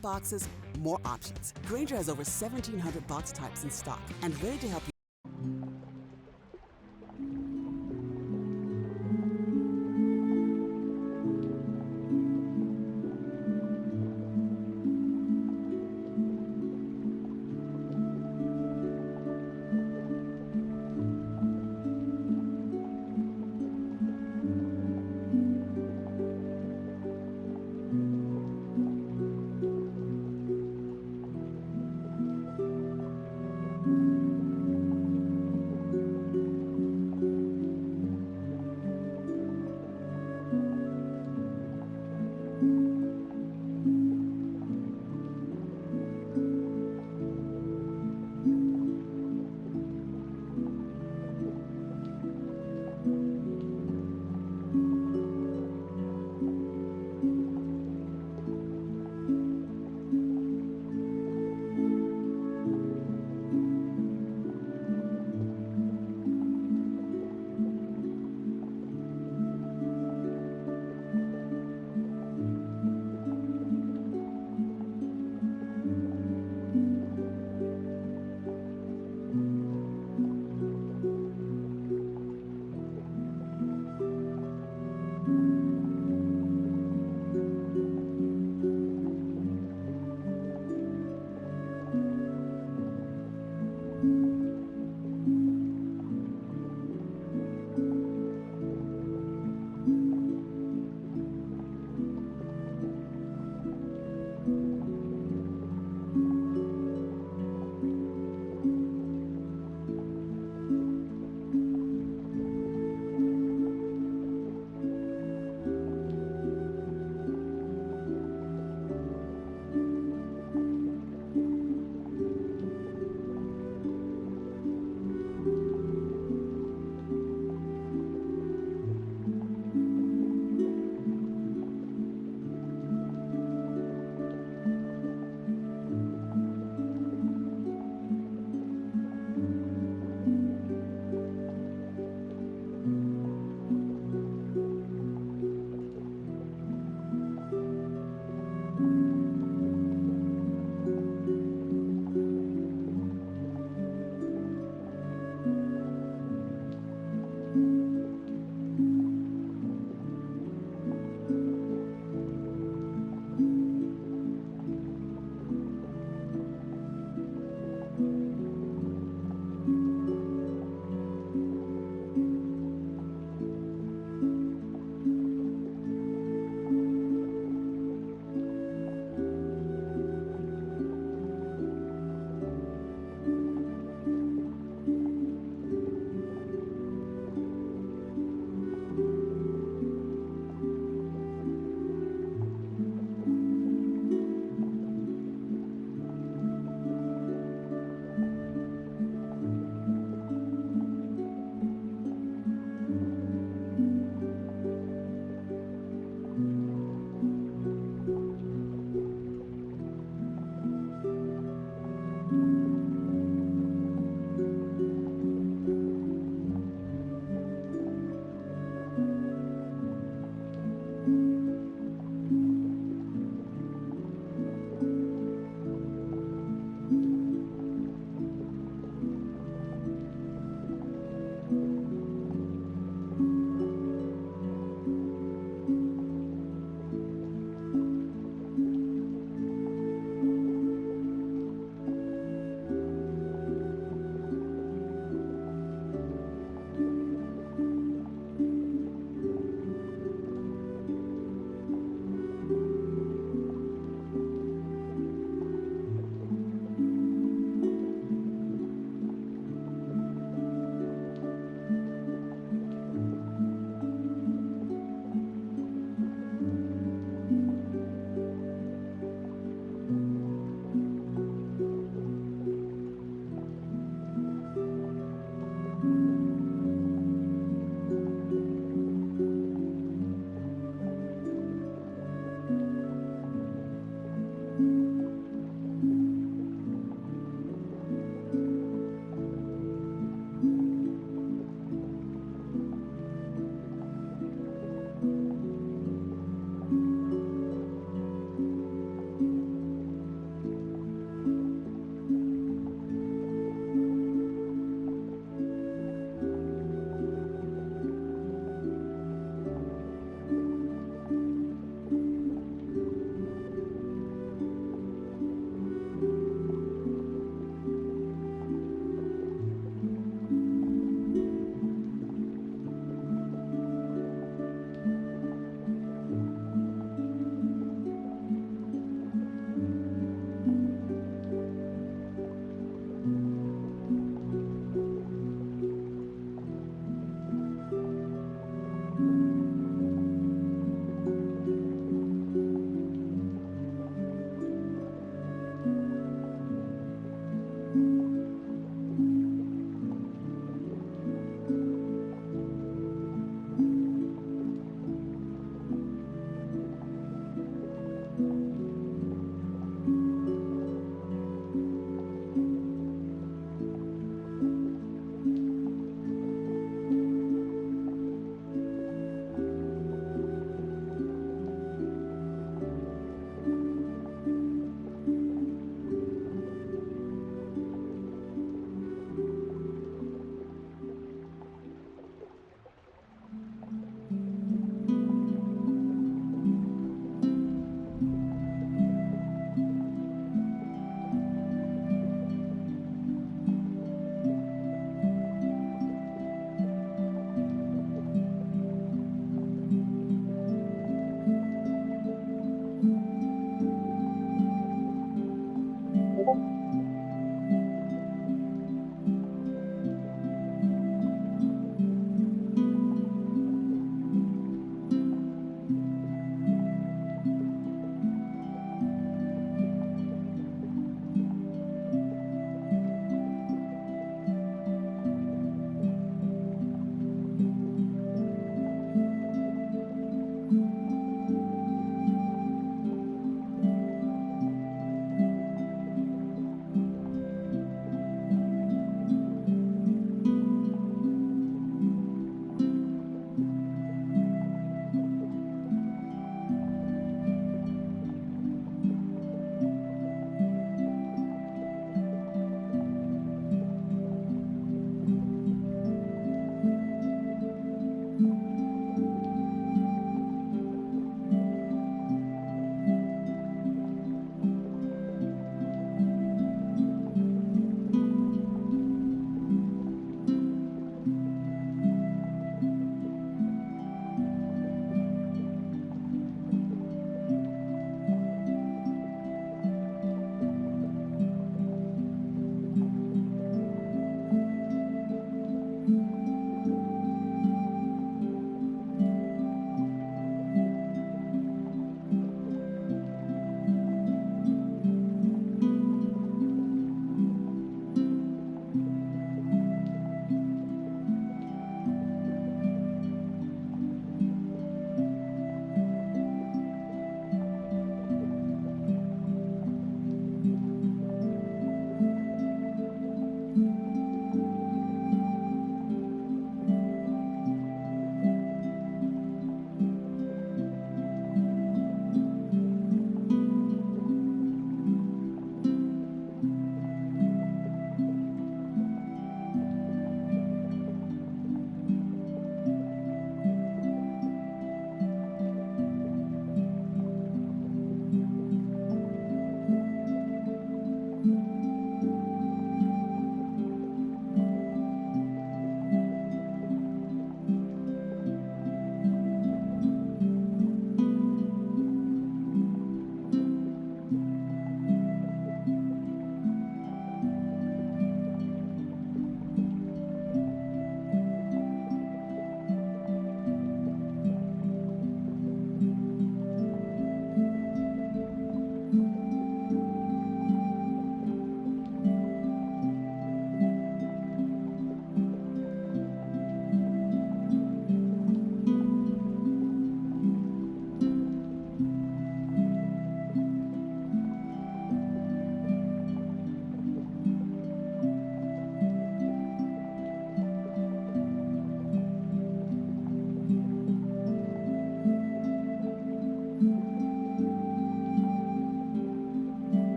boxes, more options. Grainger has over 1,700 box types in stock and ready to help you.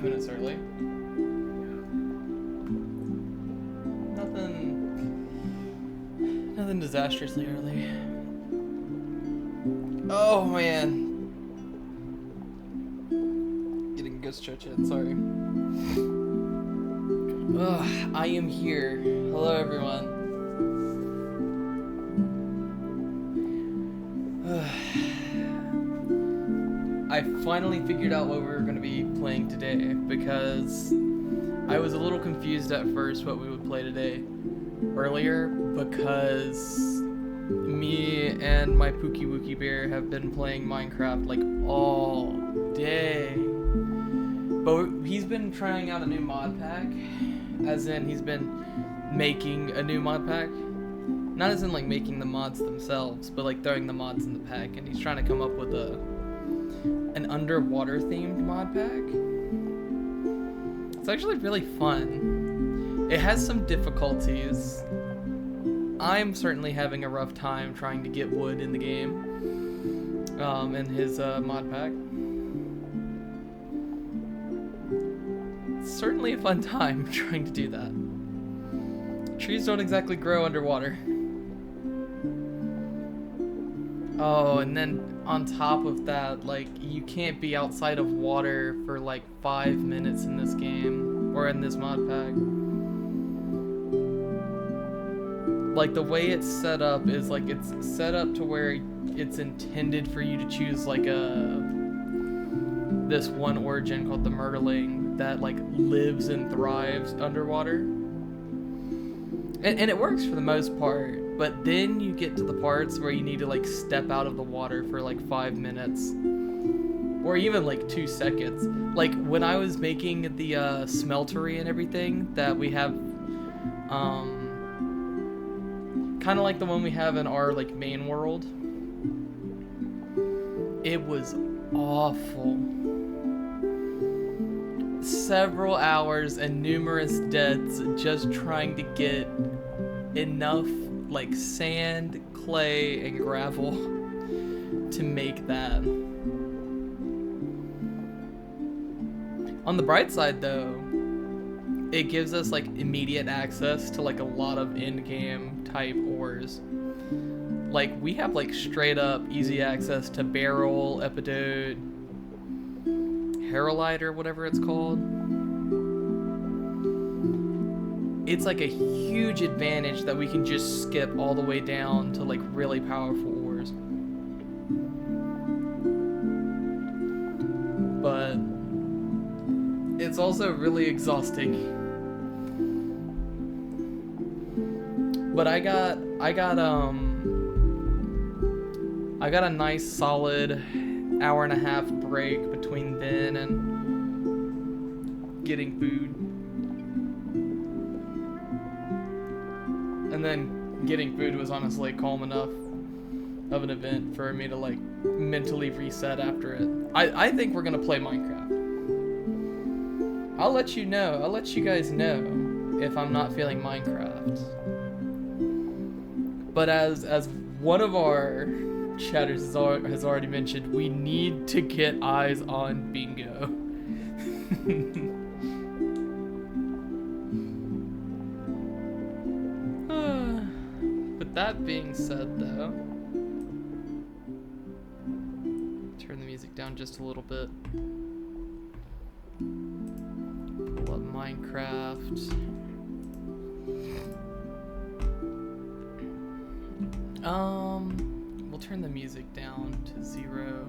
5 minutes early. Nothing disastrously early. Oh man. Getting a good stretch in, sorry. Ugh, I am here. Hello everyone. I finally figured out what we were going to be playing today because I was a little confused at first what we would play today earlier because me and my Pookie Wookie Bear have been playing Minecraft like all day. But he's been trying out a new mod pack, as in he's been making a new mod pack. Not as in like making the mods themselves, but like throwing the mods in the pack, and he's trying to come up with an underwater themed mod pack. It's actually really fun. It has some difficulties. I'm certainly having a rough time trying to get wood in the game, in his mod pack. It's certainly a fun time trying to do that. Trees don't exactly grow underwater. Oh, and then on top of that, like, you can't be outside of water for like 5 minutes in this game, or in this mod pack. Like, the way it's set up is like, it's set up to where it's intended for you to choose like this one origin called the Myrtling that like lives and thrives underwater. And it works for the most part, but then you get to the parts where you need to like step out of the water for like 5 minutes, or even like 2 seconds. Like when I was making the smeltery and everything that we have, kind of like the one we have in our like main world, it was awful. Several hours and numerous deaths just trying to get enough like sand, clay, and gravel to make that. On the bright side though, it gives us like immediate access to like a lot of in-game type ores. Like we have like straight up easy access to Beryl, Epidote, Herolite, or whatever it's called. It's like a huge advantage that we can just skip all the way down to like really powerful ores. But it's also really exhausting. But I got a nice solid hour-and-a-half break between then and getting food. And then getting food was honestly calm enough of an event for me to like mentally reset after it. I think we're gonna play Minecraft. I'll let you know. I'll let you guys know if I'm not feeling Minecraft. But as one of our chatters has already mentioned, we need to get eyes on Bingo. With that being said, though, turn the music down just a little bit. Pull up Minecraft. We'll turn the music down to 0.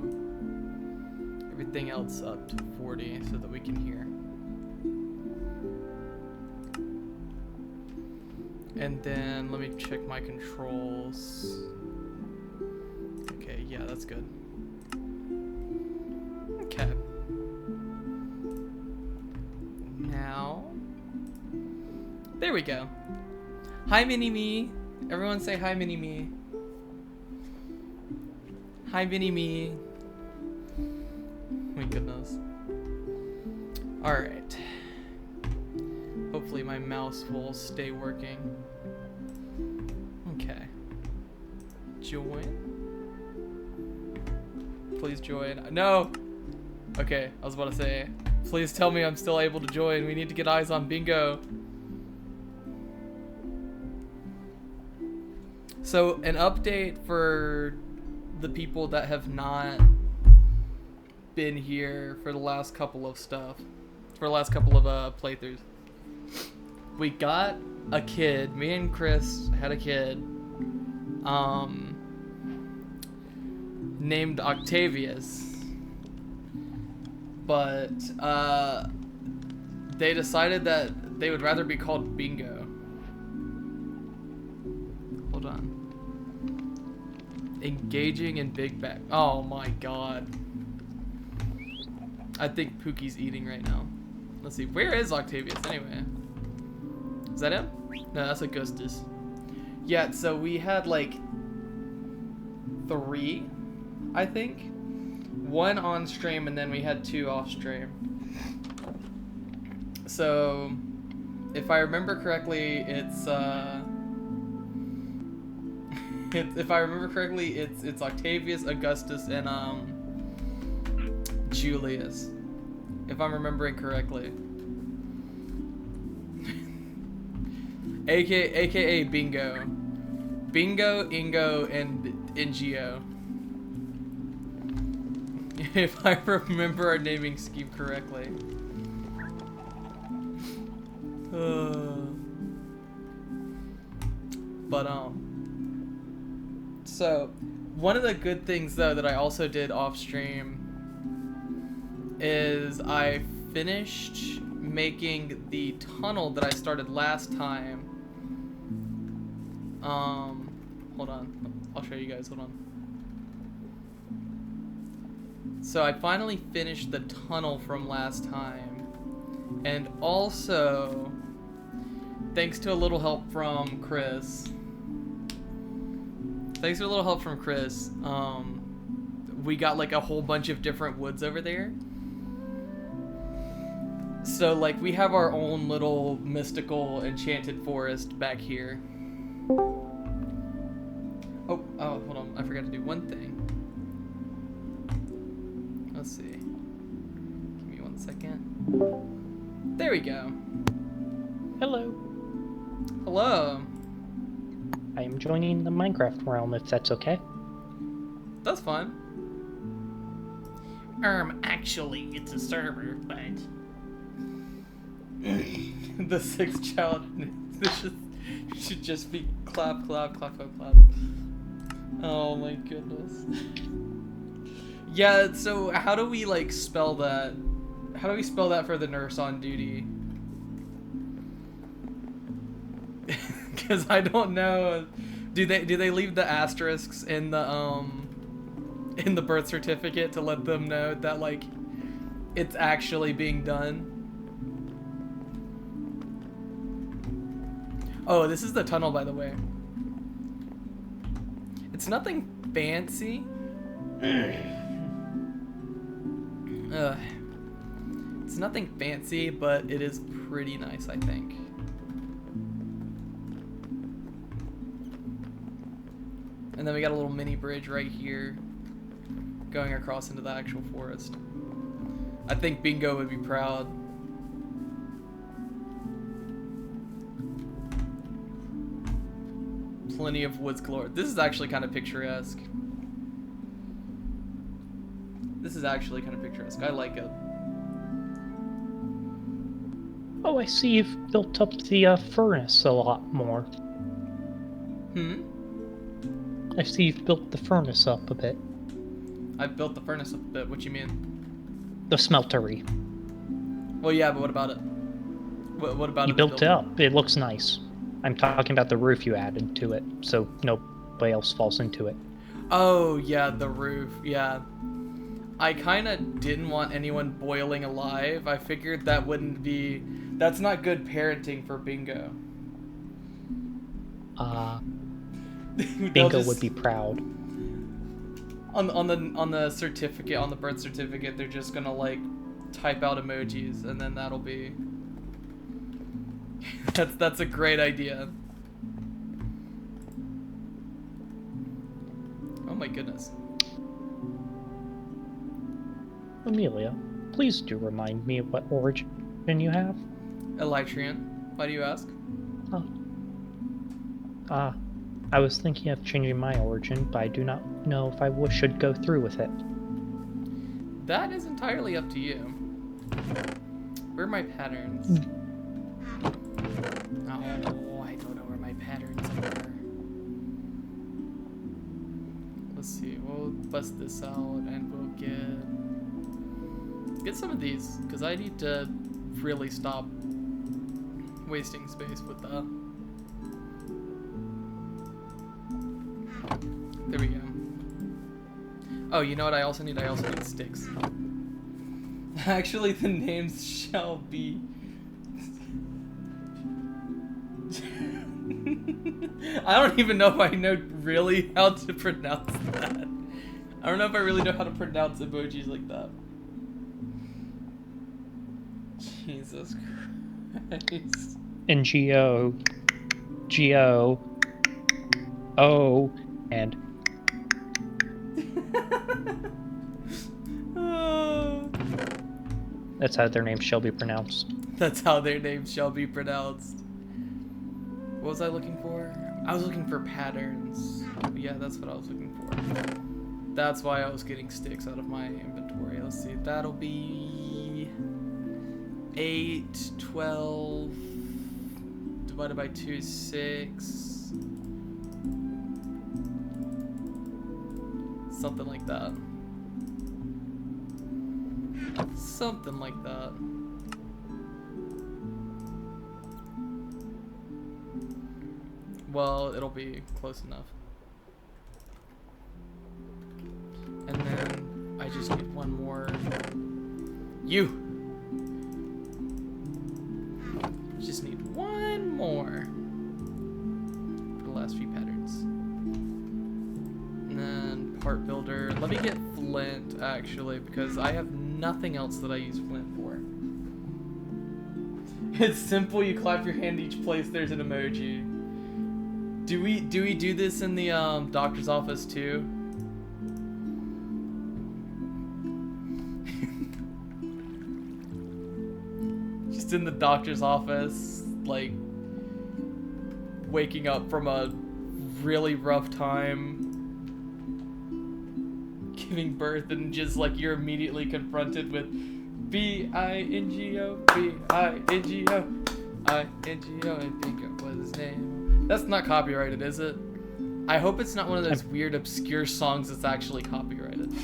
Everything else up to 40 so that we can hear. And then let me check my controls. Okay, yeah, that's good. Okay. Now, there we go. Hi, Mini-Me. Everyone say hi, Mini-Me. Hi, Mini-Me. My goodness. Alright. Hopefully my mouse will stay working. Okay. Join. Please join. No! Okay, I was about to say, Please tell me I'm still able to join. We need to get eyes on Bingo. So, an update for the people that have not been here for the last couple of playthroughs. We got a kid. Me and Chris had a kid. Named Octavius. But, they decided that they would rather be called Bingo. Hold on. Engaging in Big Bang. Oh my god. I think Pookie's eating right now. Let's see. Where is Octavius anyway? Is that him? No, that's Augustus. Yeah, so we had like 3, I think. 1 on stream and then we had 2 off stream. So, if I remember correctly, it's it's Octavius, Augustus, and Julius. If I'm remembering correctly. AKA Bingo. Bingo, Ingo, and Ngio. If I remember our naming scheme correctly. So, one of the good things though that I also did off stream is I finished making the tunnel that I started last time. Hold on. I'll show you guys. Hold on. So I finally finished the tunnel from last time. And also, thanks to a little help from Chris. We got like a whole bunch of different woods over there. So like we have our own little mystical enchanted forest back here. Oh, hold on. I forgot to do one thing. Let's see. Give me 1 second. There we go. Hello. Hello. I am joining the Minecraft realm, if that's okay. That's fine. Actually, it's a server, but... The 6th child. This should just be clap, clap, clap, clap, clap. Oh my goodness. Yeah, so how do we like spell that? How do we spell that for the nurse on duty? Because I don't know. Do they leave the asterisks in the birth certificate to let them know that like it's actually being done? Oh, this is the tunnel, by the way. It's nothing fancy. It's nothing fancy, but it is pretty nice, I think. And then we got a little mini bridge right here going across into the actual forest. I think Bingo would be proud. Plenty of woods galore. This is actually kind of picturesque. I like it. Oh, I see you've built up the furnace a lot more. I see you've built the furnace up a bit. I've built the furnace up a bit. What you mean? The smeltery. Well, yeah, but what about it? What about it? You built it up. It looks nice. I'm talking about the roof you added to it, so nobody else falls into it. Oh, yeah, the roof. Yeah. I kind of didn't want anyone boiling alive. I figured that wouldn't be... That's not good parenting for Bingo. Bingo would be proud. On the certificate, on the birth certificate, they're just gonna like type out emojis, and then that'll be... That's a great idea. Oh my goodness. Amelia, please do remind me of what origin you have. Elytrian. Why do you ask? Oh. I was thinking of changing my origin, but I do not know if I should go through with it. That is entirely up to you. Where are my patterns? Oh, I don't know where my patterns are. Let's see, we'll bust this out and we'll get some of these, because I need to really stop wasting space with that. There we go. Oh, you know what I also need? I also need sticks. Actually, the names shall be... I don't even know if I know really how to pronounce that. I don't know if I really know how to pronounce emojis like that. Jesus Christ. NGO, GO, O, and that's how their names shall be pronounced. That's how their names shall be pronounced. What was I looking for? I was looking for patterns. Yeah, that's what I was looking for. That's why I was getting sticks out of my inventory. Let's see. That'll be 8, 12, divided by 2 is 6. Something like that. Something like that. Well, it'll be close enough. And then I just need one more. You! Just need one more for the last few patterns. And then part builder. Let me get flint, actually, because I have nothing else that I use flint for. It's simple. You clap your hand each place there's an emoji. Do we do this in the doctor's office too? Just in the doctor's office, like waking up from a really rough time, giving birth, and just like you're immediately confronted with B-I-N-G-O, B-I-N-G-O, I-N-G-O, and bingo was his name. That's not copyrighted, is it? I hope it's not one of those weird, obscure songs that's actually copyrighted.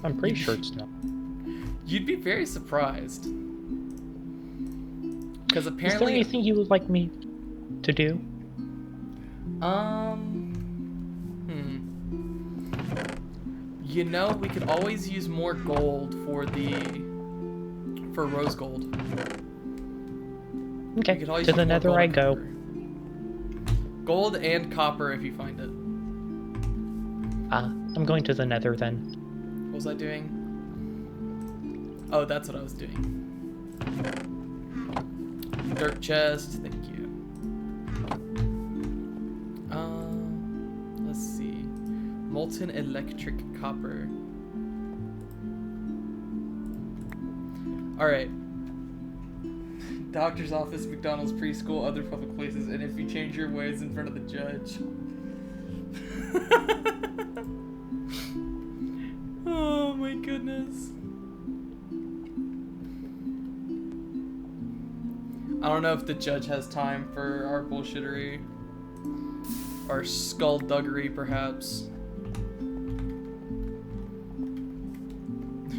I'm pretty sure it's not. You'd be very surprised. Because apparently... Is there anything you would like me to do? You know, we could always use more gold for rose gold. Okay, to the nether I go. Gold and copper if you find it. I'm going to the nether then. What was I doing? Oh, that's what I was doing. Dirt chest, thank you. Let's see. Molten electric copper. Alright. Doctor's office, McDonald's, preschool, other public places, and if you change your ways in front of the judge. Oh my goodness. I don't know if the judge has time for our bullshittery. Our skullduggery, perhaps.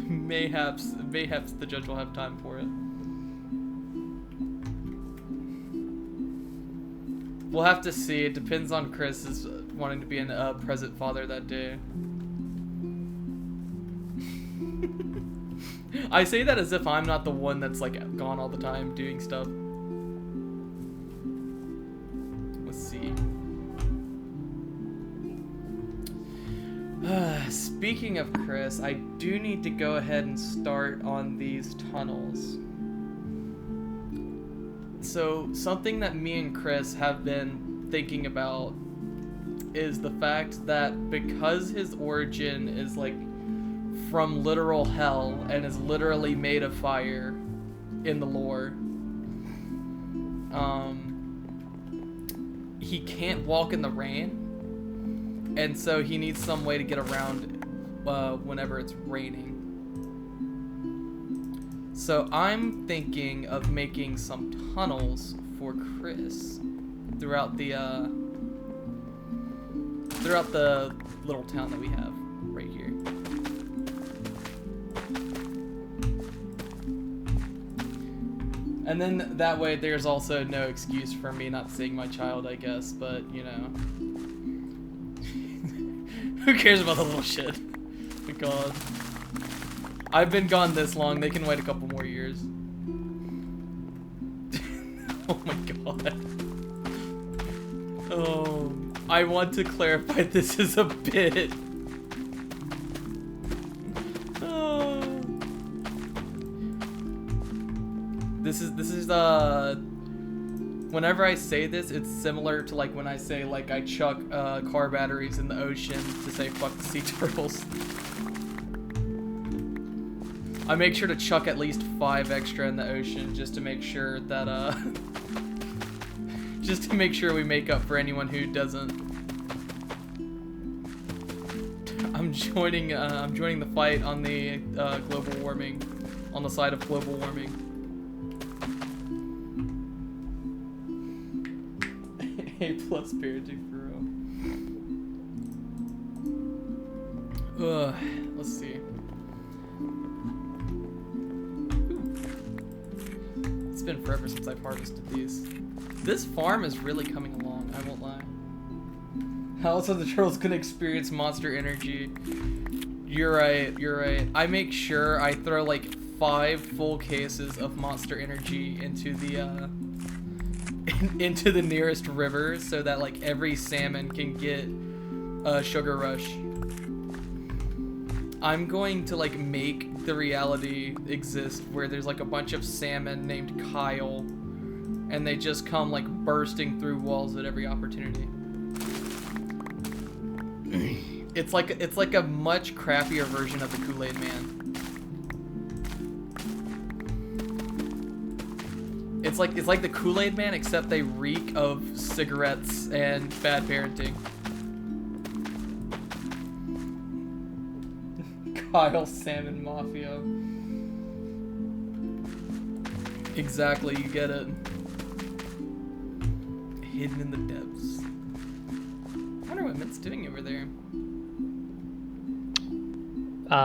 Mayhaps the judge will have time for it. We'll have to see. It depends on Chris wanting to be a present father that day. I say that as if I'm not the one that's like gone all the time doing stuff. Let's see. Speaking of Chris, I do need to go ahead and start on these tunnels. So something that me and Chris have been thinking about is the fact that because his origin is like from literal hell and is literally made of fire in the lore. He can't walk in the rain, and so he needs some way to get around whenever it's raining. So I'm thinking of making some tunnels for Chris throughout the little town that we have right here. And then that way there's also no excuse for me not seeing my child, I guess, but you know. Who cares about the little shit? Oh god. I've been gone this long, they can wait a couple more years. Oh my god. Oh, I want to clarify this is a bit. Oh. This is whenever I say this, it's similar to like when I say like I chuck car batteries in the ocean to say fuck the sea turtles. I make sure to chuck at least 5 extra in the ocean just to make sure that just to make sure we make up for anyone who doesn't. I'm joining the fight on the global warming, on the side of global warming. A+ parenting for real. Let's see. It's been forever since I've harvested these. This farm is really coming along, I won't lie. How else are the turtles gonna experience monster energy? You're right, you're right. I make sure I throw like 5 full cases of monster energy into the into the nearest river so that like every salmon can get a sugar rush. I'm going to like make the reality exist where there's like a bunch of salmon named Kyle and they just come like bursting through walls at every opportunity. It's like a much crappier version of the Kool-Aid Man. It's like the Kool-Aid Man, except they reek of cigarettes and bad parenting. Kyle Salmon Mafia. Exactly, you get it. Hidden in the depths. I wonder what Mint's doing over there. Oh,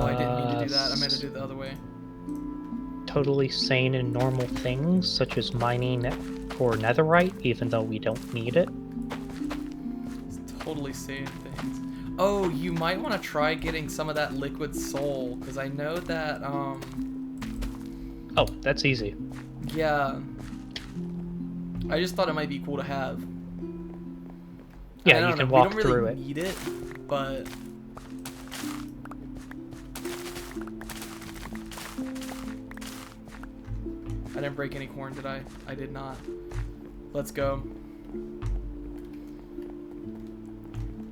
I didn't mean to do that. I meant to do it the other way. Totally sane and normal things, such as mining for netherite, even though we don't need it. It's totally sane things. Oh, you might want to try getting some of that liquid soul, because I know that, Oh, that's easy. yeah. I just thought it might be cool to have. Yeah, you can walk we don't through really it. need it, but... I didn't break any corn, did I? I did not. Let's go.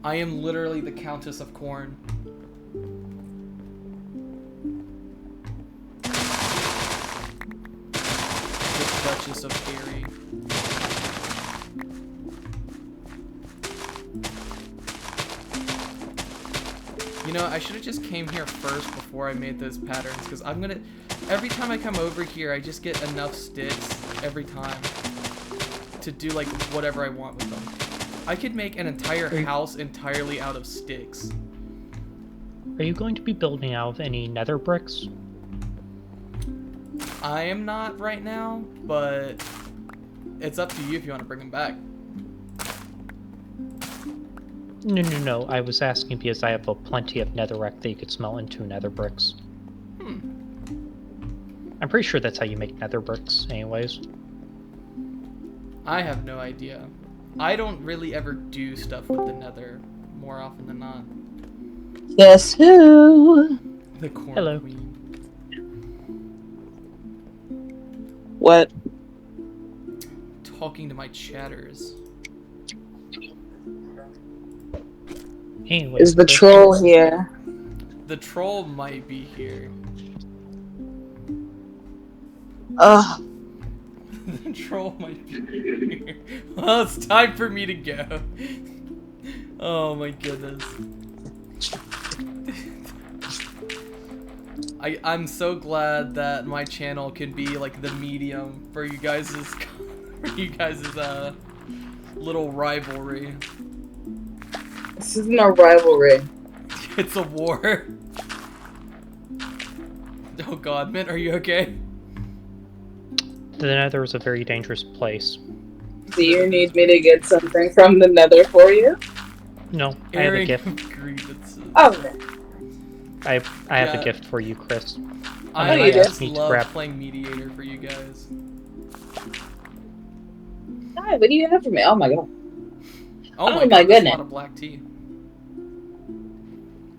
I am literally the Countess of Corn. The Duchess of Dairy. You know, I should have just came here first before I made those patterns, because I'm gonna... Every time I come over here, I just get enough sticks every time to do, like, whatever I want with them. I could make an entire house entirely out of sticks. Are you going to be building out of any nether bricks? I am not right now, but it's up to you if you want to bring them back. No. I was asking because I have plenty of netherrack that you could smelt into nether bricks. I'm pretty sure that's how you make nether bricks, anyways. I have no idea. I don't really ever do stuff with the nether more often than not. Guess who? The Corn Hello. Queen. What? Talking to my chatters. Anyway, Is the Chris, troll here? The troll might be here. Ugh. The troll might be here. Well, it's time for me to go. Oh my goodness. I'm so glad that my channel can be like the medium for you guys' little rivalry. This isn't a rivalry. It's a war. Oh god, Mint, are you okay? the Nether is a very dangerous place. Do you need me to get something from the Nether for you? No, I have a Airing gift. of grievances. Oh, I have Yeah. a gift for you, Chris. I you do? just need to love grab- playing mediator for you guys. hi, what do you have for me? Oh my god. Oh my god, there's goodness. a lot of black tea.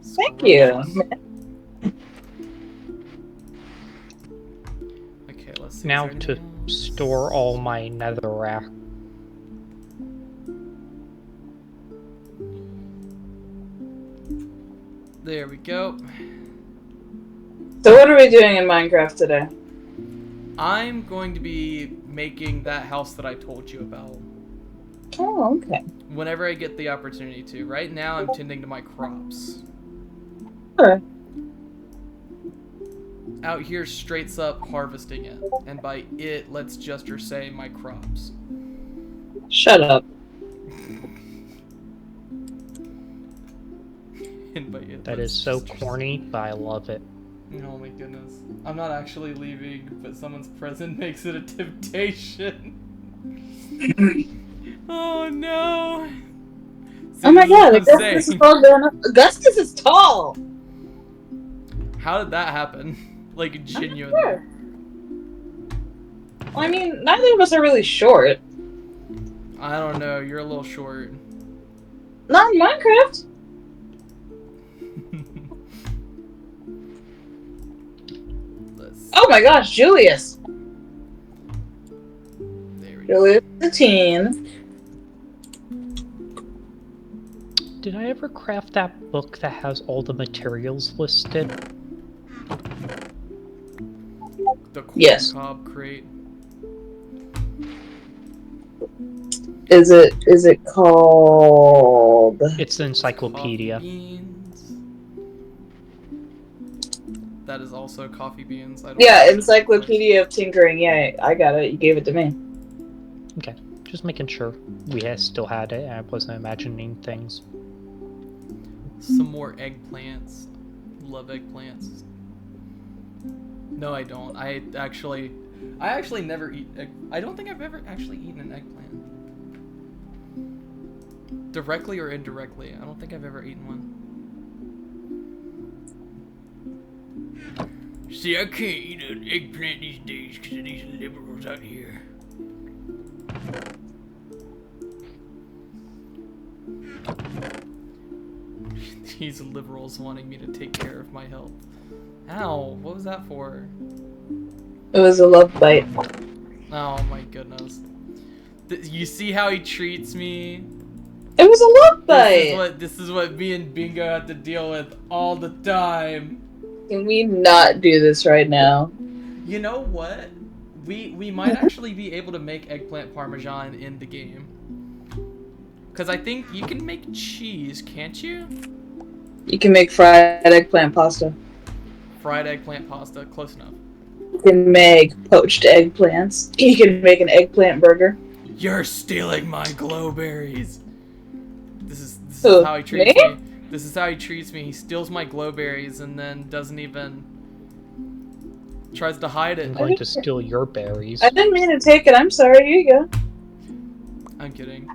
Thank you. Okay, let's see. Now is there to anything else? store all my netherrack. There we go. So what are we doing in Minecraft today? I'm going to be making that house that I told you about Oh, okay. whenever I get the opportunity to. Right now, I'm tending to my crops. Alright. Out here, straight up harvesting it. And by it, let's just say my crops. Shut up. And by it, That let's is so just corny, but I love it. Oh my goodness. I'm not actually leaving, but someone's present makes it a temptation. Oh no. See, Oh my this is what god, I'm Augustus is saying. tall enough. Augustus is tall! How did that happen? Like, genuinely. Sure. Well, I mean, neither of us are really short. I don't know, you're a little short. Not in Minecraft. Let's, Oh my gosh, Julius. there we go. Julius the teen. Did I ever craft that book that has all the materials listed? The corn Yes. cob crate. Is it called? It's the encyclopedia. Coffee beans. That is also coffee beans. I don't Yeah, know. Encyclopedia of Tinkering. Yeah, I got it. You gave it to me. Okay, just making sure still had it and I wasn't imagining things. Some more eggplants. Love eggplants. No, I don't. I actually never eat egg. I don't think I've ever actually eaten an eggplant. Directly or indirectly. I don't think I've ever eaten one. See, I can't eat an eggplant these days because of these liberals out here. These liberals wanting me to take care of my health. Ow, what was that for? It was a love bite. Oh my goodness. You see how he treats me? It was a love bite. This is what me and Bingo have to deal with all the time. Can we not do this right now? You know what? We might actually be able to make eggplant parmesan in the game. Cause I think you can make cheese, can't you? You can make fried eggplant pasta. Fried eggplant pasta, close enough. You can make poached eggplants. You can make an eggplant burger. You're stealing my glowberries. This is Who, how he treats me? me. This is how he treats me. He steals my glowberries and then doesn't even tries to hide it. I'm going to steal your berries. I didn't mean to take it. I'm sorry. Here you go. I'm kidding.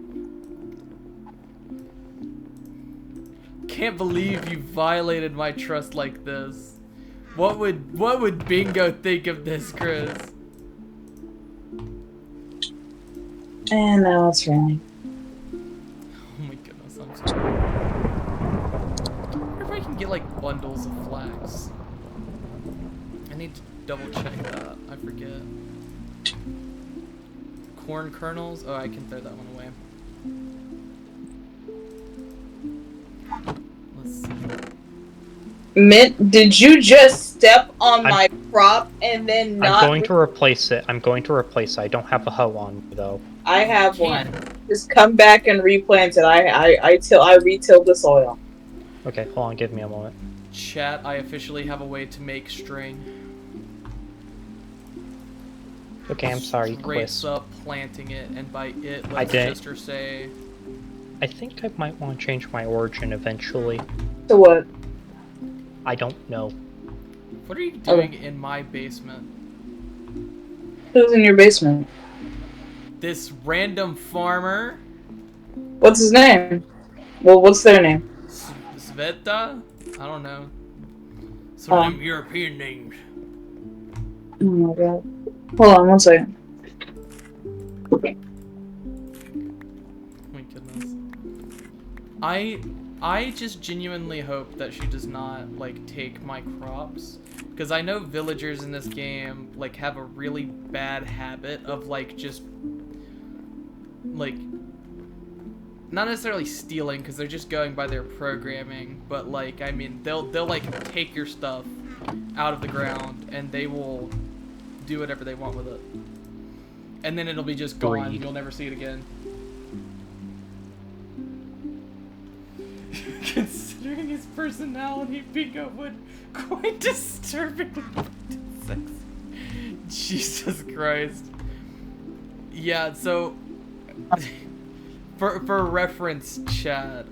Can't believe you violated my trust like this. What would Bingo think of this, Chris? And now it's raining. Oh my goodness, I'm sorry. I wonder if I can get like bundles of flax. I need to double check that. I forget. Corn kernels? Oh, I can throw that one away. Mint, did you just step on my prop and then not? I'm going to replace it. I don't have a hoe on me, though. I have one. Just come back and replant it. I retilled the soil. Okay, hold on. Give me a moment. Chat, I officially have a way to make string. Okay, I'm sorry, Rates Quiz. up planting it, and by it, let's just say... I think I might want to change my origin eventually. To what? I don't know. What are you doing in my basement? Who's in your basement? This random farmer. What's his name? Well, what's their name? Sveta? I don't know. Some European names. Oh my god. Hold on 1 second. Oh my goodness. I just genuinely hope that she does not, like, take my crops. Because I know villagers in this game, like, have a really bad habit of, like, just, like, not necessarily stealing, because they're just going by their programming, but, like, I mean, they'll like, take your stuff out of the ground, and they will do whatever they want with it. And then it'll be just gone, you'll never see it again. Considering his personality, Bingo would quite disturbing. Jesus Christ. Yeah, so for reference, chat,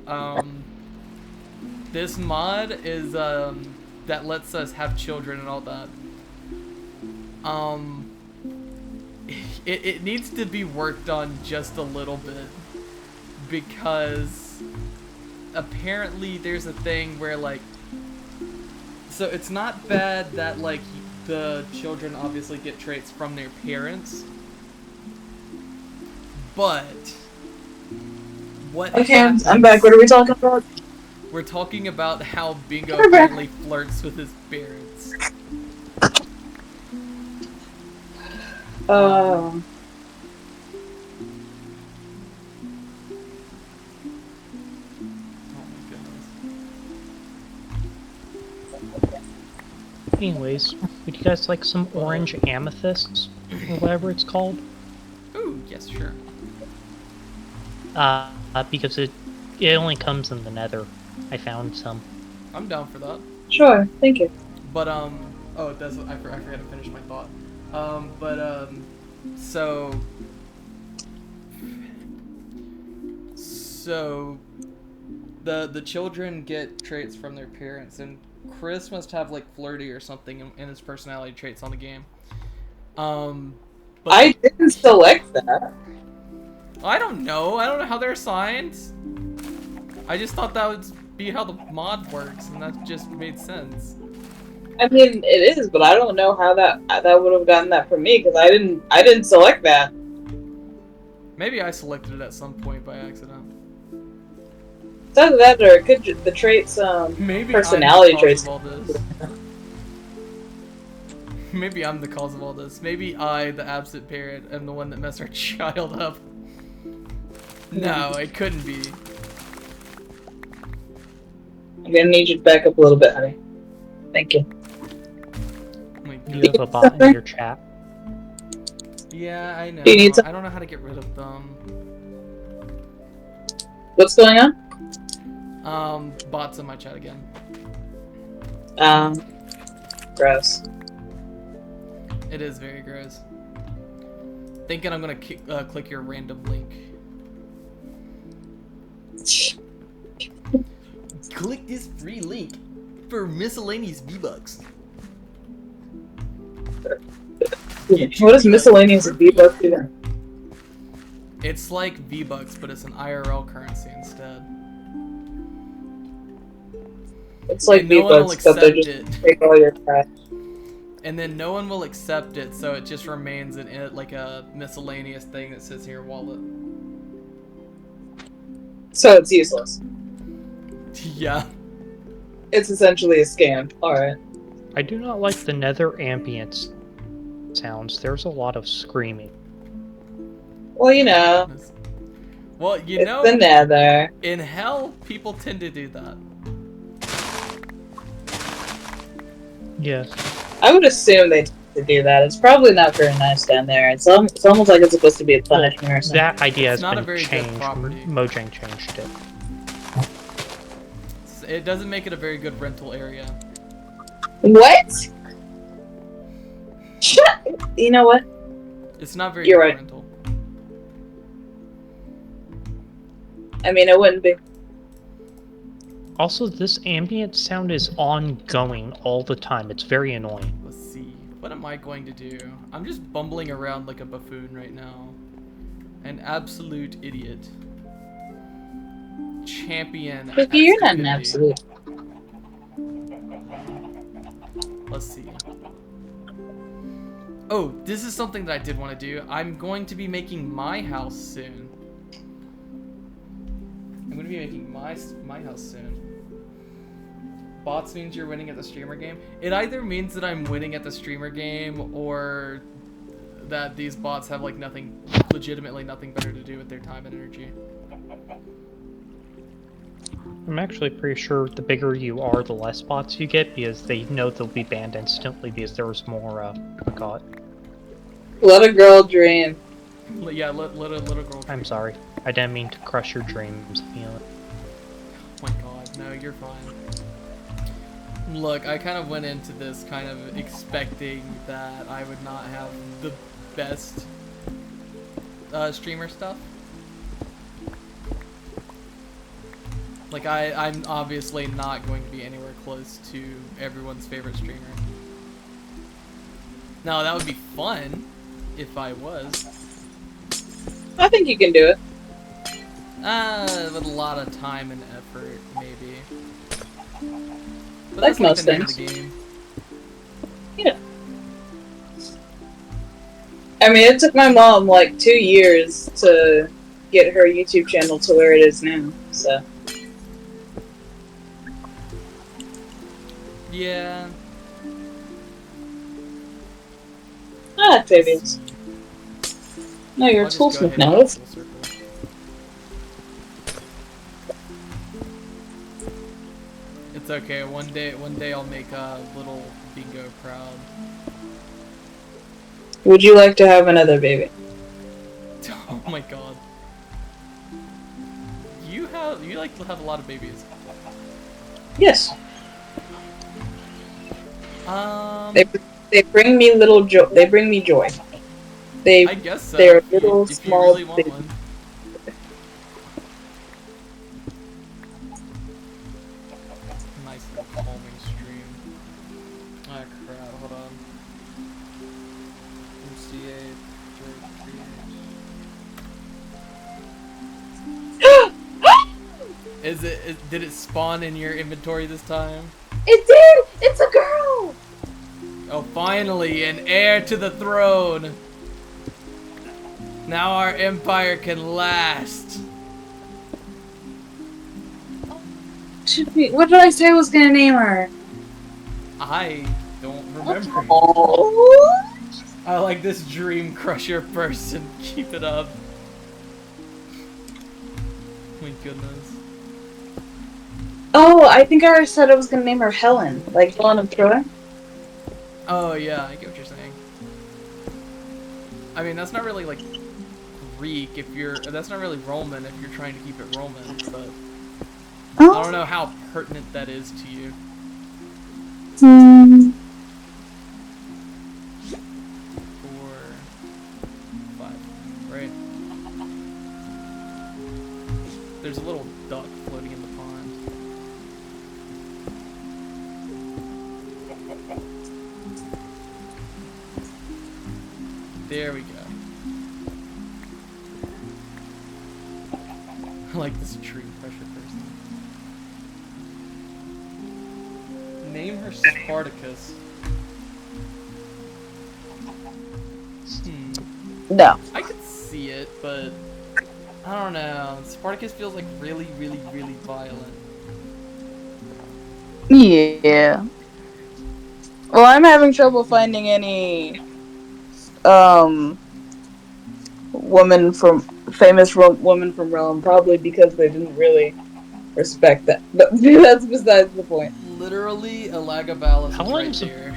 this mod is that lets us have children and all that. It needs to be worked on just a little bit, because apparently there's a thing where, like, so it's not bad that, like, the children obviously get traits from their parents, but what happens, I'm back. What are we talking about? We're talking about how Bingo apparently flirts with his parents. Oh my goodness. Anyways, would you guys like some orange amethysts? Or whatever it's called? Ooh, yes, sure. Because it only comes in the nether. I found some. I'm down for that. sure. Thank you. But, oh, that's, I forgot to finish my thought. So the children get traits from their parents, and Chris must have, like, flirty or something in his personality traits on the game. But I didn't select that. I don't know how they're assigned. I just thought that would be how the mod works, and that just made sense. I mean, it is, but I don't know how that would have gotten that from me, because I didn't select that. Maybe I selected it at some point by accident. It's either that, or it could the traits, Maybe personality traits. Maybe I'm the cause of all this. Maybe I, the absent parent, am the one that messed our child up. No, it couldn't be. I'm gonna need you to back up a little bit, honey. Thank you. Oh my You God. have a bot in your chat. Yeah, I know. Do you need some? I don't know how to get rid of them. What's going on? Bots in my chat again. Gross. It is very gross. Thinking I'm gonna click your random link. Click this free link for miscellaneous V-Bucks. What is miscellaneous V-Bucks do then? It's like V-Bucks, but it's an IRL currency instead. It's like V-Bucks, except they just take all your cash. And then no one will accept it, so it just remains like a miscellaneous thing that sits in your wallet. So it's useless. Yeah. It's essentially a scam. Alright. I do not like the nether ambience sounds. There's a lot of screaming. Well, you know. Well, you it's know, the nether. In hell, people tend to do that. Yes. I would assume they do that. It's probably not very nice down there. It's almost like it's supposed to be a punishment or something. That idea has It's not a been very good changed. property. Mojang changed it. It doesn't make it a very good rental area. What? Shut. You know what? It's not very You're good right. rental. I mean, it wouldn't be. Also, this ambient sound is ongoing all the time. It's very annoying. Let's see. What am I going to do? I'm just bumbling around like a buffoon right now. An absolute idiot. Champion. at Cookie, you're not an stupidity. absolute. Let's see. Oh, this is something that I did want to do. I'm going to be making my house soon. I'm going to be making my house soon. Bots means you're winning at the streamer game. It either means that I'm winning at the streamer game or that these bots have like legitimately nothing better to do with their time and energy. I'm actually pretty sure the bigger you are, the less bots you get, because they know they'll be banned instantly because there was more, Let a girl dream. Yeah, let a little girl. I'm sorry. I didn't mean to crush your dreams, Neil. Oh my god, no, you're fine. Look, I kind of went into this kind of expecting that I would not have the best streamer stuff. Like, I'm obviously not going to be anywhere close to everyone's favorite streamer. Now, that would be fun if I was. I think you can do it. With a lot of time and effort, maybe. But Like that's most the name of things. the game. Yeah. I mean, it took my mom like 2 years to get her YouTube channel to where it is now, so. Yeah. Ah, Octavius. No, you're I'll a just go toolsmith ahead now. and go full circle. It's okay. One day I'll make little Bingo proud. Would you like to have another baby? Oh my god. You like to have a lot of babies. Yes. They bring me little joy. They bring me joy. I guess so. They're if you little small really want babies. one. Nice little calming stream. Ah crap, hold on. MCA did it spawn in your inventory this time? It did! It's a girl! Oh, finally, an heir to the throne! Now our empire can last! What did I say I was gonna name her? I don't remember. Oh. I like this dream crusher person. Keep it up. My goodness. Oh, I think I already said I was gonna name her Helen. Like Helen of Troy? Oh yeah, I get what you're saying. I mean, that's not really like Greek if you're. That's not really Roman if you're trying to keep it Roman, but I don't know how pertinent that is to you. 4, 5, right? There's a little duck floating in the pond. There we go. I like this tree pressure person. Name her Spartacus. No. I could see it, but I don't know. Spartacus feels like really, really, really violent. Yeah. Well, I'm having trouble finding any woman from Rome, probably because they didn't really respect that. But that's besides the point. Literally, Elagabalus is right Helen's there.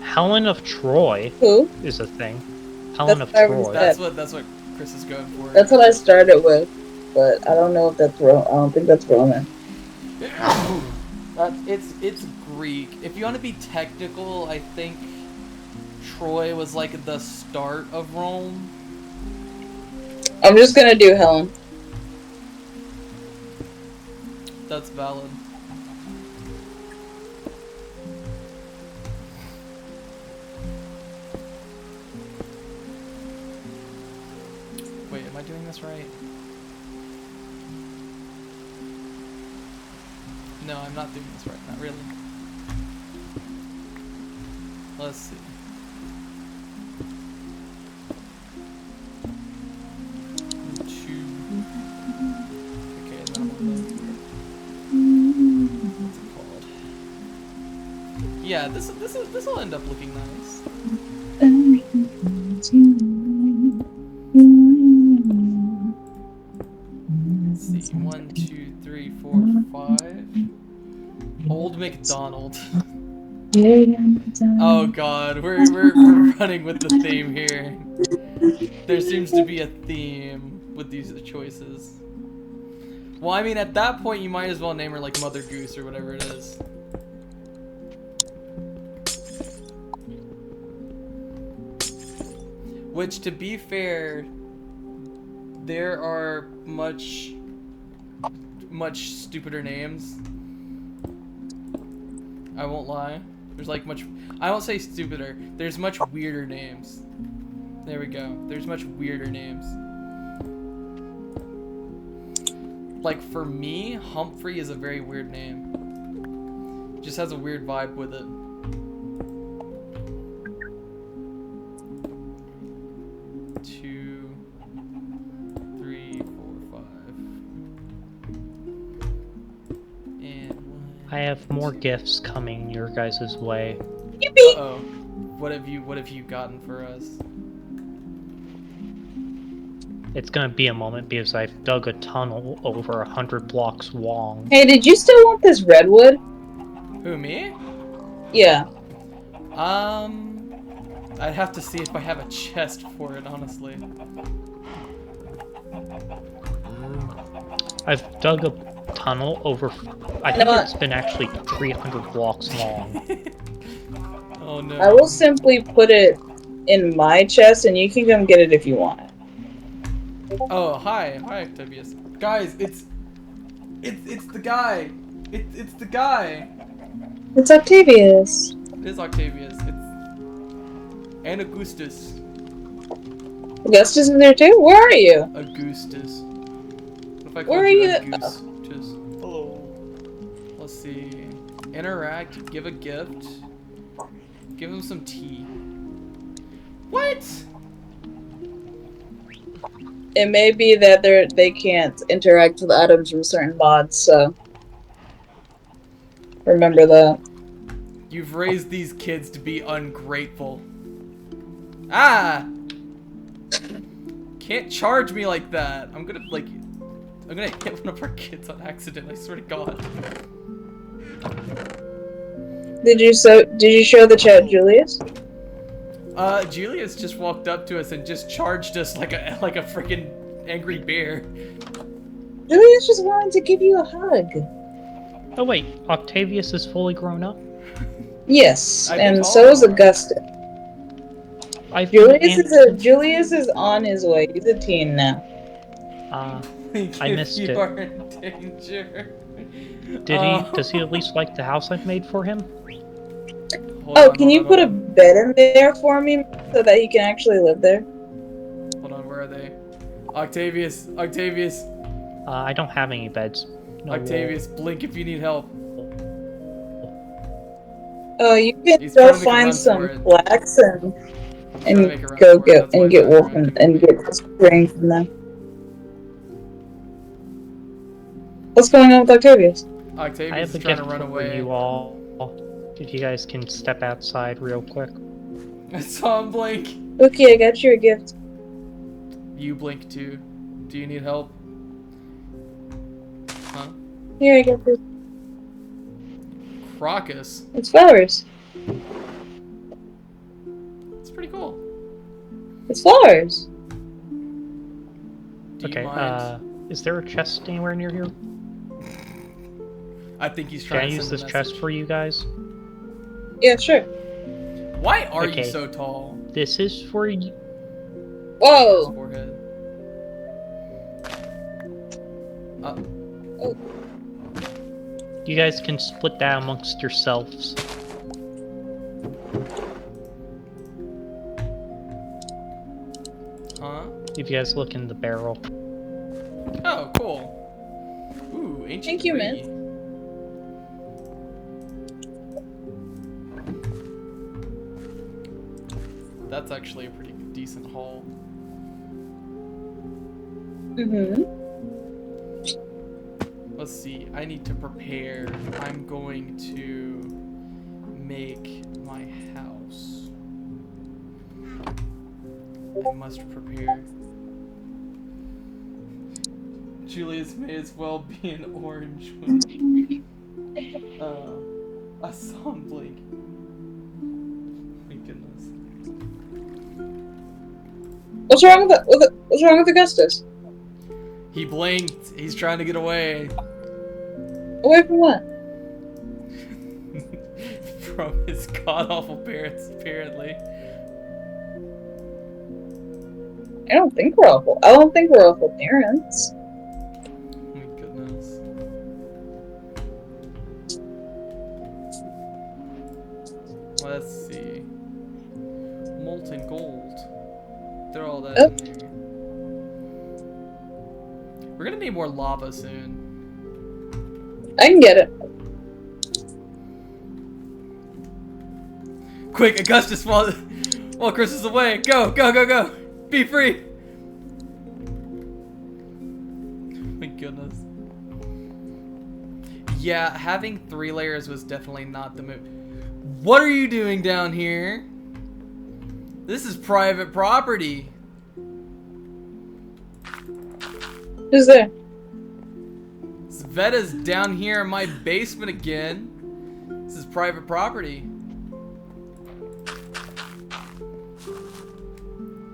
Helen of Troy Who? is a thing. Helen of That's what I was Troy. That's what Chris is going for. That's what I started with, but I don't know if that's I don't think that's Roman. It's Greek. If you want to be technical, I think Troy was like the start of Rome. I'm just gonna do Helen. That's valid. Wait, am I doing this right? No, I'm not doing this right. Not really. Let's see. Okay, then I'm on what's it called? Yeah, this will end up looking nice. Let's see, 1, 2, 3, 4, 5. Old McDonald. Oh god, we're running with the theme here. There seems to be a theme with these choices. Well, I mean, at that point, you might as well name her like Mother Goose or whatever it is. Which, to be fair, there are much stupider names. I won't lie. There's like I won't say stupider. There's much weirder names. There we go. There's much weirder names. Like for me, Humphrey is a very weird name. Just has a weird vibe with it. Two, three, 4, 5. And 1. I have more gifts coming your guys' way. Uh-oh. What have you gotten for us? It's gonna be a moment because I've dug a tunnel over 100 blocks long. Hey, did you still want this redwood? Who, me? Yeah. I'd have to see if I have a chest for it, honestly. I've dug a tunnel over... I think it's been actually 300 blocks long. Oh no. I will simply put it in my chest, and you can come get it if you want it. Oh, hi, Octavius. Guys, it's the guy. It's the guy. It's Octavius. It is Octavius. And Augustus. Augustus is there too? Where are you? Augustus. What if I Where called are you you? Augustus? Hello. Let's see. Interact. Give a gift. Give him some tea. What? It may be that they can't interact with items from certain mods, so remember that. You've raised these kids to be ungrateful. Ah! Can't charge me like that. I'm gonna hit one of our kids on accident, I swear to God. Did you show the chat, Julius? Julius just walked up to us and just charged us like a freaking angry bear. Julius just wanted to give you a hug. Oh wait, Octavius is fully grown up? Yes, I and think so all is of them are. Augustus. Julius is on his way. He's a teen now. I missed you it. are in danger. Does he at least like the house I've made for him? Can you put a bed in there for me so that he can actually live there? Hold on, where are they? Octavius, Octavius. I don't have any beds. No Octavius, blink if you need help. Oh, you can He's go trying to make a run find for some it. flax and make a run go for it, that's why get I'm wolf and get spring from them. What's going on with Octavius? I Octavius have a is trying gift to run for away. you all. If you guys can step outside real quick. I saw him blink. Okay, I got you a gift. You blink too. Do you need help? Huh? Here, I got this. Crocus? It's flowers. It's flowers. Do Okay, you mind? is there a chest anywhere near here? I think he's Can I trying to use send this a chest message. for you guys? Yeah, sure. Why are you Okay. so tall? This is for you. His Whoa! forehead. You guys can split that amongst yourselves. Huh? If you guys look in the barrel. Oh, cool. Ooh, ancient Thank you, debris. man. That's actually a pretty decent haul. Mm-hmm. Let's see. I need to prepare. I'm going to make my house. I must prepare. Julius may as well be an orange with a sun blink. My goodness. What's wrong with Augustus? He blinked. He's trying to get away. Away from what? From his god-awful parents, apparently. I don't think we're awful. I don't think we're awful parents. My goodness. Let's see. Molten gold. Throw all that in there. We're gonna need more lava soon. I can get it. Quick, Augustus, while Chris is away. Go, go, go, go. Be free. My goodness. Yeah, having 3 layers was definitely not the move. What are you doing down here? This is private property. Who's there? Sveta's down here in my basement again. This is private property.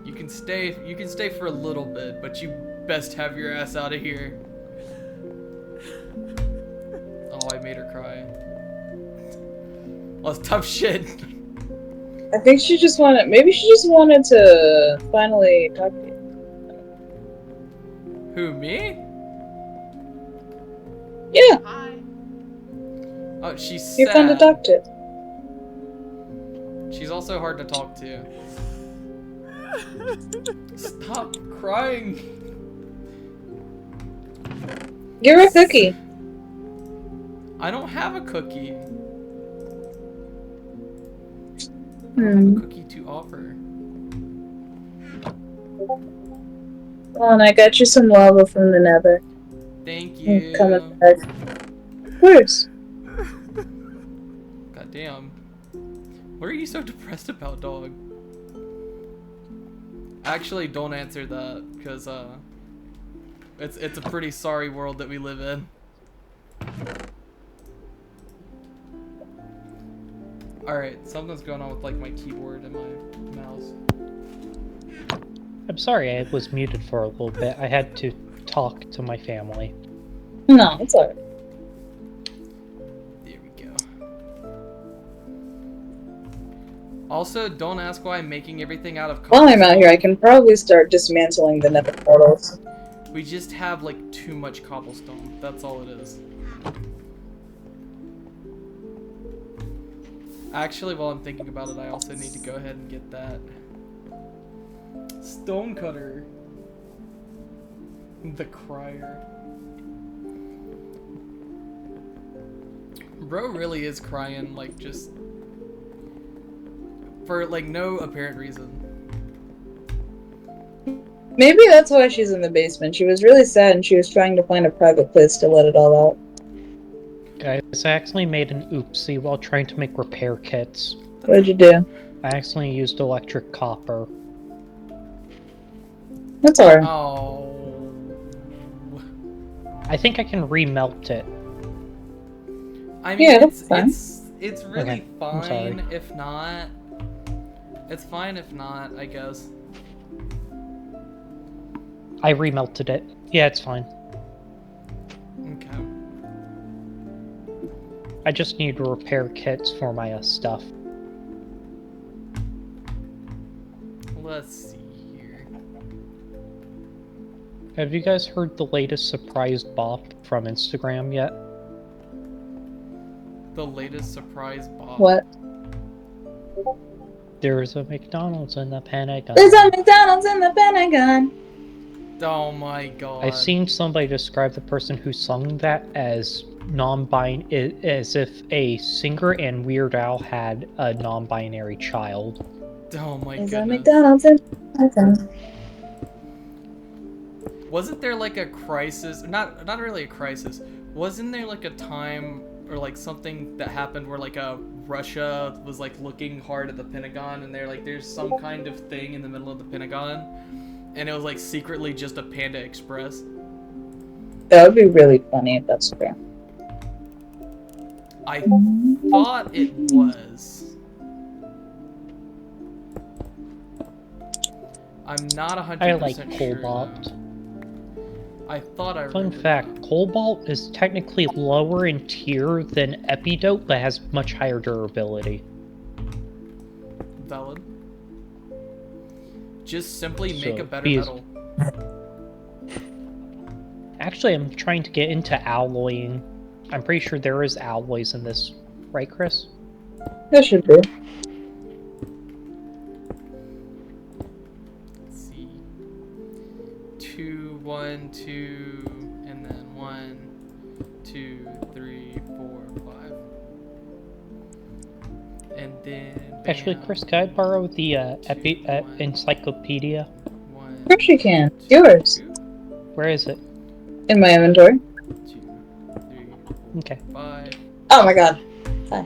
You can stay for a little bit, but you best have your ass out of here. Oh, I made her cry. Well, it's tough shit. I think she just wanted. Maybe she just wanted to finally talk to you. Who, me? Yeah, Oh, she's you're fun to sad. talk to. She's also hard to talk to. Stop crying. Give her a cookie. I don't have a cookie. I don't have a cookie to offer. Well, and I got you some lava from the nether. Thank you. Coming back. Of course. God damn. What are you so depressed about, dog? Actually, don't answer that, because it's a pretty sorry world that we live in. Alright, something's going on with like my keyboard and my mouse. I'm sorry I was muted for a little bit. I had to talk to my family. No, it's alright. There we go. Also, don't ask why I'm making everything out of While I'm out cobblestone. here, I can probably start dismantling the nether portals. We just have like too much cobblestone. That's all it is. Actually, while I'm thinking about it, I also need to go ahead and get that stone cutter. The crier. Bro really is crying, like, just for like no apparent reason. Maybe that's why she's in the basement. She was really sad and she was trying to find a private place to let it all out. Guys, I accidentally made an oopsie while trying to make repair kits. What'd you do? I accidentally used electric copper. That's alright. Oh. I think I can remelt it. I mean, Yeah, that's fine. it's really Okay, I'm sorry. fine if not. It's fine if not, I guess. I remelted it. Yeah, it's fine. Okay. I just need repair kits for my stuff. Let's see here. Have you guys heard the latest surprise bop from Instagram yet? The latest surprise bop. What? There's a McDonald's in the Pentagon. There's a McDonald's in the Pentagon. Oh my god. I've seen somebody describe the person who sung that as non-binary, as if a singer and Weird Al had a non-binary child. Oh my There's goodness. a McDonald's in the Pentagon. Wasn't there like a crisis? Not really a crisis. Wasn't there like a time or like something that happened where like Russia was like looking hard at the Pentagon and they're like there's some kind of thing in the middle of the Pentagon and it was like secretly just a Panda Express? That would be really funny if that's true. I thought it was. I'm not 100% I like sure. Cobalt. Though. I thought I Fun remembered fact, that. Cobalt is technically lower in tier than Epidote, but has much higher durability. Valid. Just simply make So, a better because- metal. Actually, I'm trying to get into alloying. I'm pretty sure there is alloys in this, right, Chris? That should be. Let's see. 2, 1, 2, and then 1, 2, 3, 4, 5. And then. Actually, bam, Chris, can I borrow the 2, 1, encyclopedia? 1, Of course you can. It's 2, yours. Where is it? In my inventory. 2, 3, 4, Okay. 5. Oh my god. Hi.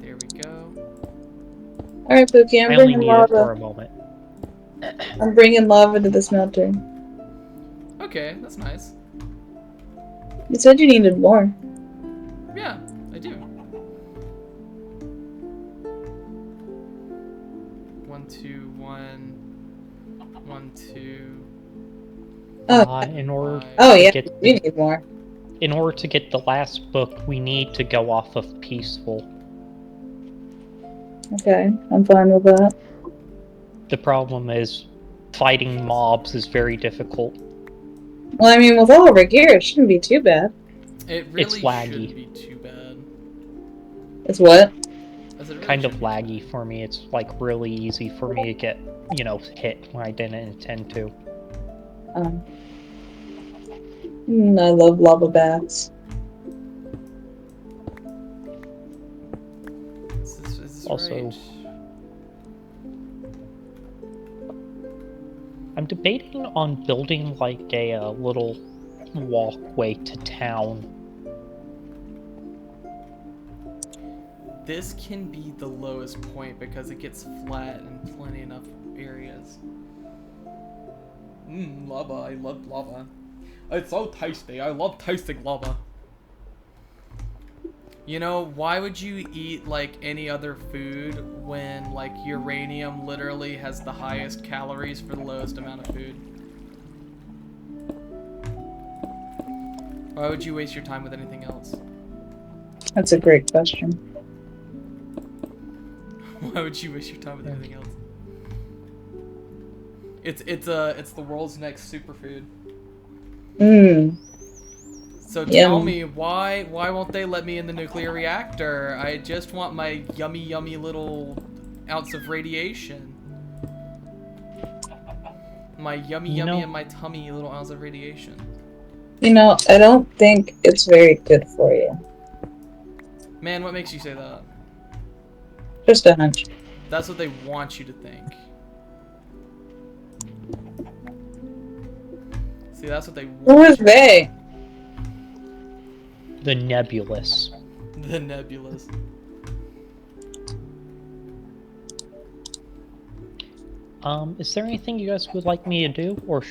There we go. Alright, Pookie, I'm I only bringing need it for lava. a moment. I'm bringing lava to the smelter. Okay, that's nice. You said you needed more. Yeah, I do. 1, 2, 1, 1, 2. Oh, In order oh to yeah, get you need more. in order to get the last book, we need to go off of peaceful. Okay, I'm fine with that. The problem is fighting mobs is very difficult. Well, I mean, with all of our gear, it shouldn't be too bad. It really It's laggy. shouldn't be too bad. It's what? I said it really Kind of shouldn't be laggy for me. It's like really easy for me to get, you know, hit when I didn't intend to. I love lava baths. Is this Also- right? I'm debating on building like a little walkway to town. This can be the lowest point because it gets flat in plenty enough areas. Lava. I love lava. It's so tasty. I love tasting lava. You know, why would you eat like any other food when like uranium literally has the highest calories for the lowest amount of food? Why would you waste your time with anything else? That's a great question. Why would you waste your time with anything else? It's the world's next superfood. So tell me, why won't they let me in the nuclear reactor? I just want my yummy little ounce of radiation. My yummy in my tummy little ounce of radiation. You know, I don't think it's very good for you. Man, what makes you say that? Just a hunch. That's what they want you to think. See, that's what they Who want. is they? The Nebulous. The Nebulous. Is there anything you guys would like me to do, or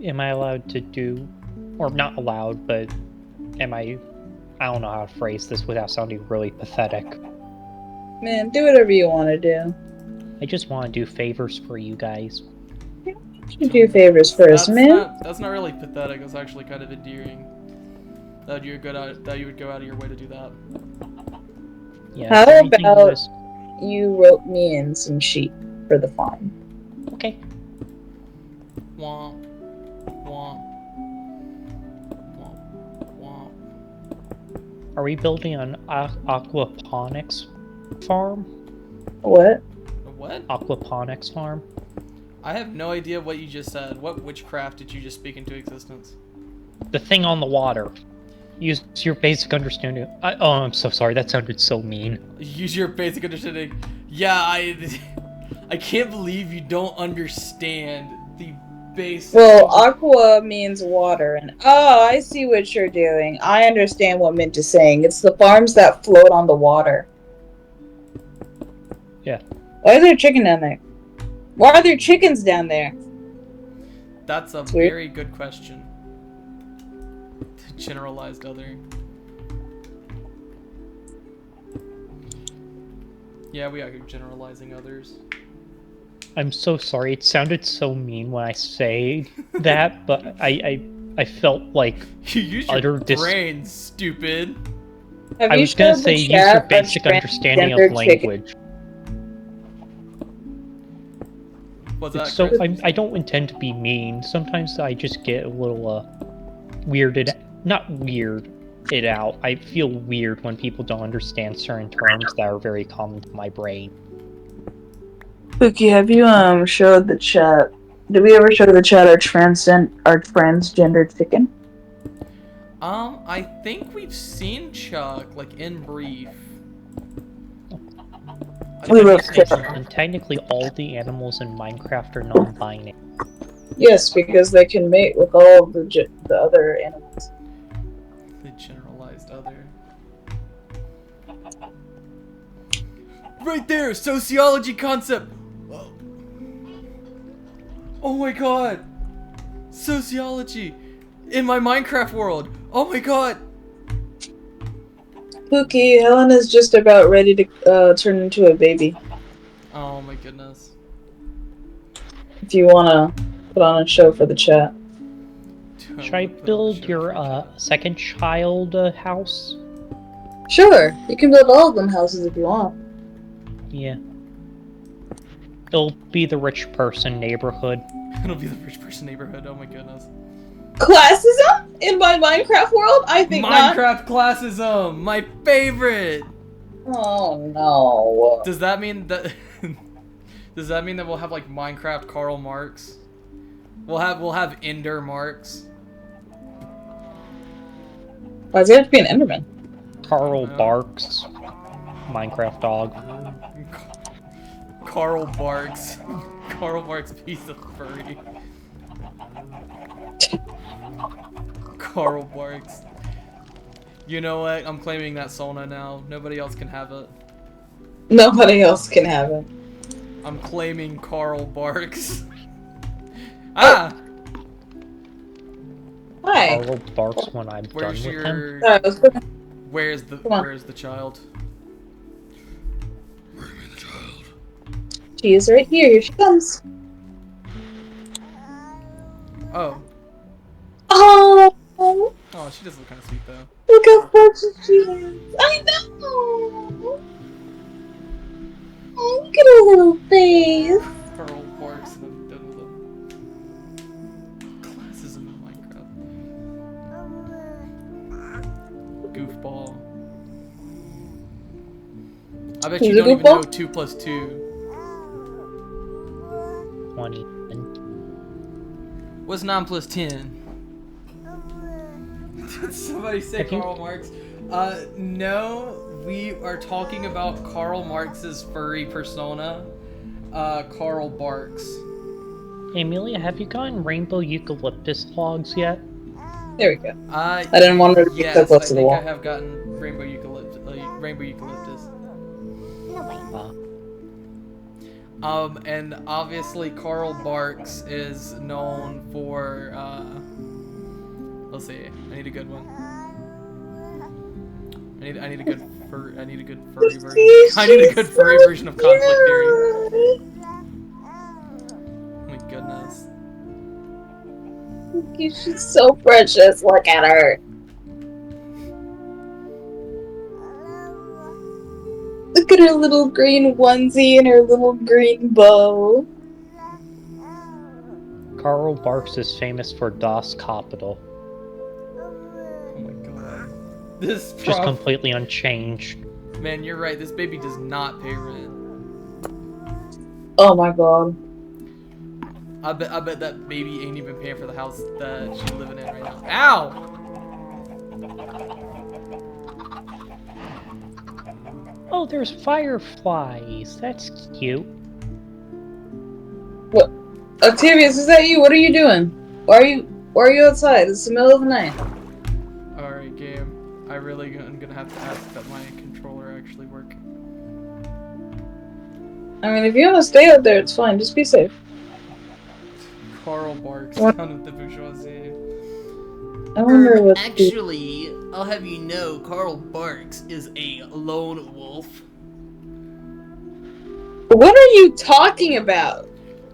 am I allowed to do, or not allowed, but I don't know how to phrase this without sounding really pathetic. Man, do whatever you want to do. I just want to do favors for you guys. You do favors first, man. That's not really pathetic. It's actually kind of endearing. That you would go out of your way to do that. Yeah. How is there anything about- you guys- You wrote me in some sheep for the farm. Okay. Womp. Womp. Womp. Womp. Are we building an aquaponics farm? What? A what? Aquaponics farm? I have no idea what you just said. What witchcraft did you just speak into existence? The thing on the water. Use your basic understanding. Oh, I'm so sorry. That sounded so mean. Use your basic understanding. Yeah, I can't believe you don't understand the basic. Well, aqua means water, and oh, I see what you're doing. I understand what Mint is saying. It's the farms that float on the water. Yeah. Why is there a chicken down there? Why are there chickens down there? That's a weird. very good question. Generalized other. Yeah, we are generalizing others. I'm so sorry. It sounded so mean when I say that, but I felt like You use utter your dis- brain, stupid. Have I you was gonna showed the say use chat your a basic understanding of transgender chicken? language. What's that? So Chris? I don't intend to be mean. Sometimes I just get a little weirded. Not weirded out. I feel weird when people don't understand certain terms that are very common to my brain. Pookie, have you showed the chat? Did we ever show the chat our transgender chicken? I think we've seen Chuck, like, in brief. We looked Yes, Chuck. and technically all the animals in Minecraft are non-binary. Yes, because they can mate with all of the other animals. The generalized other. Right there! Sociology concept! Oh my god! Sociology! In my Minecraft world! Oh my god! Pookie, Helena's just about ready to turn into a baby. Oh my goodness. If you wanna put on a show for the chat. Should I build your second child house? Sure, you can build all of them houses if you want. Yeah. It'll be the rich person neighborhood. It'll be the rich person neighborhood, oh my goodness. Classism in my Minecraft world? I think not. Minecraft classism! My favorite! Oh no. Does that mean that does that mean that we'll have like Minecraft Karl Marx? We'll have Ender Marx. Why does it have to be an Enderman? Carl Barks. Minecraft dog. Karl Barks. Karl Barks piece of furry. Karl Barks. You know what? I'm claiming that Solna now. Nobody else can have it. Nobody else can have it. I'm claiming Karl Barks. Ah! Hi. Carl Barks when I'm Where's done with him. your Sorry, I was putting- Where's the Come on. Where's the child? She is right here. Here she comes. Oh. Oh, Oh, she does look kind of sweet though. look how fortunate she is. I know. Oh, look at her little face. Karl Barks and I'm done with them. Classism in Minecraft. Goofball. I bet He's you a don't even goofball? know 2 plus 2. 20. What's 9 plus 10? Did somebody say Have you- Karl Marx? No, we are talking about Karl Marx's furry persona, Karl Barks. Hey, Amelia, have you gotten rainbow eucalyptus logs yet? There we go. I didn't want her to be so yes, close I to the think wall. I have gotten rainbow eucalyptus. And obviously Karl Barks is known for, let's see, I need a good one. I need a good furry version. I need a good furry version of conflict theory. Monkey, she's so precious. Look at her. Look at her little green onesie and her little green bow. Karl Barks is famous for Das Kapital. Oh my god. This Just completely unchanged. Man, you're right. This baby does not pay rent. Oh my god. I bet that baby ain't even paying for the house that she's living in right now. Ow! Oh, there's fireflies. That's cute. What? Octavius, is that you? What are you doing? Why are you outside? It's the middle of the night. Alright, game. I really am gonna have to ask that my controller actually work. I mean, if you want to stay out there, it's fine. Just be safe. Karl Barks, What? Son of the Bourgeoisie. I wonder what. Actually, I'll have you know, Karl Barks is a lone wolf. What are you talking about?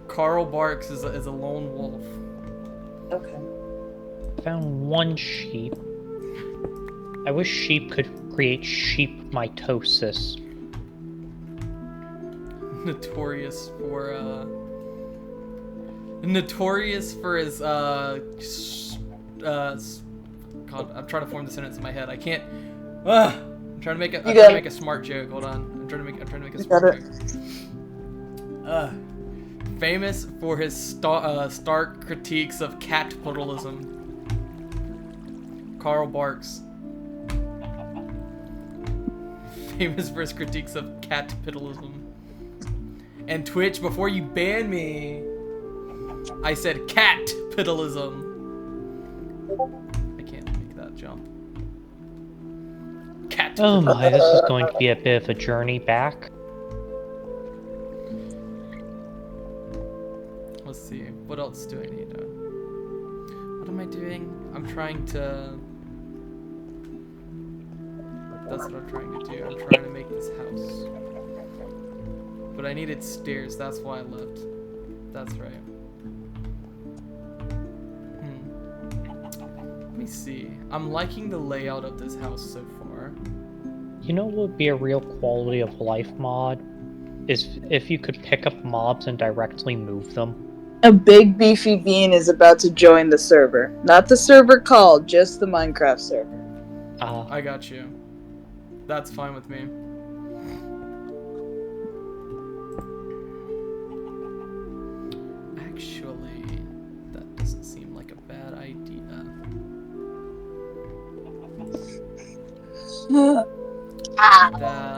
Karl Barks is a lone wolf. Okay. Found one sheep. I wish sheep could create sheep mitosis. Notorious for his God, I'm trying to form the sentence in my head. I can't. I'm trying to make a smart joke. Hold on. I'm trying to make a smart joke. Famous for his stark critiques of capitalism. Karl Barks. Famous for his critiques of capitalism. And Twitch, before you ban me, I said capitalism. I can't make that jump. Oh my, this is going to be a bit of a journey back. Let's see. What else do I need? What am I doing? I'm trying to. That's what I'm trying to do. I'm trying to make this house. But I needed stairs. That's why I left. That's right. Let me see. I'm liking the layout of this house so far. You know what would be a real quality of life mod? Is if you could pick up mobs and directly move them. A big beefy bean is about to join the server. Not the server called, just the Minecraft server. I got you. That's fine with me. Actually, that doesn't seem like a bad idea.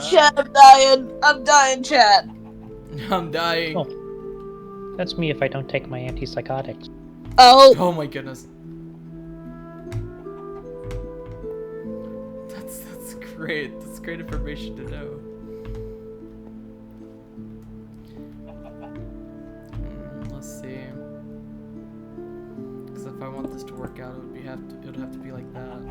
Chat, I'm dying. I'm dying, chat. I'm dying. Oh, that's me if I don't take my antipsychotics. Oh. Oh my goodness. That's great. That's great information to know. Let's see. Because if I want this to work out, it would have to be like that.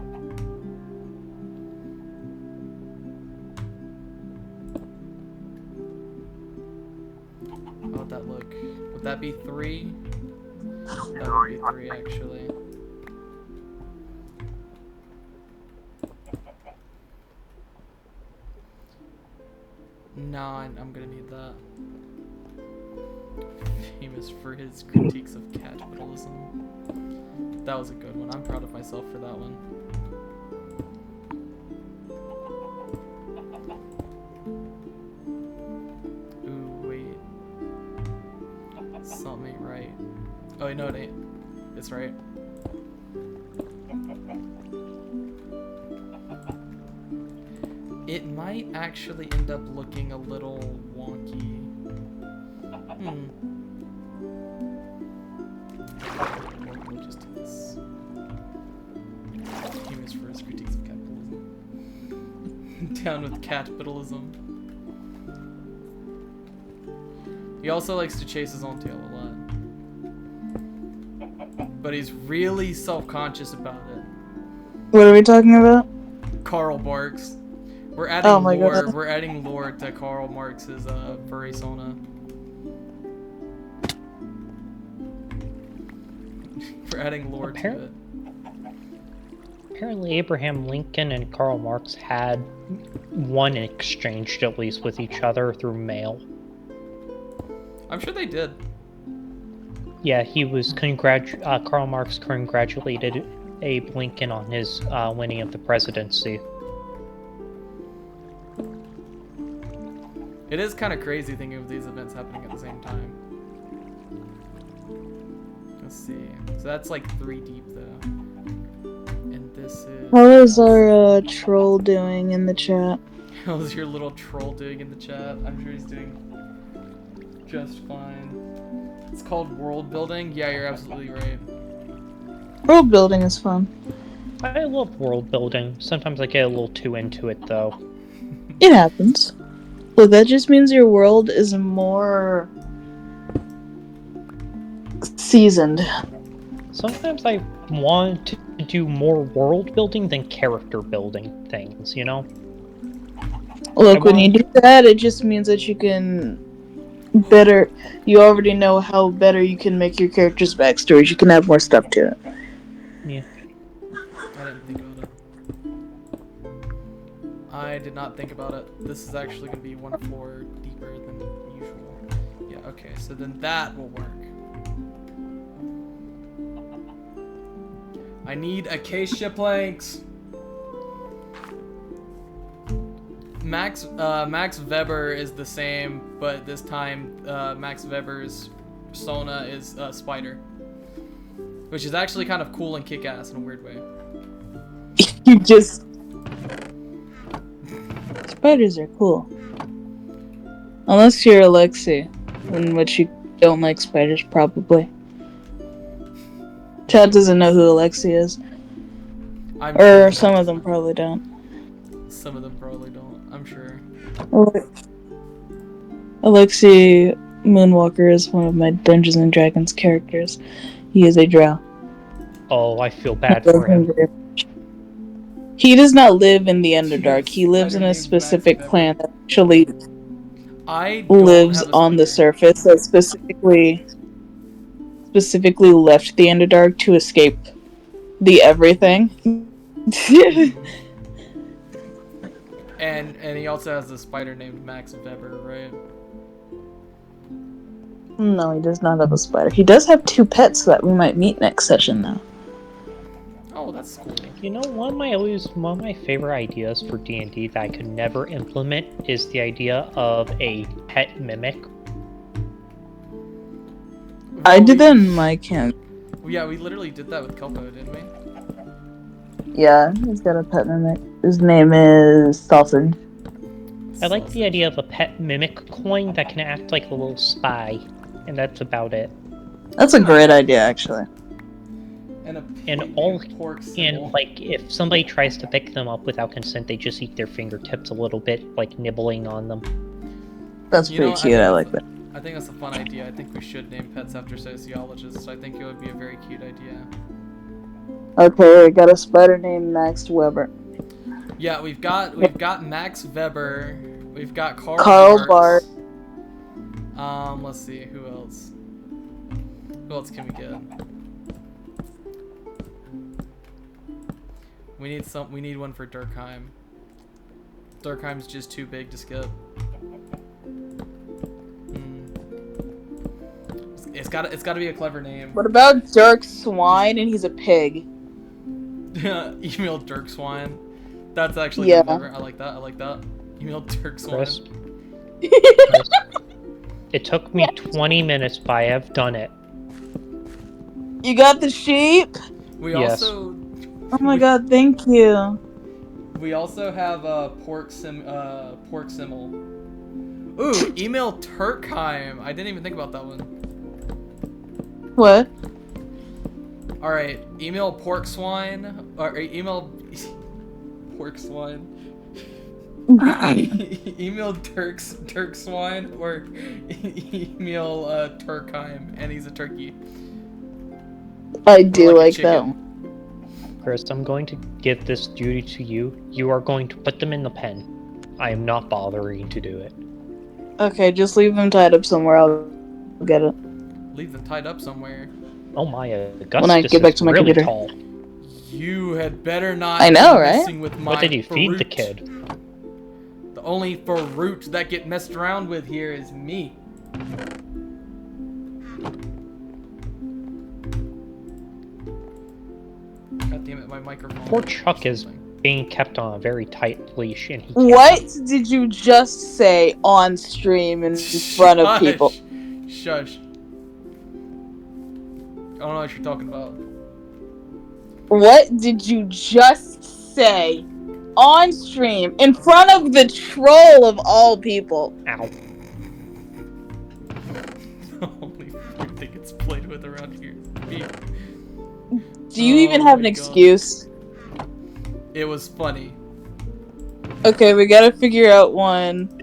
How would that look? Would that be 3? That would be 3 actually. No, I'm gonna need that. Famous for his critiques of capitalism. That was a good one. I'm proud of myself for that one. Ooh, wait. Something ain't right. Oh, no, it ain't. It's right. It might actually end up looking a little wonky. We'll just do this. Famous for his critiques of capitalism. Down with capitalism. He also likes to chase his own tail a lot. But he's really self-conscious about it. What are we talking about? Karl Barks. We're adding lore. God. We're adding lore to Karl Marx's persona. We're adding lore to it. Apparently Abraham Lincoln and Karl Marx had one exchanged at least with each other through mail. I'm sure they did. Yeah, he was Karl Marx congratulated Abe Lincoln on his winning of the presidency. It is kind of crazy thinking of these events happening at the same time. Let's see. So that's like 3 deep though. And this is... How is our troll doing in the chat? How's your little troll doing in the chat? I'm sure he's doing just fine. It's called world building. Yeah, you're absolutely right. World building is fun. I love world building. Sometimes I get a little too into it though. It happens. But that just means your world is more seasoned. Sometimes I want to do more world building than character building things, you know? Look, when you do that, it just means that you can better... You already know how better you can make your character's backstories. You can add more stuff to it. Yeah. I didn't think about it. I did not think about it. This is actually going to be 1 floor deeper than usual. Yeah, okay, so then that will work. I need acacia planks. Max Weber is the same, but this time Max Weber's persona is Spider, which is actually kind of cool and kick-ass in a weird way. You just... Spiders are cool. Unless you're Alexi, in which you don't like spiders, probably. Chad doesn't know who Alexi is. Or some of them probably don't. Some of them probably don't, I'm sure. Alexi Moonwalker is one of my Dungeons and Dragons characters. He is a drow. Oh, I feel bad for him. He does not live in the Underdark. He lives in a specific clan that actually lives on the surface, that specifically left the Underdark to escape the everything. And he also has a spider named Max Weber, right? No, he does not have a spider. He does have 2 pets that we might meet next session, though. Oh, that's cool. You know, one of my favorite ideas for D&D that I could never implement is the idea of a pet mimic. I did that in my camp. Yeah, we literally did that with Kelpo, didn't we? Yeah, he's got a pet mimic. His name is Sausage. I like the idea of a pet mimic coin that can act like a little spy, and that's about it. That's a great idea, actually. And like if somebody tries to pick them up without consent, they just eat their fingertips a little bit, like nibbling on them. That's pretty cute. I like that. I think that's a fun idea. I think we should name pets after sociologists. I think it would be a very cute idea. Okay, I got a spider named Max Weber. Yeah, we've got Max Weber. We've got Karl Barks. Let's see, who else? Who else can we get? We need one for Durkheim. Durkheim's just too big to skip. It's gotta be a clever name. What about Dirk Swine and he's a pig? Email Dirk Swine. That's actually clever. I like that. Email Dirk Swine. It took me 20 minutes, but I have done it. You got the sheep? Oh my god, thank you. We also have a pork simul. Ooh, email Turkheim. I didn't even think about that one. What? Alright, email pork swine, or email pork swine. Email Turk swine, or email Turkheim, and he's a turkey. I do like that one. Chris, I'm going to give this duty to you. You are going to put them in the pen. I am not bothering to do it. Okay, just leave them tied up somewhere. I'll get it. Leave them tied up somewhere. Oh my, Augustus when I get back to my really computer. tall. You had better not I know, be right? messing with my What did you feed the fruit. kid? The only fruit that get messed around with here is me. God damn it, my microphone. Poor Chuck is being kept on a very tight leash, and he can't. What did you just say on stream in front of people? Shush. I don't know what you're talking about. What did you just say on stream in front of the troll of all people? Ow. The only fruit that gets played with around here is me. Do you even have an excuse? It was funny. Okay, we gotta figure out one.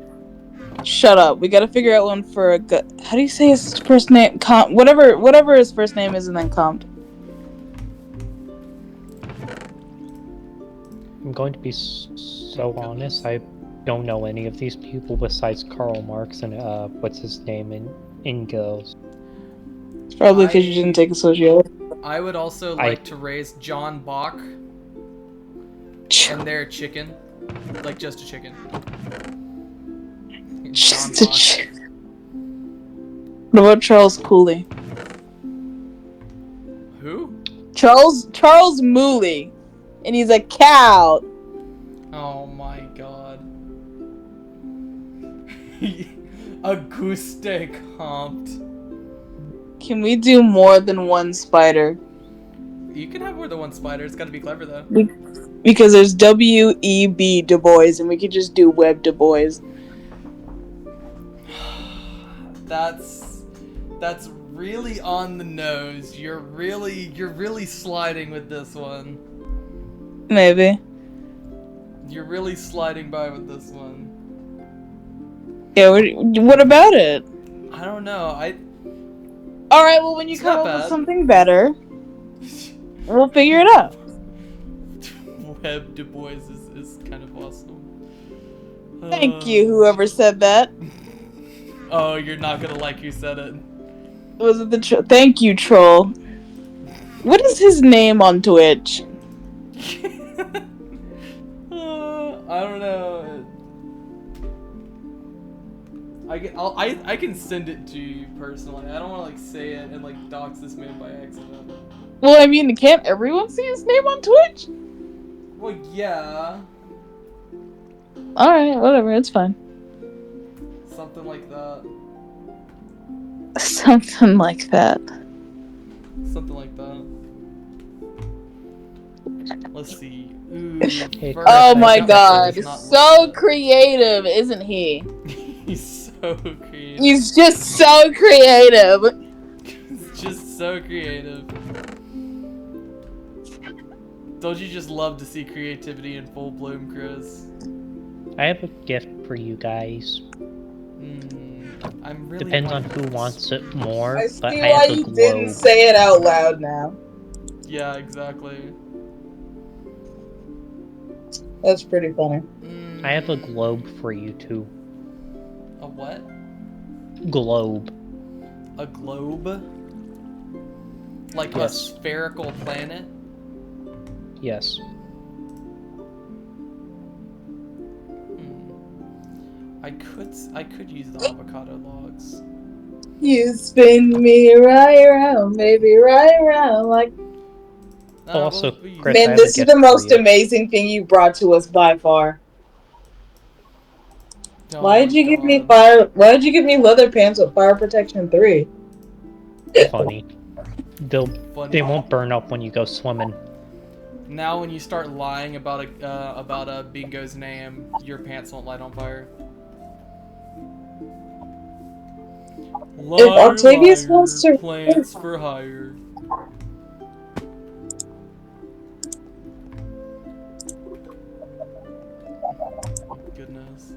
Shut up. We gotta figure out one for a good. How do you say his first name? Whatever his first name is, and then Compt. I'm going to be so honest. I don't know any of these people besides Karl Marx and what's his name in girls. It's probably because you didn't take a sociology. I would also like to raise John Bach and their chicken, like just a chicken. Just a chicken. What about Charles Cooley? Who? Charles Mooley, and he's a cow. Oh my god. Auguste Comte. Can we do more than one spider? You can have more than one spider. It's gotta be clever though. Because there's W.E.B. Du Bois, and we could just do Web Du Bois. That's really on the nose. You're really sliding with this one. Maybe. You're really sliding by with this one. Yeah. What about it? I don't know. All right. Well, when you come up with something better, we'll figure it out. Web Du Bois is kind of awesome. Thank you, whoever said that. Oh, you're not gonna like who said it. Was it the Thank you, troll. What is his name on Twitch? I don't know. I can send it to you personally. I don't want to like say it and like dox this man by accident. Well, I mean, can't everyone see his name on Twitch? Well, yeah. Alright, whatever, it's fine. Something like that. Something like that. Something like that. Let's see. Ooh, oh my god, so creative, isn't he? He's so creative. He's just so creative. He's just so creative. Don't you just love to see creativity in full bloom, Chris? I have a gift for you guys. I'm really Depends on who wants it more. I see but why I have a you globe. didn't say it out loud now. Yeah, exactly. That's pretty funny. I have a globe for you too. A what? Globe. A globe? Like yes. A spherical planet? Yes. I could use the avocado logs. You spin me right around, baby, right around like. Also, Chris, man, this is the most amazing thing you brought to us by far. Oh Why did you give me fire? Why did you give me leather pants with fire protection 3? Funny. They won't burn up when you go swimming. Now, when you start lying about a bingo's name, your pants won't light on fire. If Octavius wants to plants for hire. Goodness.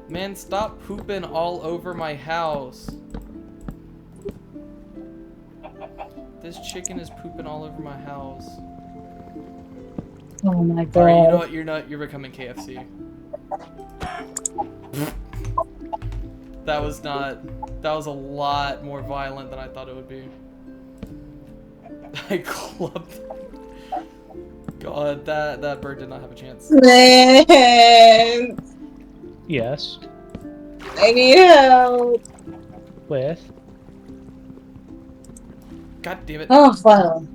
Man, stop pooping all over my house. This chicken is pooping all over my house. Oh my god. Alright, you know what? You're becoming KFC. That was a lot more violent than I thought it would be. I clubbed. God, that bird did not have a chance. Man, Yes. I need help. With? God damn it. Oh, wow.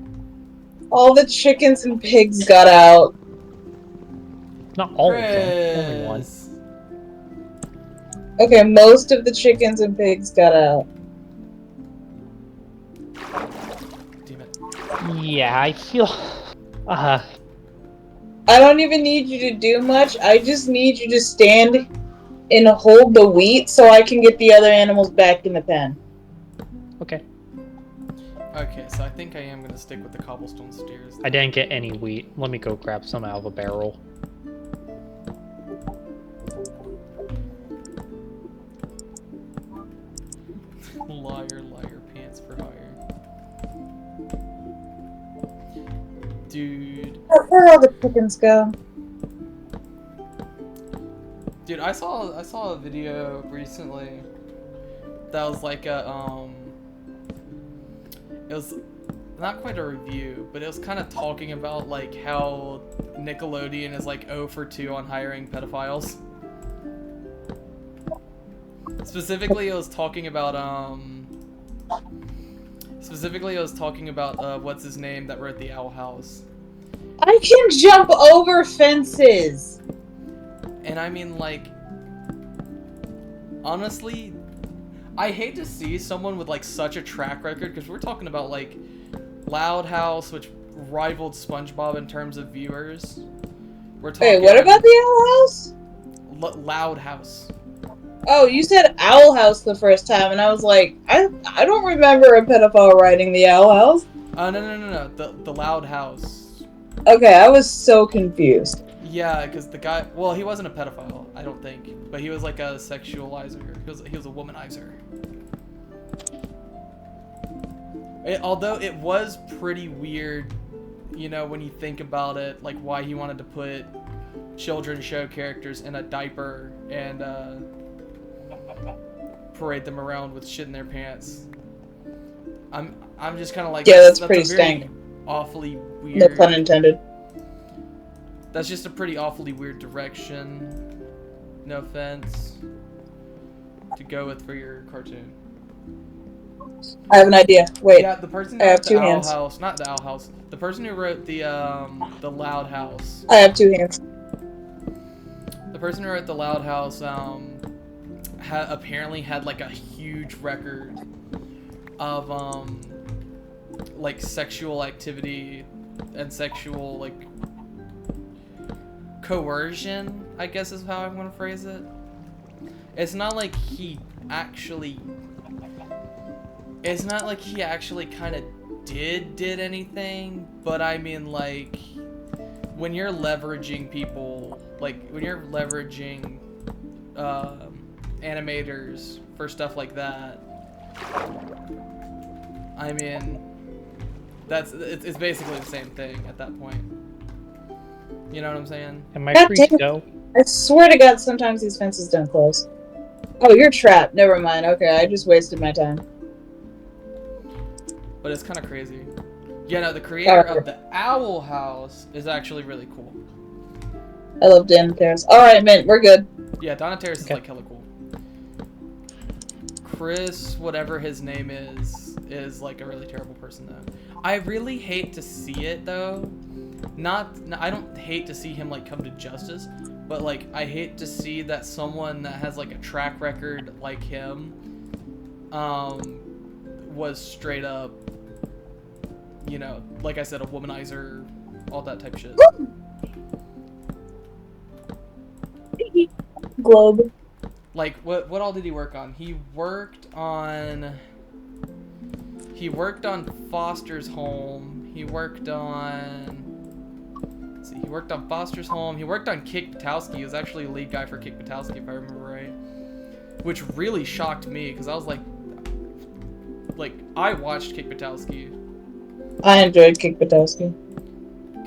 All the chickens and pigs got out. Not all of them. Only one. Chris. Okay, most of the chickens and pigs got out. Damn it. Yeah, I feel... I don't even need you to do much. I just need you to stand and hold the wheat so I can get the other animals back in the pen. Okay. Okay, so I think I am gonna stick with the cobblestone stairs. I didn't get any wheat. Let me go grab some out of a barrel. Liar, liar, pants for hire. Dude. Where'd all the chickens go? Dude, I saw a video recently that was like a it was not quite a review, but it was kind of talking about like how Nickelodeon is like 0 for 2 on hiring pedophiles. Specifically, it was talking about what's his name that wrote the Owl House. I can jump over fences. And I mean, like, honestly, I hate to see someone with like such a track record, because we're talking about like Loud House, which rivaled SpongeBob in terms of viewers. We're talking. Wait, what about the Owl House? Loud House. Oh, you said Owl House the first time, and I was like, I don't remember a pedophile writing the Owl House. No. The Loud House. Okay, I was so confused. Yeah, because the guy, well, he wasn't a pedophile, I don't think, but he was like a sexualizer. He was a womanizer. Although it was pretty weird, you know, when you think about it, like why he wanted to put children's show characters in a diaper and parade them around with shit in their pants. I'm just kind of like, yeah, that's pretty a very stank. awfully weird. No pun intended. That's just a pretty awfully weird direction, no offense, to go with for your cartoon. I have an idea. Wait. Yeah, the person I who have wrote the two Owl hands. House, not the Owl House, the person who wrote the Loud House. I have two hands. The person who wrote the Loud House apparently had like a huge record of like sexual activity and sexual like coercion, I guess is how I'm gonna phrase it. It's not like he actually kind of did anything, but I mean, like, when you're leveraging people, like when you're leveraging animators for stuff like that, I mean, it's basically the same thing at that point. You know what I'm saying? And my God free damn it. go. I swear to God, sometimes these fences don't close. Oh, you're trapped. Never mind. Okay, I just wasted my time. But it's kind of crazy. Yeah, no, the creator of the Owl House is actually really cool. I love Dan Terrace. Alright, Mint, we're good. Yeah, Donna Terrace Okay. is like hella cool. Chris, whatever his name is like a really terrible person though. I really hate to see it though. I don't hate to see him like come to justice, but like I hate to see that someone that has like a track record like him was straight up, you know, like I said, a womanizer, all that type of shit. Globe. Like what all did he work on? He worked on Foster's Home. He worked on Foster's Home. He worked on Kick Buttowski. He was actually a lead guy for Kick Buttowski, if I remember right. Which really shocked me, because I was like, I watched Kick Buttowski. I enjoyed Kick Buttowski.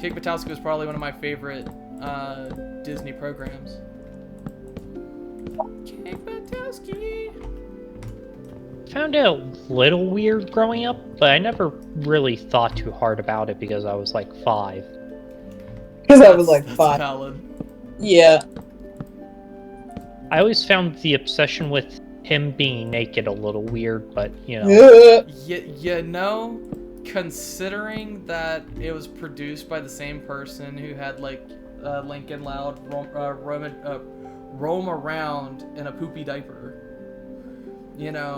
Kick Buttowski was probably one of my favorite Disney programs. Kick Buttowski. found it a little weird growing up, but I never really thought too hard about it because I was like 5. Because I was like That's 5. valid. Yeah. I always found the obsession with him being naked a little weird, but, you know. No, considering that it was produced by the same person who had, like, Lincoln Loud roam around in a poopy diaper. You know,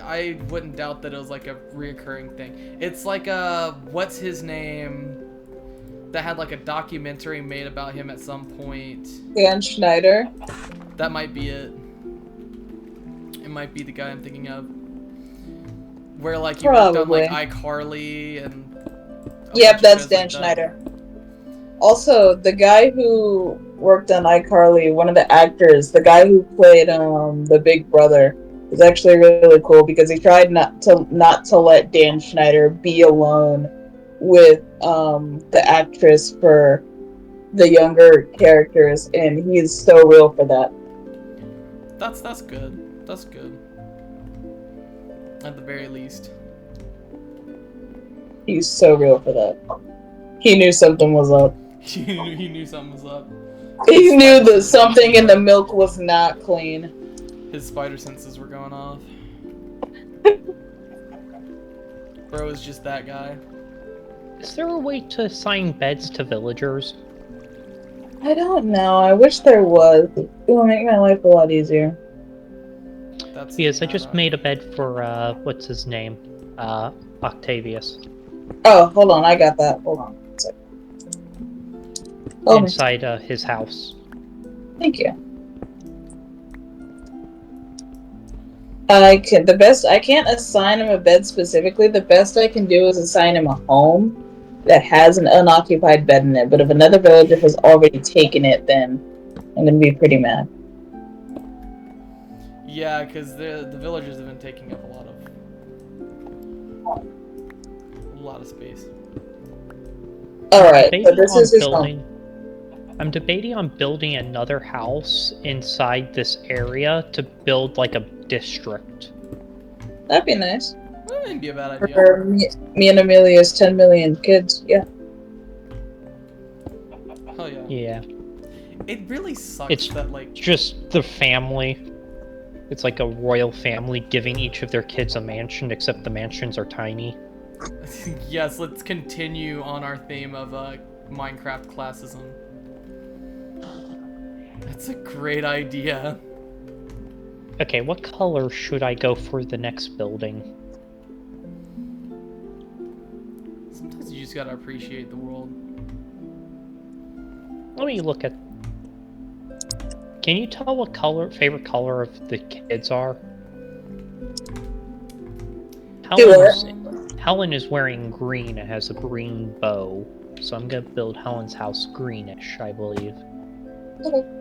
I wouldn't doubt that it was like a reoccurring thing. It's like what's his name that had like a documentary made about him at some point. Dan Schneider. That might be it. It might be the guy I'm thinking of. Where like he worked on like iCarly and. Yep, that's Dan Schneider. Also, the guy who worked on iCarly, one of the actors, the guy who played the Big Brother, is actually really cool because he tried not to let Dan Schneider be alone with the actress for the younger characters, and he's so real for that. That's good. That's good. At the very least. He's so real for that. He knew something was up. he knew something was up. He knew that something in the milk was not clean. His spider senses were going off. Bro is just that guy. Is there a way to assign beds to villagers? I don't know. I wish there was. It will make my life a lot easier. Because I just made a bed for, what's his name? Octavius. Oh, hold on. I got that. Hold on. Inside his house. Thank you. I can't assign him a bed specifically. The best I can do is assign him a home that has an unoccupied bed in it. But if another villager has already taken it, then I'm gonna be pretty mad. Yeah, because the villagers have been taking up a lot of space. Alright, so this is his home. I'm debating on building another house inside this area to build like a district. That'd be nice. That wouldn't be a bad idea. For me and Amelia's 10 million kids, yeah. Hell yeah. Yeah. It really sucks that like just the family. It's like a royal family giving each of their kids a mansion, except the mansions are tiny. Yes, let's continue on our theme of Minecraft classism. That's a great idea. Okay, what color should I go for the next building? Sometimes you just gotta appreciate the world. Let me look at... Can you tell what favorite color of the kids are? Helen is wearing green and has a green bow, so I'm gonna build Helen's house greenish, I believe. Okay.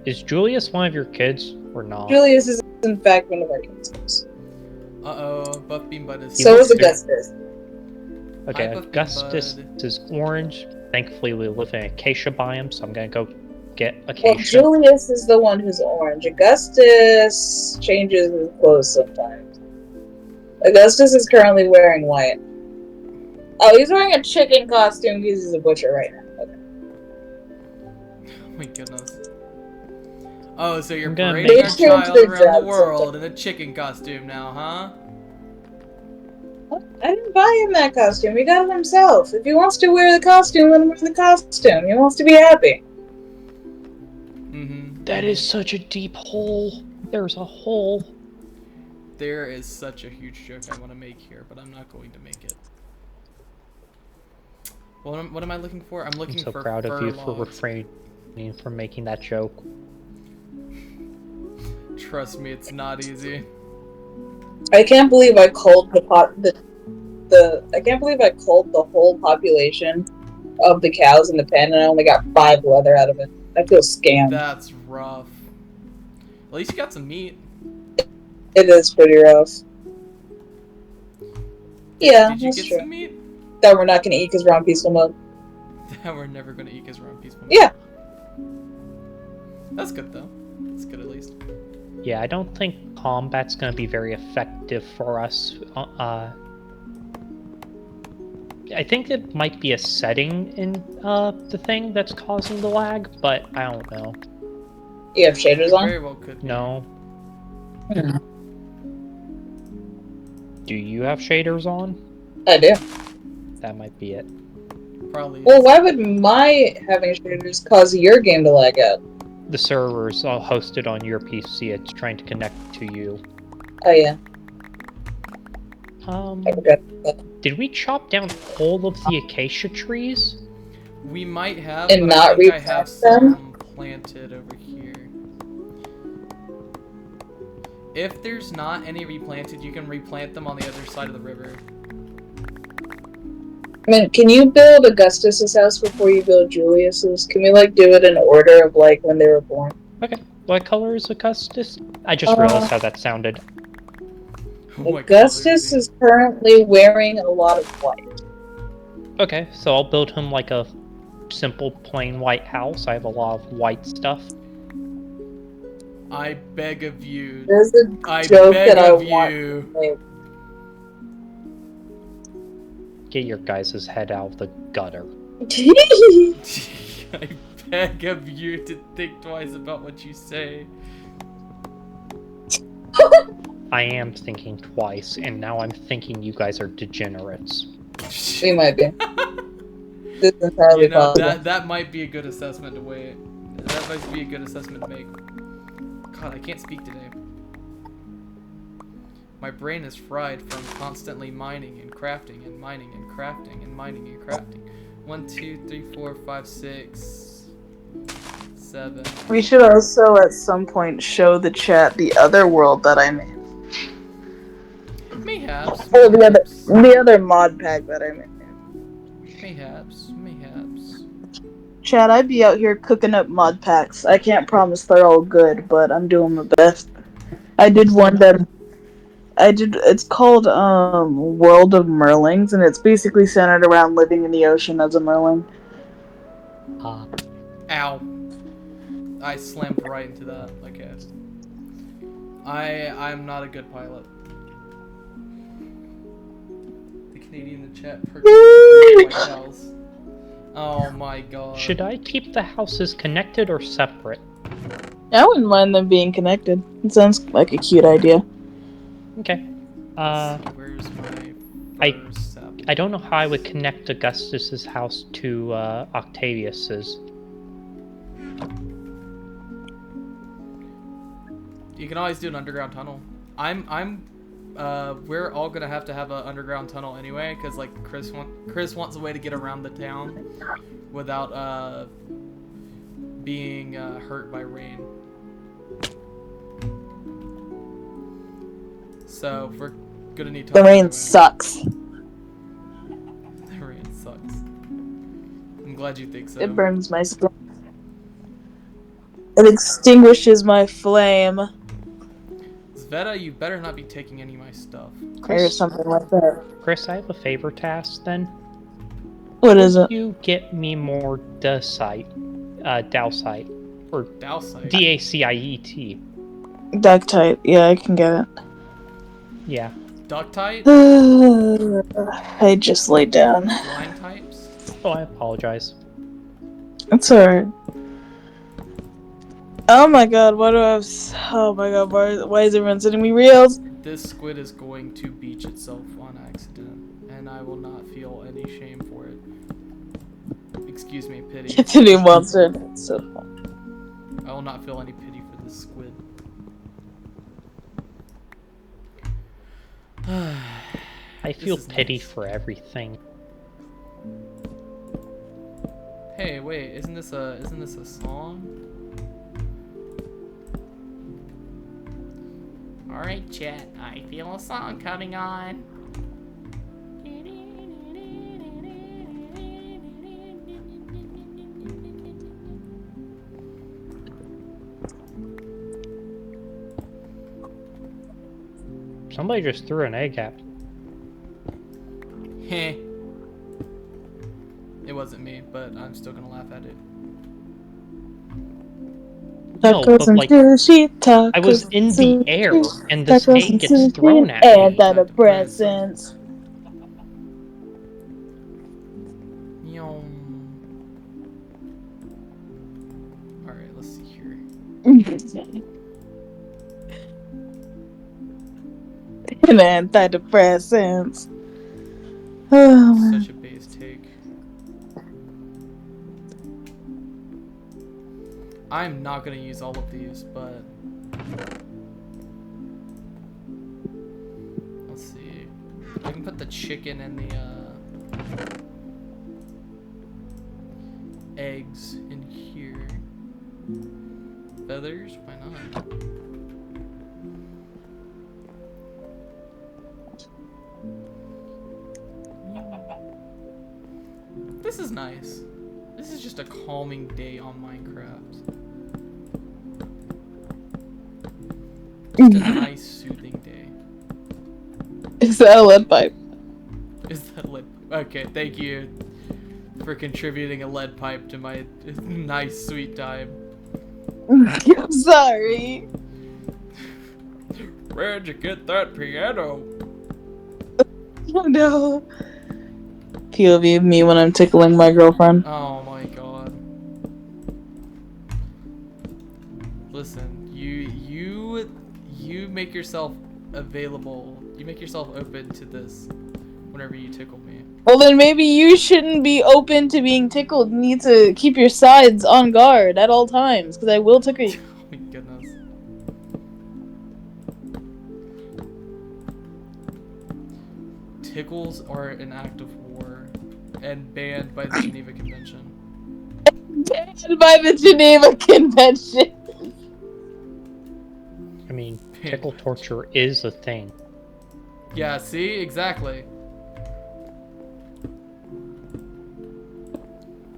Is Julius one of your kids, or not? Julius is in fact one of our kids. Uh-oh, Buff Bean Bud is... So is Augustus. Okay, Hi, Augustus is orange. Thankfully we live in acacia biome, so I'm gonna go get acacia. Well, Julius is the one who's orange. Augustus changes his clothes sometimes. Augustus is currently wearing white. Oh, he's wearing a chicken costume because he's a butcher right now. Okay. Oh my goodness. Oh, so you're parading your child around the world in a chicken costume now, huh? What? I didn't buy him that costume. He got it himself. If he wants to wear the costume, let him wear the costume. He wants to be happy. Mm-hmm. That is such a deep hole. There's a hole. There is such a huge joke I want to make here, but I'm not going to make it. What am I looking for? I'm looking for I'm so proud of you for logs. refraining from making that joke. Trust me, it's not easy. I can't believe I called I can't believe I called the whole population of the cows in the pen and I only got 5 leather out of it. I feel scammed. That's rough. At least you got some meat. It is pretty rough. Yeah, Did you that's get true. some meat? That we're not going to eat because we're on peaceful mode. That we're never going to eat because we're on peaceful mode. Yeah. That's good though. That's good at least. Yeah, I don't think combat's going to be very effective for us. I think it might be a setting in the thing that's causing the lag, but I don't know. You have shaders on? Very well could be. No. Do you have shaders on? I do. That might be it. Probably. Well, why would my having shaders cause your game to lag out? The server's all hosted on your PC. It's trying to connect to you. Oh yeah, I forgot. Did we chop down all of the acacia trees? We might have, And but not I think I have replant them? some planted over here. If there's not any replanted, you can replant them on the other side of the river. I mean, can you build Augustus's house before you build Julius's? Can we like do it in order of like when they were born? Okay. What color is Augustus? I just realized how that sounded. Oh my Augustus God, is currently wearing a lot of white. Okay, so I'll build him like a simple plain white house. I have a lot of white stuff. I beg of you. There's a I joke beg that I of want you. to make. Get your guys' head out of the gutter. I beg of you to think twice about what you say. I am thinking twice, and now I'm thinking you guys are degenerates. We might be. This is entirely You know, possible. that might be a good assessment to weigh. That might be a good assessment to make. God, I can't speak today. My brain is fried from constantly mining and crafting and mining and crafting and mining and crafting. 1, 2, 3, 4, 5, 6, 7. We should also at some point show the chat the other world that I made. Mayhaps. Or Mayhaps. the other mod pack that I made. Mayhaps. Mayhaps. Chad, I'd be out here cooking up mod packs. I can't promise they're all good, but I'm doing my best. I did one that it's called World of Merlings, and it's basically centered around living in the ocean as a merling. Ow. I slammed right into that. Okay. I'm not a good pilot. The Canadian in the chat purchased White House. Oh my god. Should I keep the houses connected or separate? I wouldn't mind them being connected. It sounds like a cute idea. Okay. Where's my I- first sapling? I don't know how I would connect Augustus's house to Octavius's. You can always do an underground tunnel. We're all gonna have to have an underground tunnel anyway, cause like Chris wants a way to get around the town without being hurt by rain. So we're gonna need The tunnels rain anyway. sucks. The rain sucks. I'm glad you think so. It burns my skin. It extinguishes my flame. Sveta, you better not be taking any of my stuff. Or something like that. Chris, I have a favor to ask then. What is it? You get me more dacite, or Dowsite. D-A-C-I-E-T. Ductite. Yeah, I can get it. Yeah. Ductite? I just laid down. Line types? Oh, I apologize. It's alright. Oh my god, why do I have... Oh my god, why is everyone sending me reels? This squid is going to beach itself on accident, and I will not feel any shame for it. Excuse me, pity. It's a new monster. It's so fun. I will not feel any pity for this squid. I feel is pity nice. for everything. Hey, wait, isn't this a song? Alright, chat, I feel a song coming on. Somebody just threw an egg at me. Heh. It wasn't me, but I'm still gonna laugh at it. No, Tacos but and like sushi, tacos I was in and the sushi, air and the tacos steak and gets sushi, thrown at and me. antidepressants. Alright, let's see here. And antidepressants. Oh, man. Such a base take. I'm not gonna use all of these, but let's see. I can put the chicken and the eggs in here. Feathers? Why not? This is nice. This is just a calming day on Minecraft. Just a nice, soothing day. Is that a lead pipe? Is that lead? Okay, thank you for contributing a lead pipe to my nice, sweet time. I'm sorry. Where'd you get that piano? Oh no. POV of me when I'm tickling my girlfriend. Oh my god. Listen, you make yourself available. You make yourself open to this whenever you tickle me. Well, then maybe you shouldn't be open to being tickled. You need to keep your sides on guard at all times, because I will tickle you. Oh my goodness. Tickles are an act of war and banned by the Geneva Convention. Banned by the Geneva Convention. I mean, tickle torture is a thing. Yeah, see? Exactly.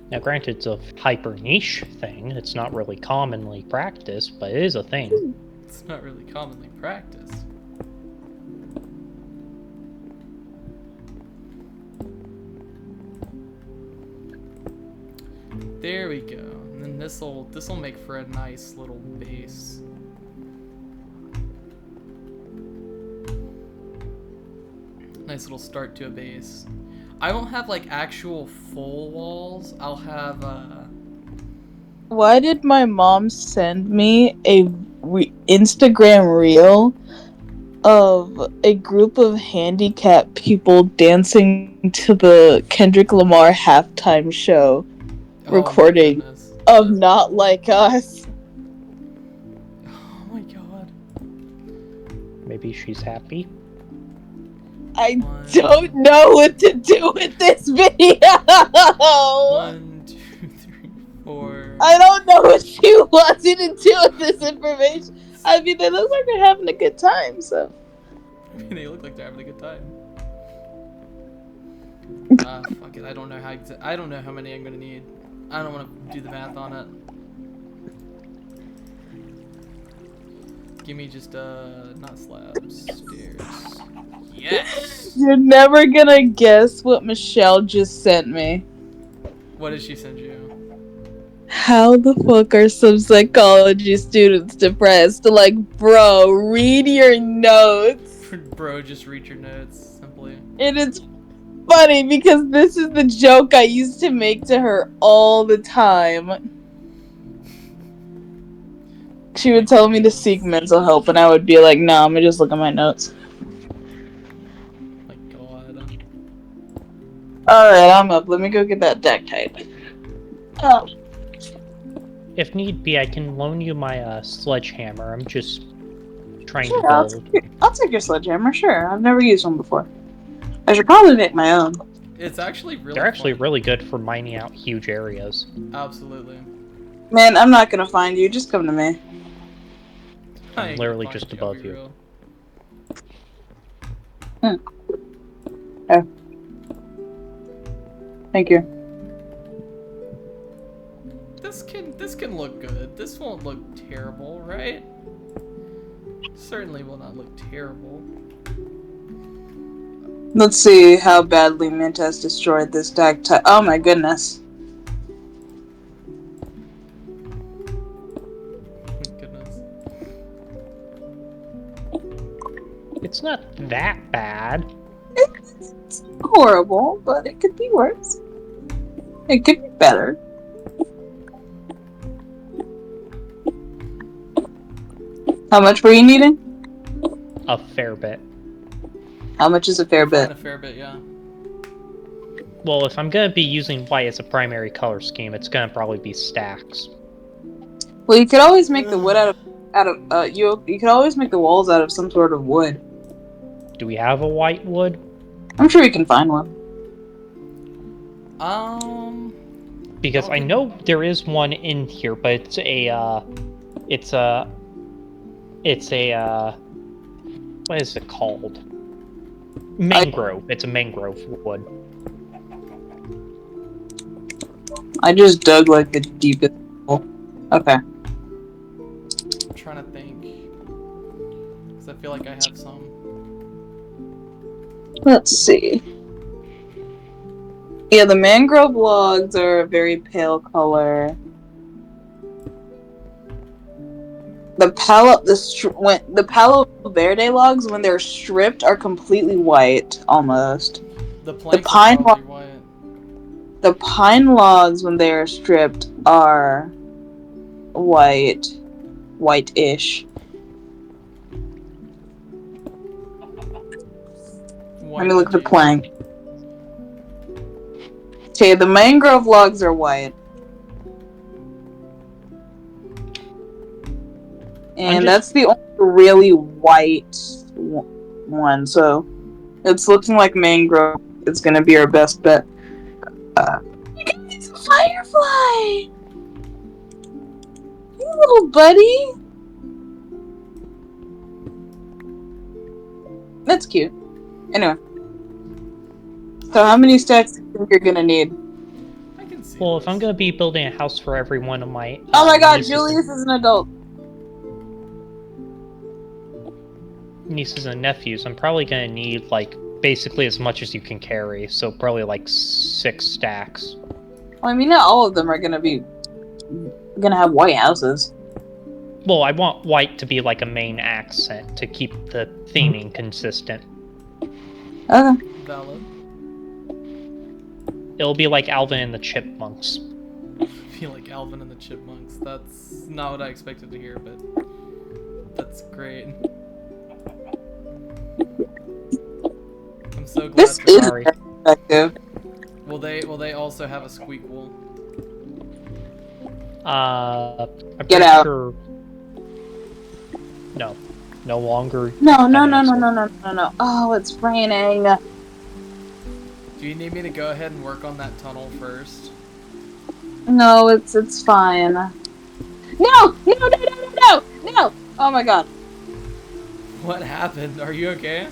Now, granted, it's a hyper niche thing. It's not really commonly practiced, but it is a thing. It's not really commonly practiced. There we go. And then this'll make for a nice little base. Nice little start to a base. I won't have like actual full walls. I'll have Why did my mom send me a Instagram reel of a group of handicapped people dancing to the Kendrick Lamar halftime show recording of Not Like Us? Oh my god. Maybe she's happy. I don't know what to do with this video. 1, 2, 3, 4. I don't know what she wants me to do with this information. I mean, they look like they're having a good time, so. I mean, they look like they're having a good time. Fuck it. I don't know how many I'm gonna need. I don't want to do the math on it. Give me just not slabs, stairs. Yes. You're never gonna guess what Michelle just sent me. What did she send you? How the fuck are some psychology students depressed? Like, bro, read your notes. Bro, just read your notes, simply. And it's funny because this is the joke I used to make to her all the time. She would tell me to seek mental help, and I would be like, "No, I'm gonna just look at my notes." My god. Alright, I'm up. Let me go get that deck type. Oh. If need be, I can loan you my sledgehammer. I'm just trying Sure, to build. I'll take your sledgehammer, sure. I've never used one before. I should probably make my own. It's actually really They're actually fun. really good for mining out huge areas. Absolutely. Man, I'm not gonna find you. Just come to me. I'm literally just above you. Oh. Thank you. This can look good. This won't look terrible, right? Certainly will not look terrible. Let's see how badly Mint has destroyed this deck type. Oh my goodness. It's not that bad. It's horrible, but it could be worse. It could be better. How much were you needing? A fair bit. How much is a fair bit? A fair bit, yeah. Well, if I'm gonna be using white as a primary color scheme, it's gonna probably be stacks. Well, you could always make the wood out of you could always make the walls out of some sort of wood. Do we have a white wood? I'm sure you can find one. Because I know there is one in here, but it's a what is it called? Mangrove. It's a mangrove wood. I just dug like the deepest hole. Okay. I'm trying to think. Because I feel like I have some. Let's see. Yeah, the mangrove logs are a very pale color. The Palo Verde logs, when they're stripped, are completely white, almost. The planks are probably white. The pine logs, when they are stripped, are white-ish. Let me look at the plank. Okay, the mangrove logs are white. And that's the only really white one, so it's looking like mangrove is gonna be our best bet. You guys, a firefly! Hey, little buddy! That's cute. Anyway. So how many stacks do you think you're gonna need? I can see Well, this. if I'm gonna be building a house for every one of my Oh my god, nieces Julius is an adult. nieces and nephews, I'm probably gonna need like basically as much as you can carry, so probably like 6 stacks. Well, I mean, not all of them are gonna have white houses. Well, I want white to be like a main accent to keep the theming consistent. Okay. Valid. It'll be like Alvin and the Chipmunks. I feel like Alvin and the Chipmunks. That's not what I expected to hear, but that's great. I'm so glad. This is Sorry. effective. Will they also have a squeak wool? I'm Get pretty out. sure. No. No longer. No. Oh, it's raining. Do you need me to go ahead and work on that tunnel first? No, it's fine. No! Oh my god. What happened? Are you okay?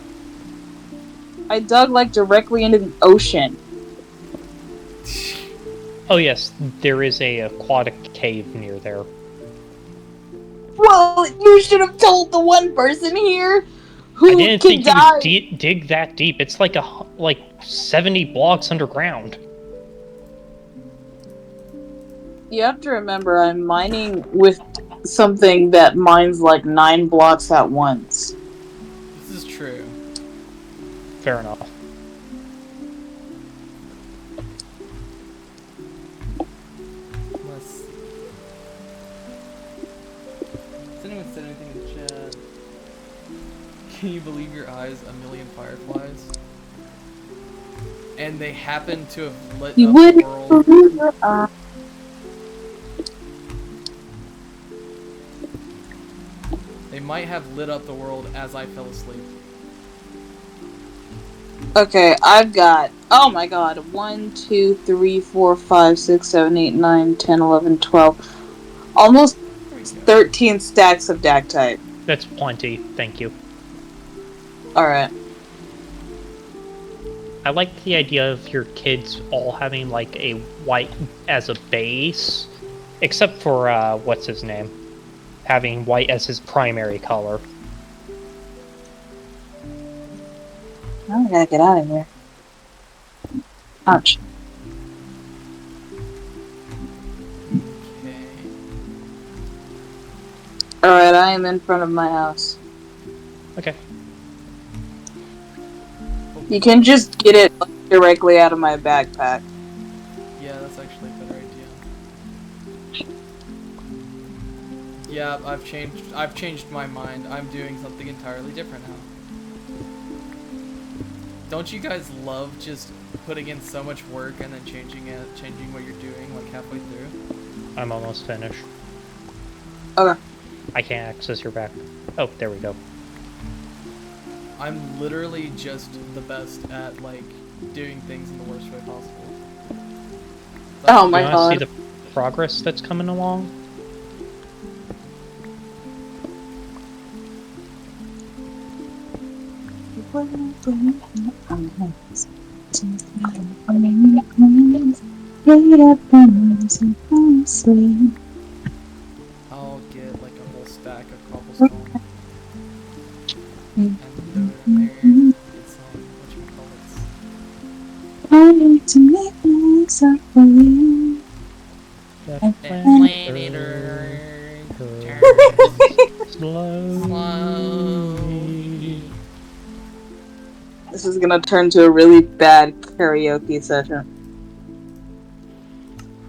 I dug like directly into the ocean. Oh yes, there is a aquatic cave near there. Well, you should have told the one person here who I didn't can think you die. would dig that deep. It's like 70 blocks underground. You have to remember, I'm mining with something that mines like 9 blocks at once. This is true. Fair enough. Let's see. Has anyone said anything in the chat? Can you believe your eyes? 1,000,000 fireflies? And they happen to have lit You up the wouldn't world. believe your eyes. They might have lit up the world as I fell asleep. Okay, I've got, oh my god, 1, 2, 3, 4, 5, 6, 7, 8, 9, 10, 11, 12. Almost 13 stacks of Dactyte. That's plenty, thank you. Alright. I like the idea of your kids all having like a white as a base, except for what's his name, having white as his primary color. I gotta get out of here. Ouch. Okay. Alright, I am in front of my house. Okay. You can just get it directly out of my backpack. Yeah, that's actually a better idea. Yeah, I've changed my mind. I'm doing something entirely different now. Don't you guys love just putting in so much work and then changing what you're doing like halfway through? I'm almost finished. Okay. I can't access your back. Oh, there we go. I'm literally just the best at like doing things in the worst way possible. Oh You my wanna god. see the progress that's coming along? I'll get like a whole stack of cobblestone and throw it in there. Get some whatchamacallits. I need to make myself believe. And planet turns slowly. This is gonna turn to a really bad karaoke session.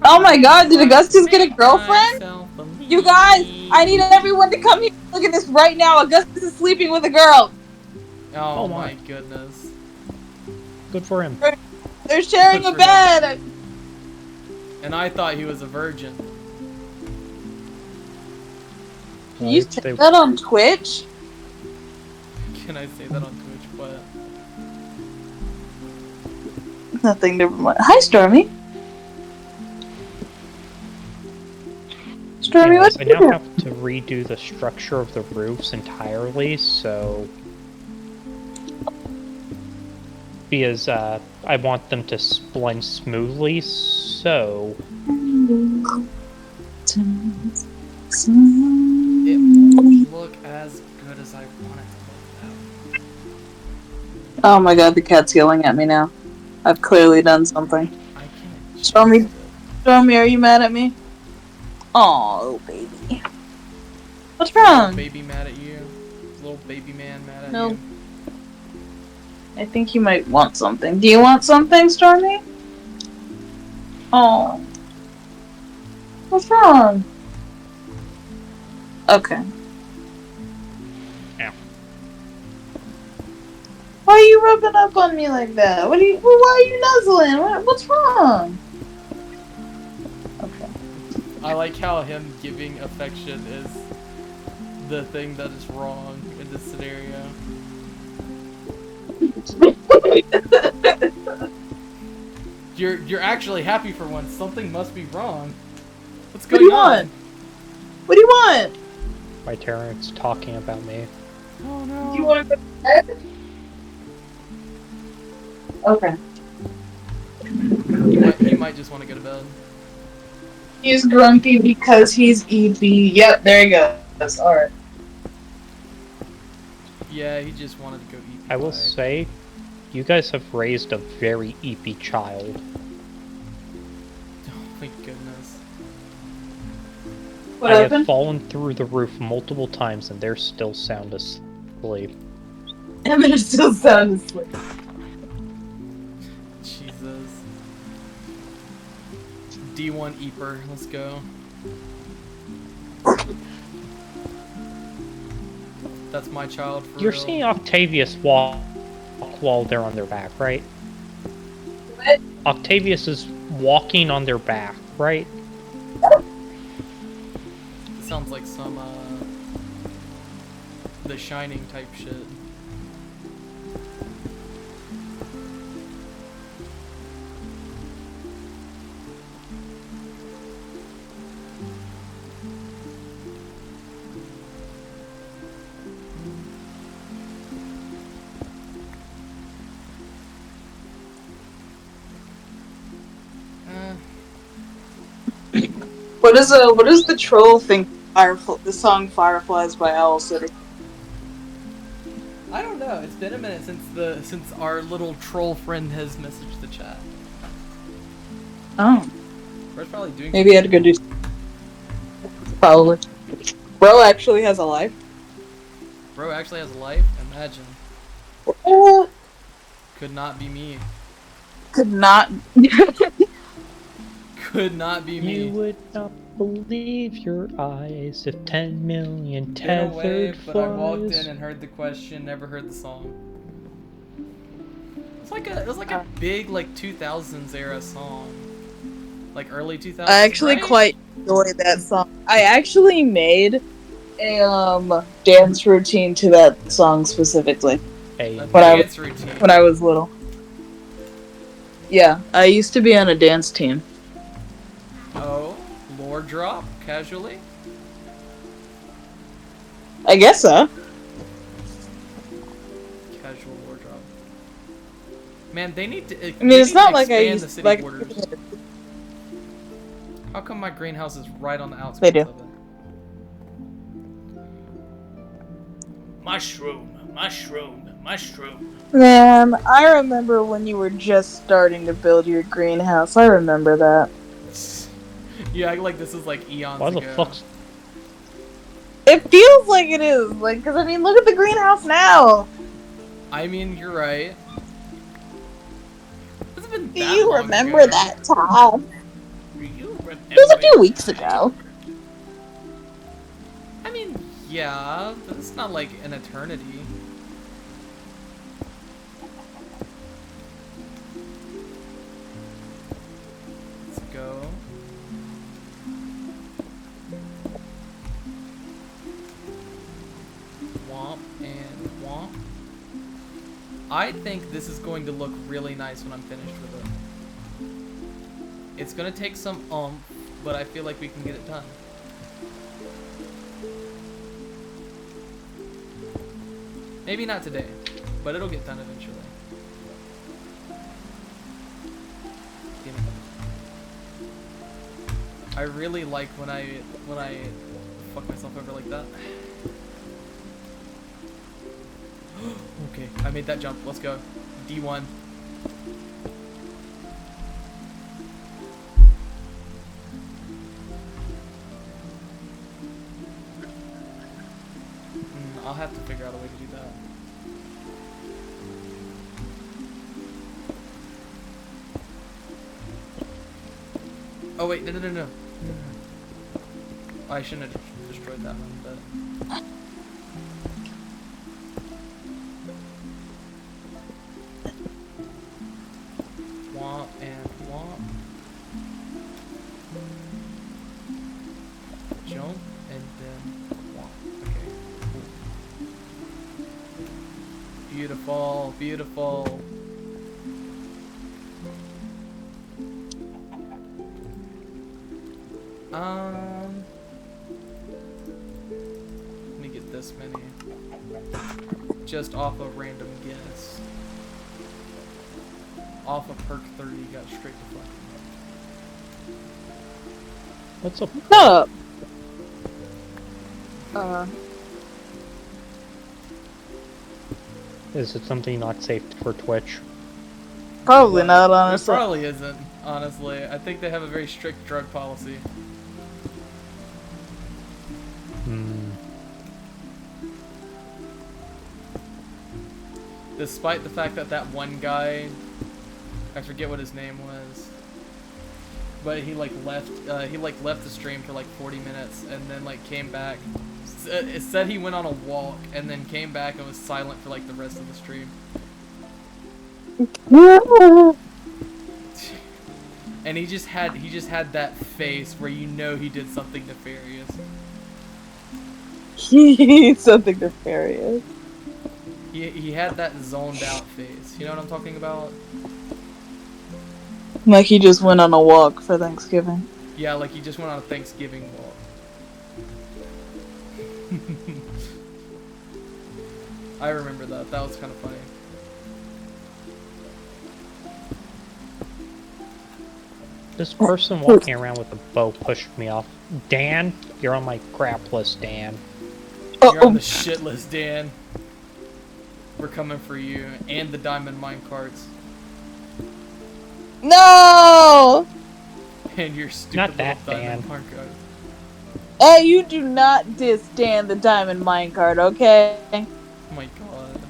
Oh my god, did Augustus get a girlfriend? You guys, I need everyone to come here. Look at this right now. Augustus is sleeping with a girl. Oh Oh my my. goodness. Good for him. They're sharing a Good for him. bed. And I thought he was a virgin. Can you Right, say they- that on Twitch? Can I say that on Twitch? But Nothing, never mind. Hi, Stormy. Stormy, Anyways, what's I now your... have to redo the structure of the roofs entirely, so... Because, I want them to blend smoothly, so... it won't look as good as I want it to look Oh my god, the cat's yelling at me now. I've clearly done something. though. I can't. Stormy, adjust it. Stormy, are you mad at me? Oh, baby. What's Little wrong? baby mad at you? Little baby man mad at No. you? I think you might want something. Do you want something, Stormy? Oh. What's wrong? Okay. Ow. Why are you rubbing up on me like that? Why are you nuzzling? What's wrong? Okay. I like how him giving affection is the thing that is wrong in this scenario. You're actually happy for once. Something must be wrong. What's What do going you on? want? What do you want? My Terrence talking about me. Oh no. Do you want to go to bed? Okay. He might just want to go to bed. He's grumpy because he's EP. Yep, there he goes. Alright. Yeah, he just wanted to go eat. I will say, you guys have raised a very eepy child. Oh my goodness. What I happened? have fallen through the roof multiple times and they're still sound asleep. And they're still sound asleep. Jesus. D1 Eeper, let's go. That's my child for You're real. seeing Octavius walk while they're on their back, right? What? Octavius is walking on their back, right? It sounds like some, The Shining type shit. What is the troll thing? The song Fireflies by Owl City. I don't know. It's been a minute since our little troll friend has messaged the chat. Oh. Bro's probably doing. Maybe I had to go do. Probably. Bro actually has a life. Bro actually has a life. Imagine. Could not be me. Could not. Could not be me. You would not believe your eyes if 10 million Been away, tethered but I walked flies. in and heard the question, never heard the song. It was like a big like 2000s era song. Like early 2000s. I actually right? quite enjoyed that song. I actually made a dance routine to that song specifically Hey, A When I dance routine. when I was little. Yeah, I used to be on a dance team. Oh, lore drop casually. I guess so. Casual lore drop. Man, they need to. I mean, it's not like I expand the used city like. borders. How come my greenhouse is right on the outskirts They do. of it? Mushroom, mushroom, mushroom. Man, I remember when you were just starting to build your greenhouse. I remember that. You act like this is like eons why the ago. fuck's... It feels like it is, like, because I mean, look at the greenhouse now. I mean, you're right. It's been Do that you long remember ago. that time? Do you remember? It was a few weeks ago. I mean, yeah, but it's not like an eternity. Let's go. Womp and womp. I think this is going to look really nice when I'm finished with it. It's gonna take some but I feel like we can get it done. Maybe not today, but it'll get done eventually. You know. I really like when I fuck myself over like that. Okay, I made that jump. Let's go. D1. I'll have to figure out a way to do that. Oh wait, no. I shouldn't have destroyed that one, but... Womp and womp. Jump and then womp. Okay, cool. Beautiful, beautiful. Let me get this many. Just off a random guess. Off of perk 30, got straight to fucking. What's up? What's up? Is it something not safe for Twitch? Probably not, It honestly. probably isn't, honestly. I think they have a very strict drug policy. Despite the fact that that one guy, I forget what his name was, but he like left the stream for like 40 minutes and then like came back. It said he went on a walk and then came back and was silent for like the rest of the stream. And he just had that face where you know he did something nefarious. Something nefarious. He had that zoned out face. You know what I'm talking about? Like he just went on a walk for Thanksgiving. Yeah, like he just went on a Thanksgiving walk. I remember that. That was kind of funny. This person walking around with a bow pushed me off. Dan, you're on my crap list, Dan. You're on the shit list, Dan. We're coming for you and the diamond mine carts No! and your stupid Not that, little diamond Dan. mine cart. Hey, you do not diss Dan the diamond minecart, okay? Oh my god.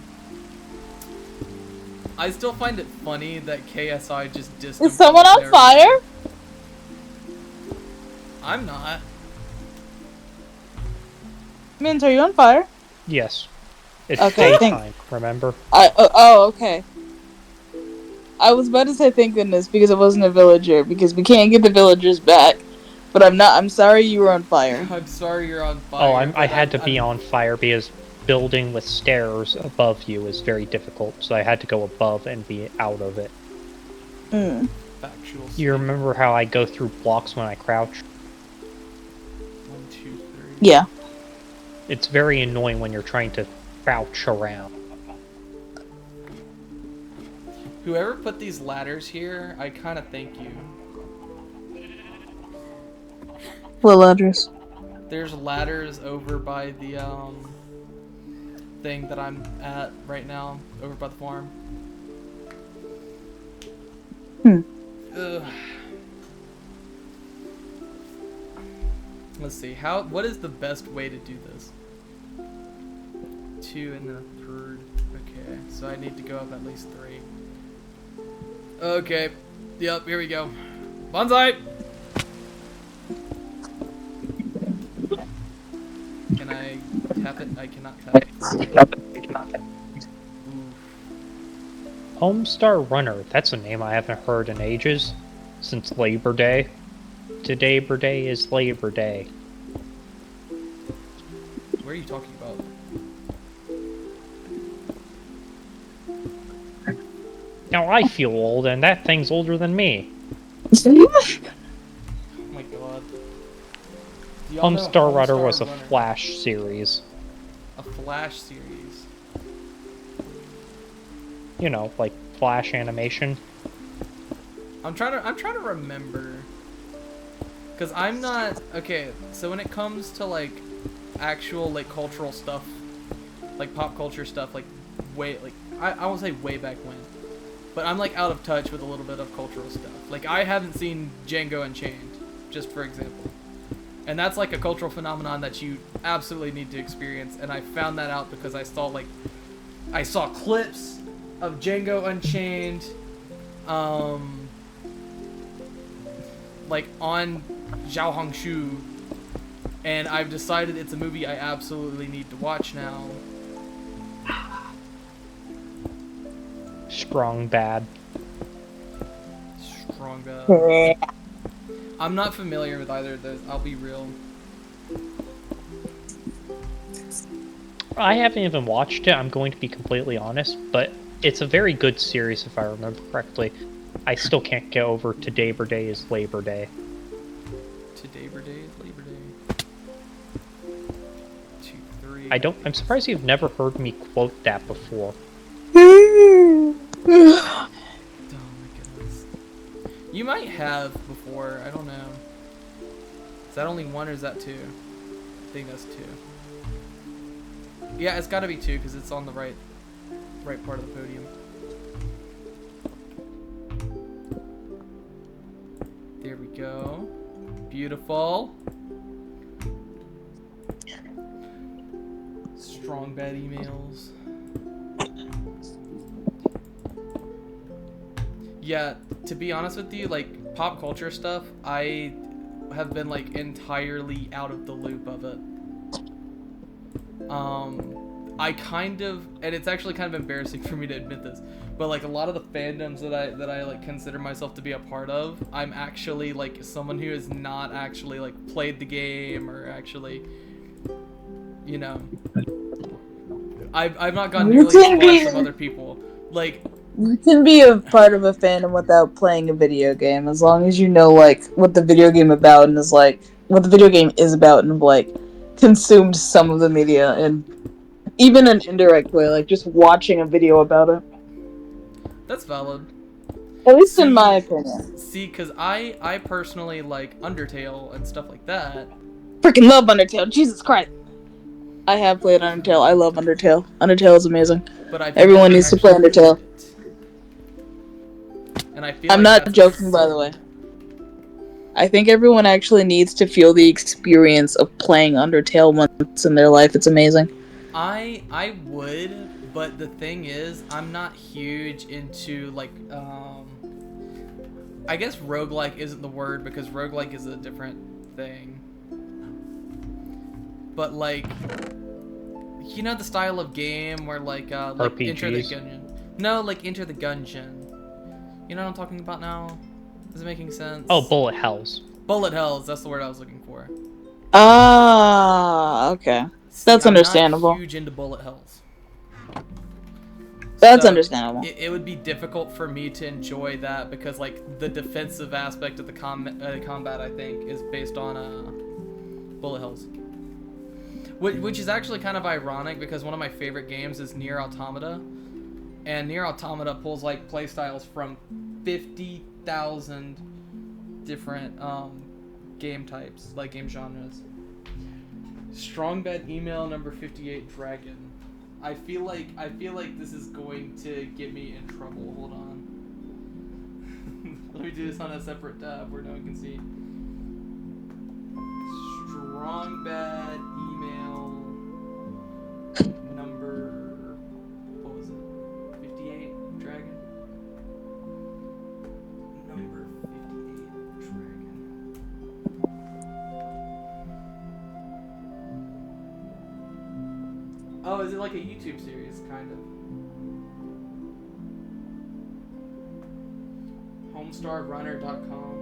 I still find it funny that KSI just dissed. Is someone on fire? I'm not. Mint, are you on fire? Yes. It's Okay, daytime, remember? Okay. I was about to say thank goodness because it wasn't a villager, because we can't get the villagers back. But I'm sorry you were on fire. I'm sorry you're on fire. Oh, I had to be on fire because building with stairs above you is very difficult, so I had to go above and be out of it. Hmm. Factual. You remember how I go through blocks when I crouch? 1, 2, 3. Yeah. It's very annoying when you're trying to crouch around. Whoever put these ladders here, I kind of thank you. What ladders? There's ladders over by the thing that I'm at right now, over by the farm. Ugh. Let's see. What is the best way to do this? 2 and then a third. Okay, so I need to go up at least 3. Okay. Yep, here we go. Bonsai! Can I tap it? I cannot tap it. Homestar Runner, that's a name I haven't heard in ages. Since Labor Day. Today Day is Labor Day. Where are you talking about? Now I feel old, and that thing's older than me. Oh my god. Do y'all know Homestar Runner Homestar was a Runner? Flash series. A Flash series. You know, like Flash animation. I'm trying to remember. Cause I'm not okay. So when it comes to like actual like cultural stuff, like pop culture stuff, like I won't say way back when, but I'm like out of touch with a little bit of cultural stuff. Like I haven't seen Django Unchained, just for example, and that's like a cultural phenomenon that you absolutely need to experience. And I found that out because I saw clips of Django Unchained, like on Zhao Hongshu, and I've decided it's a movie I absolutely need to watch now. Strong bad. Strong bad. I'm not familiar with either of those, I'll be real. I haven't even watched it, I'm going to be completely honest, but it's a very good series if I remember correctly. I still can't get over Today Day is Labor Day. Today is Labor Day. 2, 3. I'm surprised you've never heard me quote that before. Oh my goodness. You might have before, I don't know. Is that only 1 or is that 2? I think that's 2. Yeah, it's gotta be 2 because it's on the right part of the podium. There we go. Beautiful. Strong bad emails. Yeah, to be honest with you, like pop culture stuff, I have been like entirely out of the loop of it. I kind of, and it's actually kind of embarrassing for me to admit this, but like a lot of the fandoms that I like consider myself to be a part of, I'm actually like someone who has not actually like played the game or actually, you know, I've not gone nearly as far as some other people. Like, you can be a part of a fandom without playing a video game, as long as you know like what the video game about and is like what the video game is about and like consumed some of the media and even an indirect way, like just watching a video about it. that's valid. At least in my opinion. See, because I personally like Undertale and stuff like that. Freaking love Undertale, Jesus Christ. I have played Undertale, I love Undertale. Undertale is amazing. But everyone needs to play Undertale. And I feel I'm like not joking, by the way. I think everyone actually needs to feel the experience of playing Undertale once in their life. It's amazing. I would, but the thing is, I'm not huge into like I guess roguelike isn't the word because roguelike is a different thing. But like, you know the style of game where like Enter the RPGs? Gungeon. No, like Enter the Gungeon. You know what I'm talking about now? Is it making sense? Oh, bullet hells. Bullet hells. That's the word I was looking for. Ah, okay. See, That's I'm understandable. not huge into bullet hells. That's So, understandable. It would be difficult for me to enjoy that because like the defensive aspect of the combat I think is based on bullet hells. Which is actually kind of ironic because one of my favorite games is Nier Automata, and Nier Automata pulls like playstyles from 50,000 different game types, like game genres. Strong bet email number 58 Dragon. I feel like this is going to get me in trouble. Hold on. Let me do this on a separate tab where no one can see. Strong bad email number, what was it? 58 Dragon? Number 58 Dragon. Oh, is it like a YouTube series, kind of? HomestarRunner.com.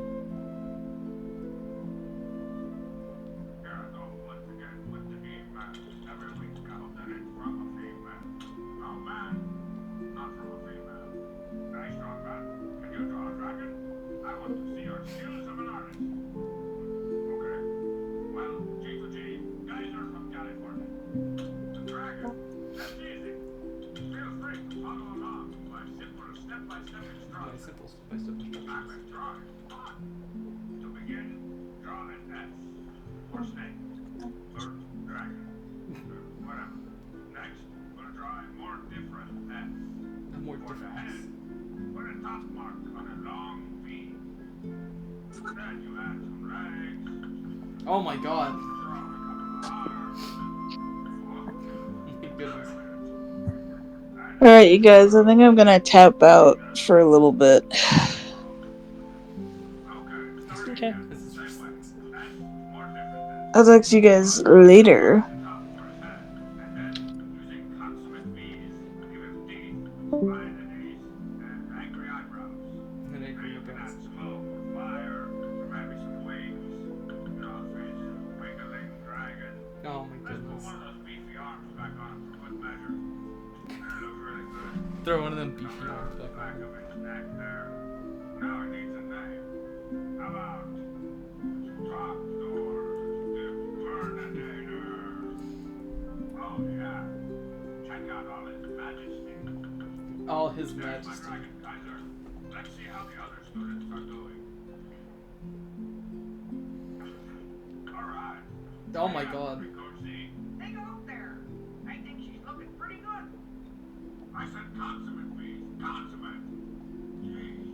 Oh my god. My goodness. Alright, you guys, I think I'm gonna tap out for a little bit. Okay. I'll talk to you guys later. Oh my goodness. Throw one of them beefy arms back on. All His Majesty. Let's see how the other students are doing. Alright. Oh my god. Take a look there. I think she's looking pretty good. I said consummate, please. Consummate. Jeez.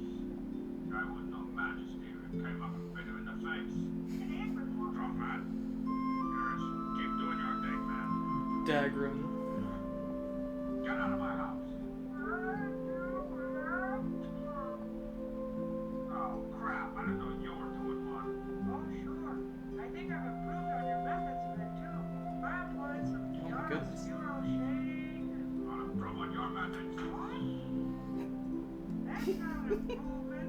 I wouldn't know Majesty if it came up and bit him in the face. Drop, man. Yes. Keep doing your thing, man. Dagrum. Get out of my house. Oh, crap. I didn't know you were doing one. Oh, sure. I think I've improved on your methods a bit, too. I applied some goodness. Euro shake. I'll improve on your methods. What? That's not an improvement.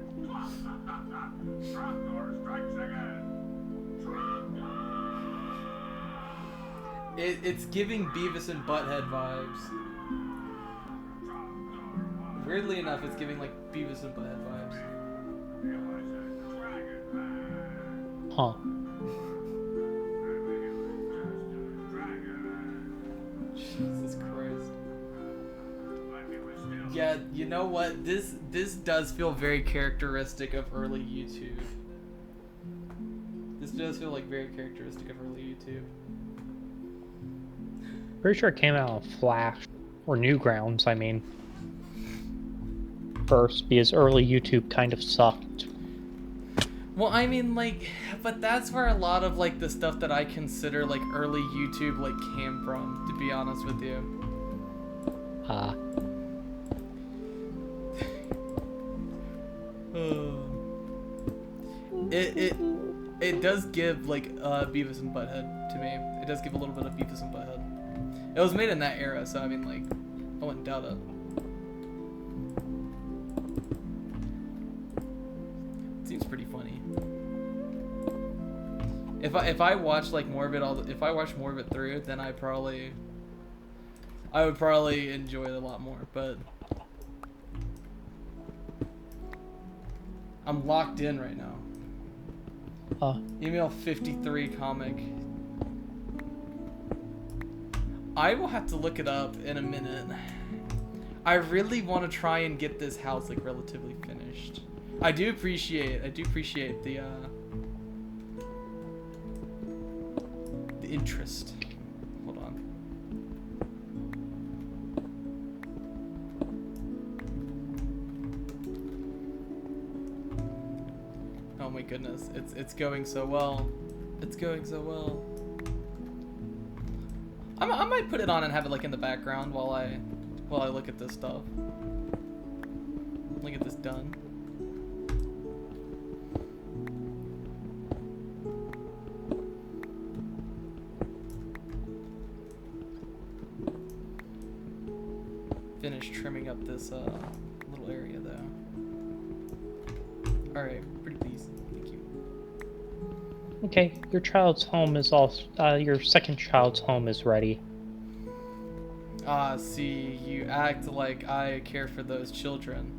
Trapdoor strikes again. Trapdoor! It's giving Beavis and Butthead vibes. Weirdly enough, it's giving like Beavis and Butthead vibes. Huh. Jesus Christ. Yeah, you know what? This does feel very characteristic of early YouTube. This does feel like very characteristic of early YouTube. Pretty sure it came out on Flash or Newgrounds, I mean. First, because early YouTube kind of sucked. Well, I mean, like, but that's where a lot of, like, the stuff that I consider, like, early YouTube, like, came from, to be honest with you. It does give, like, Beavis and Butthead to me. It does give a little bit of Beavis and Butthead. It was made in that era, so, I mean, like, I wouldn't doubt it. Seems pretty funny. If I watch like more of it if I watch more of it through, then I would probably enjoy it a lot more, but I'm locked in right now. Email 53 comic. I will have to look it up in a minute. I really want to try and get this house like relatively finished. I do appreciate the interest. Hold on. Oh my goodness, it's going so well. It's going so well. I might put it on and have it like in the background while I look at this stuff. Look at this done. Finish trimming up this little area though. Alright, pretty please. Thank you. Okay, your child's home is your second child's home is ready. See, you act like I care for those children.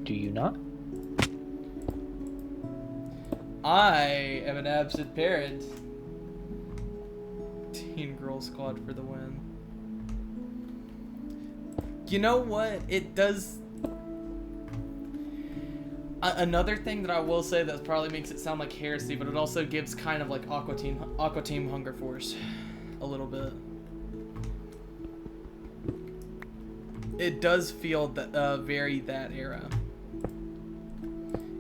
Do you not? I am an absent parent. Teen Girl Squad for the win. You know what? It does... Another thing that I will say that probably makes it sound like heresy, but it also gives kind of like Aqua Team Hunger Force. A little bit. It does feel that, very that era.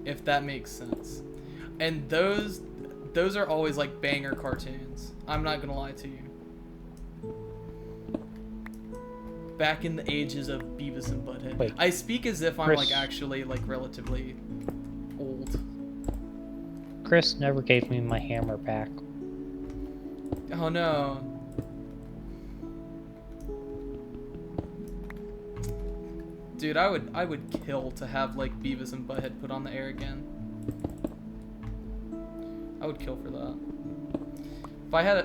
If that makes sense. And those are always like banger cartoons. I'm not gonna lie to you. Back in the ages of Beavis and Butthead. Wait, I speak as if I'm Chris, like actually like relatively old. Chris never gave me my hammer back. Oh no. Dude, I would kill to have like Beavis and Butthead put on the air again. I would kill for that.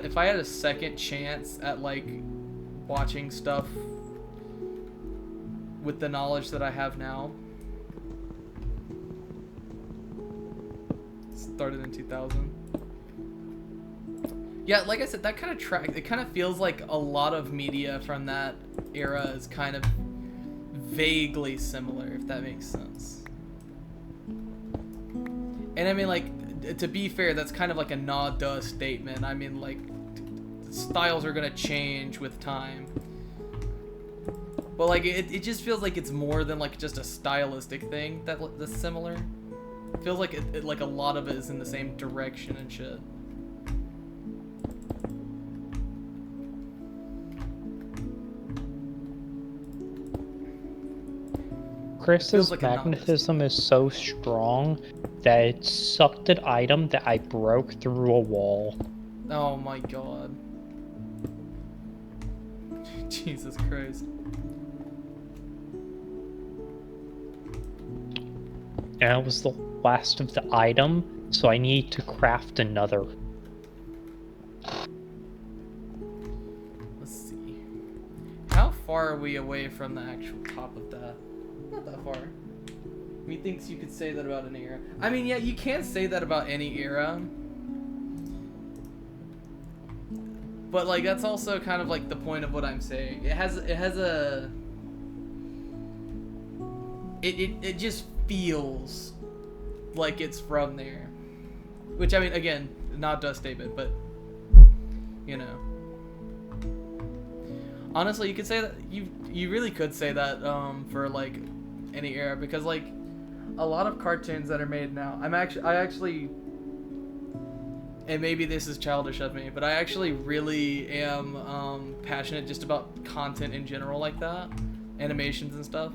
If I had a second chance at like watching stuff with the knowledge that I have now. Started in 2000. Yeah, like I said, that kind of it kind of feels like a lot of media from that era is kind of vaguely similar, if that makes sense. And I mean, like, to be fair, that's kind of like a nah-duh statement. I mean, like, styles are gonna change with time. But, like, it just feels like it's more than, like, just a stylistic thing that's similar. It feels like, like, a lot of it is in the same direction and shit. Chris's like magnetism is so strong that it sucked an item that I broke through a wall. Oh my god. Jesus Christ. And that was the last of the item, so I need to craft another. Let's see. How far are we away from the actual top of that? Not that far. Methinks you could say that about an era. I mean, yeah, you can say that about any era. But, like, that's also kind of, like, the point of what I'm saying. It has a... It just feels like it's from there. Which, I mean, again, not a statement, but, you know. Honestly, you could say that, you really could say that, for, like, any era, because like a lot of cartoons that are made now, I actually, and maybe this is childish of me, but I actually really am passionate just about content in general like that, animations and stuff.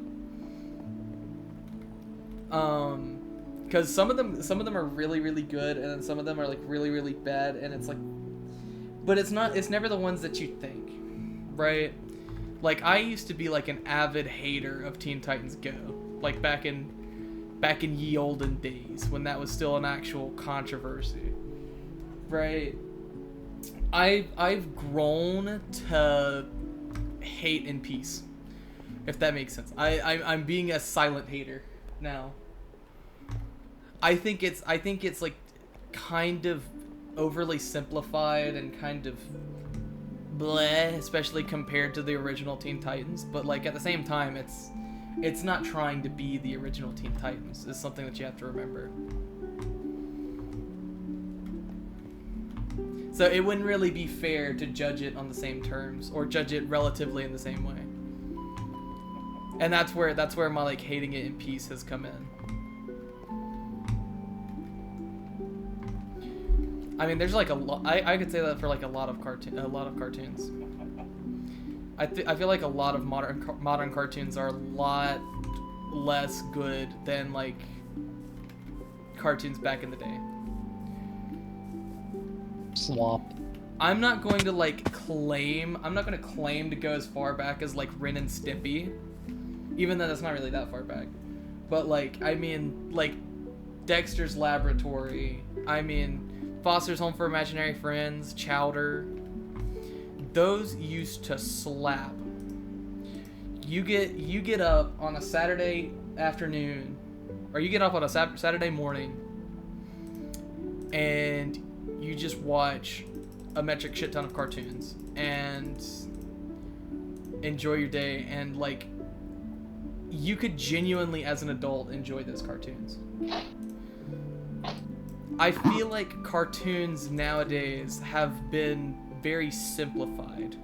Because some of them are really, really good, and then some of them are like really, really bad, and it's like, but it's never the ones that you think, right? Like, I used to be like an avid hater of Teen Titans Go, like back in ye olden days when that was still an actual controversy, right? I've grown to hate in peace, if that makes sense. I'm being a silent hater now. I think it's like kind of overly simplified and kind of bleh, especially compared to the original Teen Titans, but like at the same time it's not trying to be the original Teen Titans. It's something that you have to remember. So it wouldn't really be fair to judge it on the same terms or judge it relatively in the same way. And that's where my like hating it in peace has come in. I mean, there's like a lot. I could say that for like a lot of cartoons. I feel like a lot of modern cartoons are a lot less good than like cartoons back in the day. Slop. I'm not going to claim to go as far back as like Ren and Stimpy, even though that's not really that far back. But like, I mean, like Dexter's Laboratory. I mean, Foster's Home for Imaginary Friends, Chowder. Those used to slap. You get up on a Saturday afternoon, or you get up on a Saturday morning, and you just watch a metric shit ton of cartoons and enjoy your day, and like you could genuinely as an adult enjoy those cartoons. I feel like cartoons nowadays have been very simplified,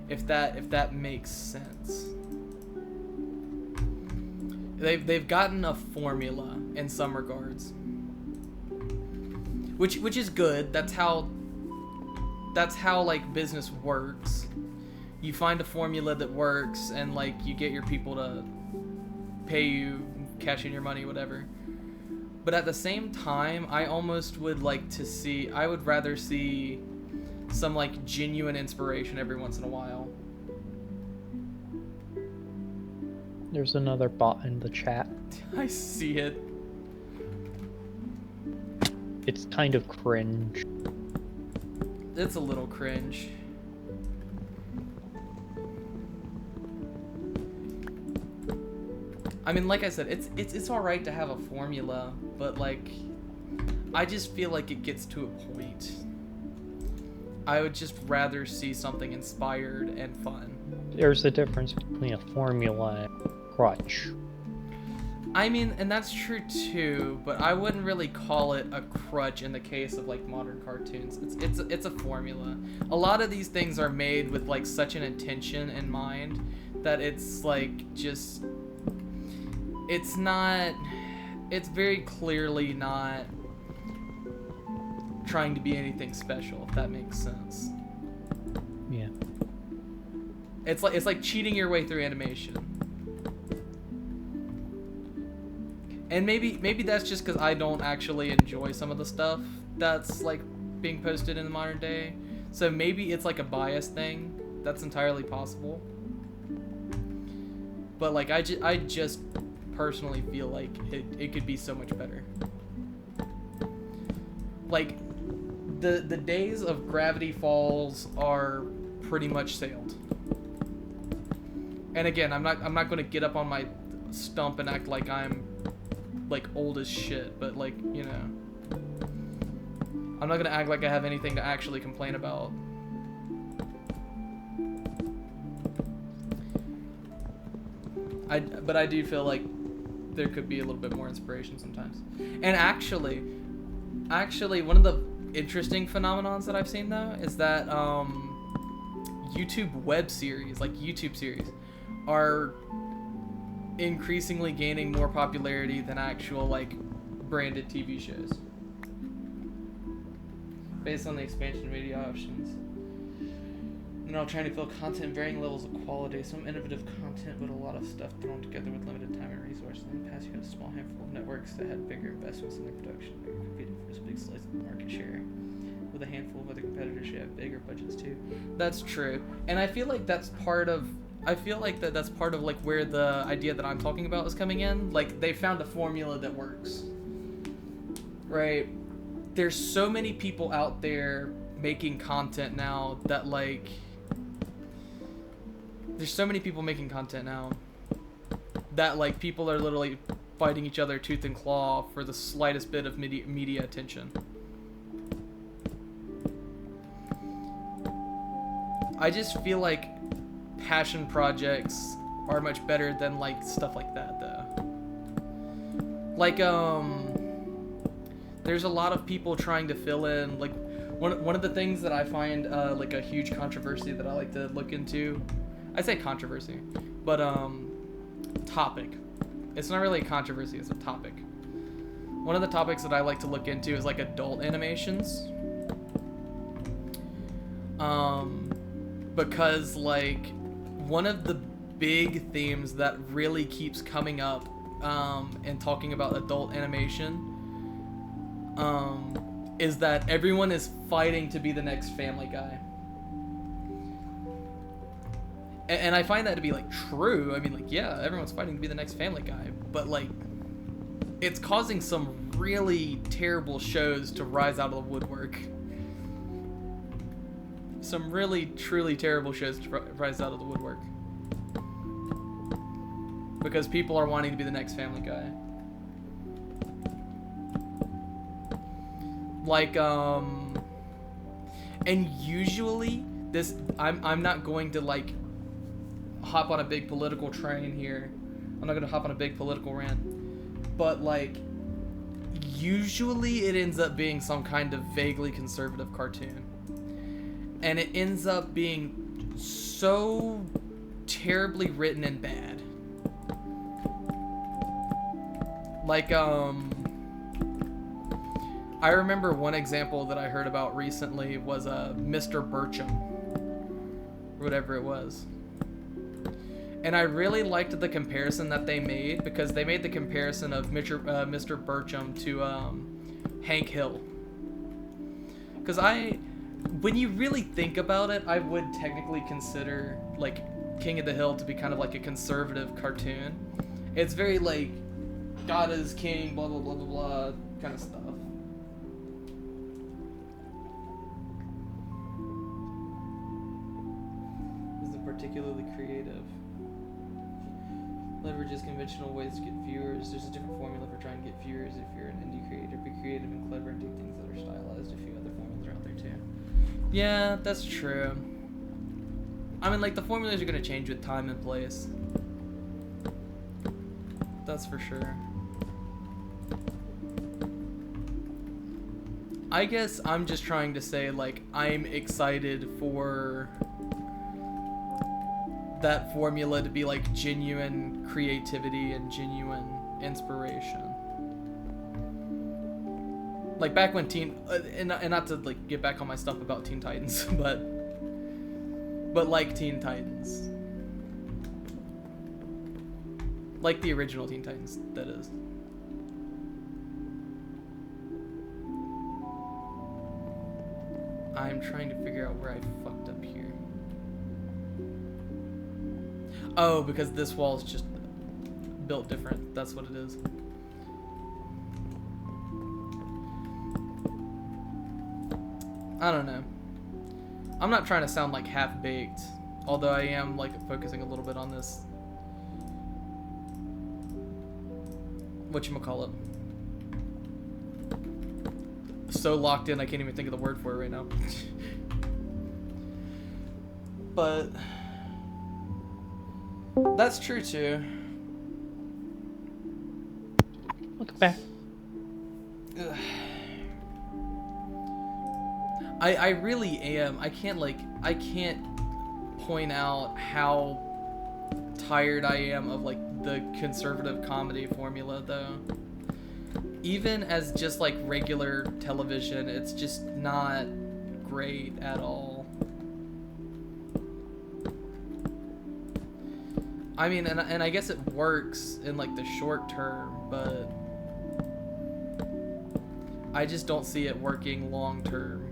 if that makes sense. They've gotten a formula in some regards, which is good. That's how like business works. You find a formula that works, and like you get your people to pay you, cash in your money, whatever. But at the same time, I almost would like to see, I would rather see some like genuine inspiration every once in a while. There's another bot in the chat. I see it. It's kind of cringe. It's a little cringe. I mean, like I said, it's all right to have a formula, but like, I just feel like it gets to a point. I would just rather see something inspired and fun. There's a difference between a formula and a crutch. I mean, and that's true too, but I wouldn't really call it a crutch in the case of like modern cartoons. It's a formula. A lot of these things are made with like such an intention in mind that it's like just, it's very clearly not trying to be anything special, if that makes sense. Yeah. It's like cheating your way through animation. And maybe that's just because I don't actually enjoy some of the stuff that's like being posted in the modern day. So maybe it's like a bias thing. That's entirely possible. But like I just personally feel like it could be so much better. Like the days of Gravity Falls are pretty much sailed. And again, I'm not going to get up on my stump and act like I'm like old as shit, but like, you know, I'm not going to act like I have anything to actually complain about. But I do feel like there could be a little bit more inspiration sometimes. And actually one of the interesting phenomenons that I've seen though is that YouTube web series, like YouTube series, are increasingly gaining more popularity than actual like branded TV shows. Based on the expansion of media options. They're all trying to fill content in varying levels of quality. Some innovative content, but a lot of stuff thrown together with limited time and resources. In the past, you had a small handful of networks that had bigger investments in their production. They were competing for this big slice of the market share. With a handful of other competitors who have bigger budgets too. That's true, and I feel like that's part of. I feel like that's part of like where the idea that I'm talking about is coming in. Like they found a formula that works. Right? There's so many people out there making content now that like. There's so many people making content now that like people are literally fighting each other tooth and claw for the slightest bit of media attention. I just feel like passion projects are much better than like stuff like that though. Like there's a lot of people trying to fill in like one of the things that I find like a huge controversy that I like to look into. I say controversy, but topic. It's not really a controversy, it's a topic. One of the topics that I like to look into is like adult animations. Because like one of the big themes that really keeps coming up and talking about adult animation is that everyone is fighting to be the next Family Guy. And I find that to be like true. I mean, like, yeah, everyone's fighting to be the next Family Guy, but like it's causing some really terrible shows to rise out of the woodwork. Some really, truly terrible shows to rise out of the woodwork. Because people are wanting to be the next Family Guy. Like, and usually, this, I'm not going to, like, hop on a big political train here. I'm not going to hop on a big political rant. But, like, usually it ends up being some kind of vaguely conservative cartoon. And it ends up being so terribly written and bad. Like, I remember one example that I heard about recently was Mr. Burcham, or whatever it was. And I really liked the comparison that they made, because they made the comparison of Mr. Burcham to Hank Hill. Because when you really think about it, I would technically consider, like, King of the Hill to be kind of like a conservative cartoon. It's very, like, God is king, blah, blah, blah, blah, blah, kind of stuff. This is particularly creative. Leverages conventional ways to get viewers. There's a different formula for trying to get viewers. If you're an indie creator, be creative and clever and do things that are stylized. A few other formulas are out there too. Yeah, that's true. I mean, like, the formulas are going to change with time and place. That's for sure. I guess I'm just trying to say, like, I'm excited for that formula to be, like, genuine creativity and genuine inspiration. Like, back when and not to, like, get back on my stuff about Teen Titans, but like Teen Titans. Like the original Teen Titans, that is. I'm trying to figure out where I fucked up here. Oh, because this wall is just built different. That's what it is. I don't know. I'm not trying to sound like half-baked, although I am like focusing a little bit on this. Whatchamacallit. So locked in I can't even think of the word for it right now. But that's true too. Look back. Ugh. I really am. I can't point out how tired I am of like the conservative comedy formula though. Even as just like regular television, it's just not great at all. I mean, and I guess it works in like the short term, but I just don't see it working long term.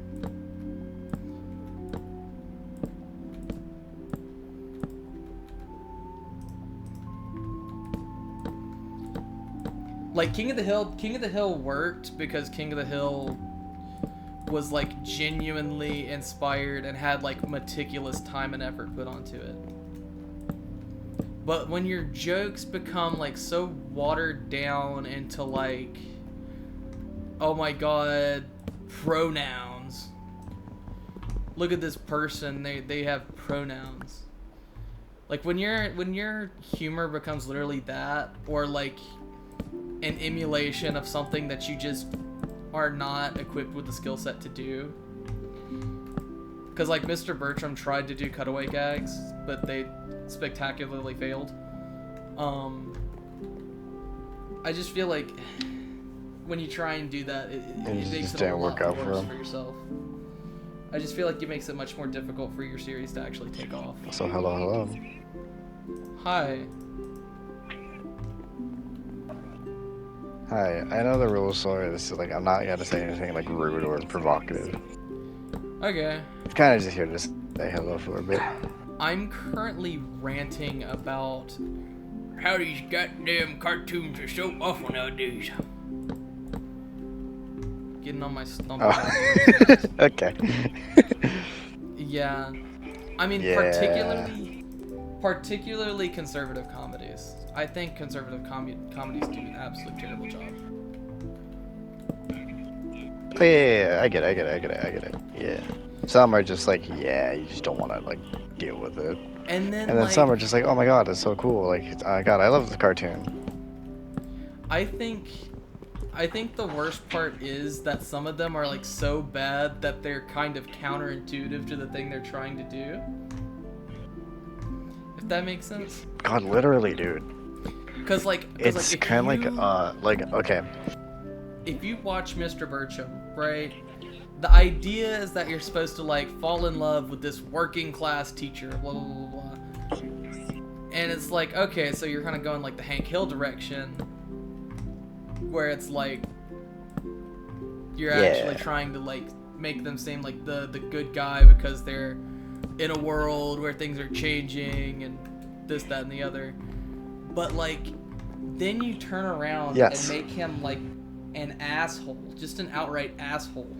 Like King of the Hill worked because King of the Hill was like genuinely inspired and had like meticulous time and effort put onto it. But when your jokes become like so watered down into like, oh my god, pronouns. Look at this person, they have pronouns. Like when your humor becomes literally that, or like an emulation of something that you just are not equipped with the skill set to do. Because like Mr. Bertram tried to do cutaway gags, but they spectacularly failed. I just feel like when you try and do that, it makes it a lot worse for yourself. I just feel like it makes it much more difficult for your series to actually take off. So hello. Hi. Hi, I know the rules, so this is like, I'm not gonna say anything like rude or provocative. Okay. I'm kind of just here to say hello for a bit. I'm currently ranting about how these goddamn cartoons are so awful nowadays. Getting on my stomach. Oh. Okay. Yeah. I mean, Yeah. particularly conservative comedies. I think conservative comedies do an absolute terrible job. Oh, yeah, I get it. Yeah. Some are just like, yeah, you just don't want to like deal with it. And then like, some are just like, oh my god, it's so cool. Like, God, I love the cartoon. I think the worst part is that some of them are like so bad that they're kind of counterintuitive to the thing they're trying to do. If that makes sense. God, literally, dude. Cause it's kind of like okay. If you watch Mr. Bertram, right? The idea is that you're supposed to like fall in love with this working class teacher, blah blah blah blah. And it's like, okay, so you're kind of going like the Hank Hill direction, where it's like you're actually trying to like make them seem like the good guy because they're in a world where things are changing and this, that, and the other. But like, then you turn around and make him like an asshole, just an outright asshole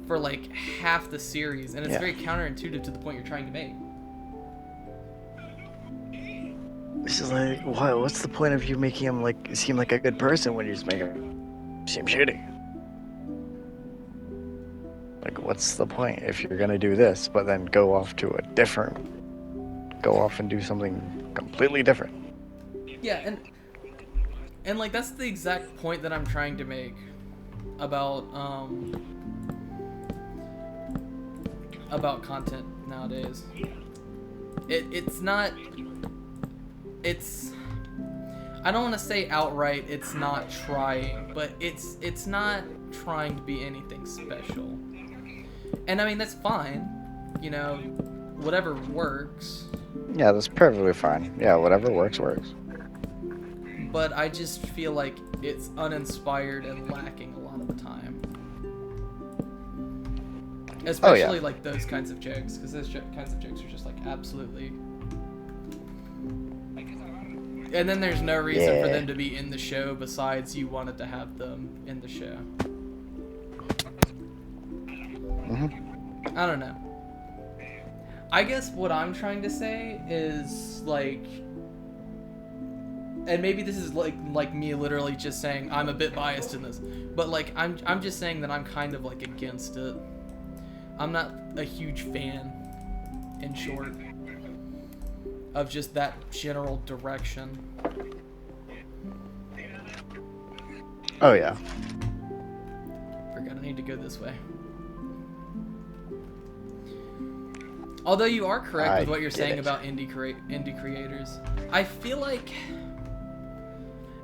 for like half the series, and it's very counterintuitive to the point you're trying to make. It's just like, what's the point of you making him like seem like a good person when you just make him seem shitty? Like, what's the point if you're gonna do this, but then go off and do something completely different? Yeah, and like that's the exact point that I'm trying to make about content nowadays. It's I don't want to say outright it's not trying, but it's not trying to be anything special. And I mean, that's fine, you know, whatever works. Yeah, that's perfectly fine. Yeah, whatever works. But I just feel like it's uninspired and lacking a lot of the time. Especially like those kinds of jokes, because those kinds of jokes are just like absolutely... And then there's no reason for them to be in the show besides you wanted to have them in the show. I don't know. I guess what I'm trying to say is like, and maybe this is like me literally just saying I'm a bit biased in this, but like I'm just saying that I'm kind of like against it. I'm not a huge fan, in short, of just that general direction. Oh yeah. Forgot I need to go this way. Although you are correct with what you're saying about indie creators, I feel like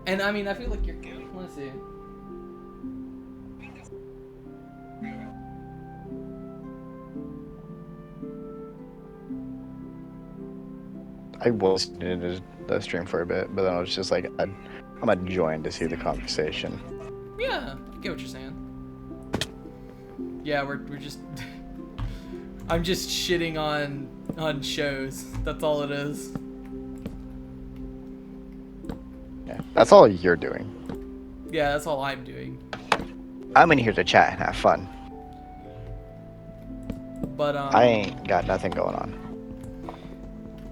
And I mean, I feel like you're. Let's see. I was in the stream for a bit, but then I was just like, I'm gonna join to see the conversation. Yeah, I get what you're saying. Yeah, we're just. I'm just shitting on shows. That's all it is. Yeah, that's all you're doing. Yeah, that's all I'm doing. I'm in here to chat and have fun. But I ain't got nothing going on.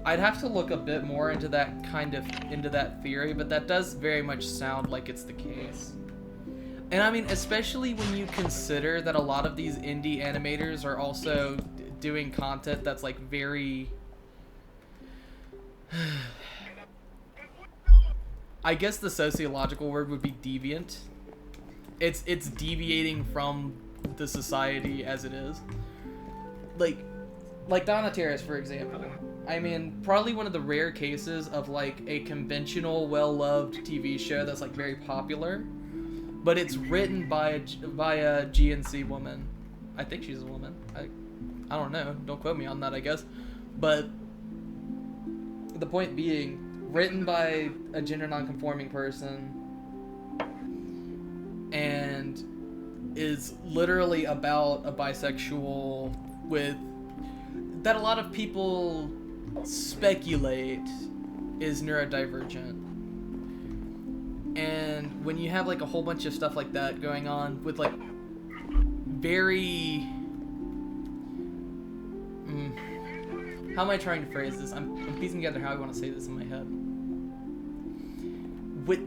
I'd have to look a bit more into that theory, but that does very much sound like it's the case. And I mean, especially when you consider that a lot of these indie animators are also doing content that's like very I guess the sociological word would be deviant. It's deviating from the society as it is. Like Donna Terrace, for example. I mean, probably one of the rare cases of like a conventional, well-loved TV show that's like very popular, but it's written by a GNC woman. I think she's a woman. I don't know. Don't quote me on that, I guess. But the point being, written by a gender non-conforming person, and is literally about a bisexual with that a lot of people speculate is neurodivergent. And when you have like a whole bunch of stuff like that going on with like very how am I trying to phrase this? I'm piecing together how I want to say this in my head.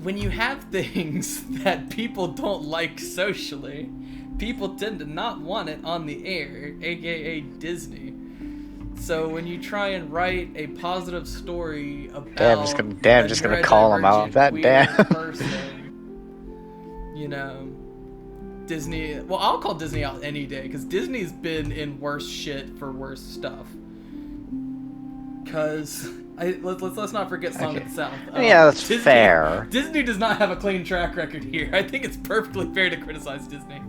When you have things that people don't like socially, people tend to not want it on the air, aka Disney. So when you try and write a positive story about just gonna call him out. That damn person, you know, Disney. Well, I'll call Disney out any day because Disney's been in worse shit for worse stuff. Cause let's not forget Song of the South. Yeah, that's fair. Disney does not have a clean track record here. I think it's perfectly fair to criticize Disney.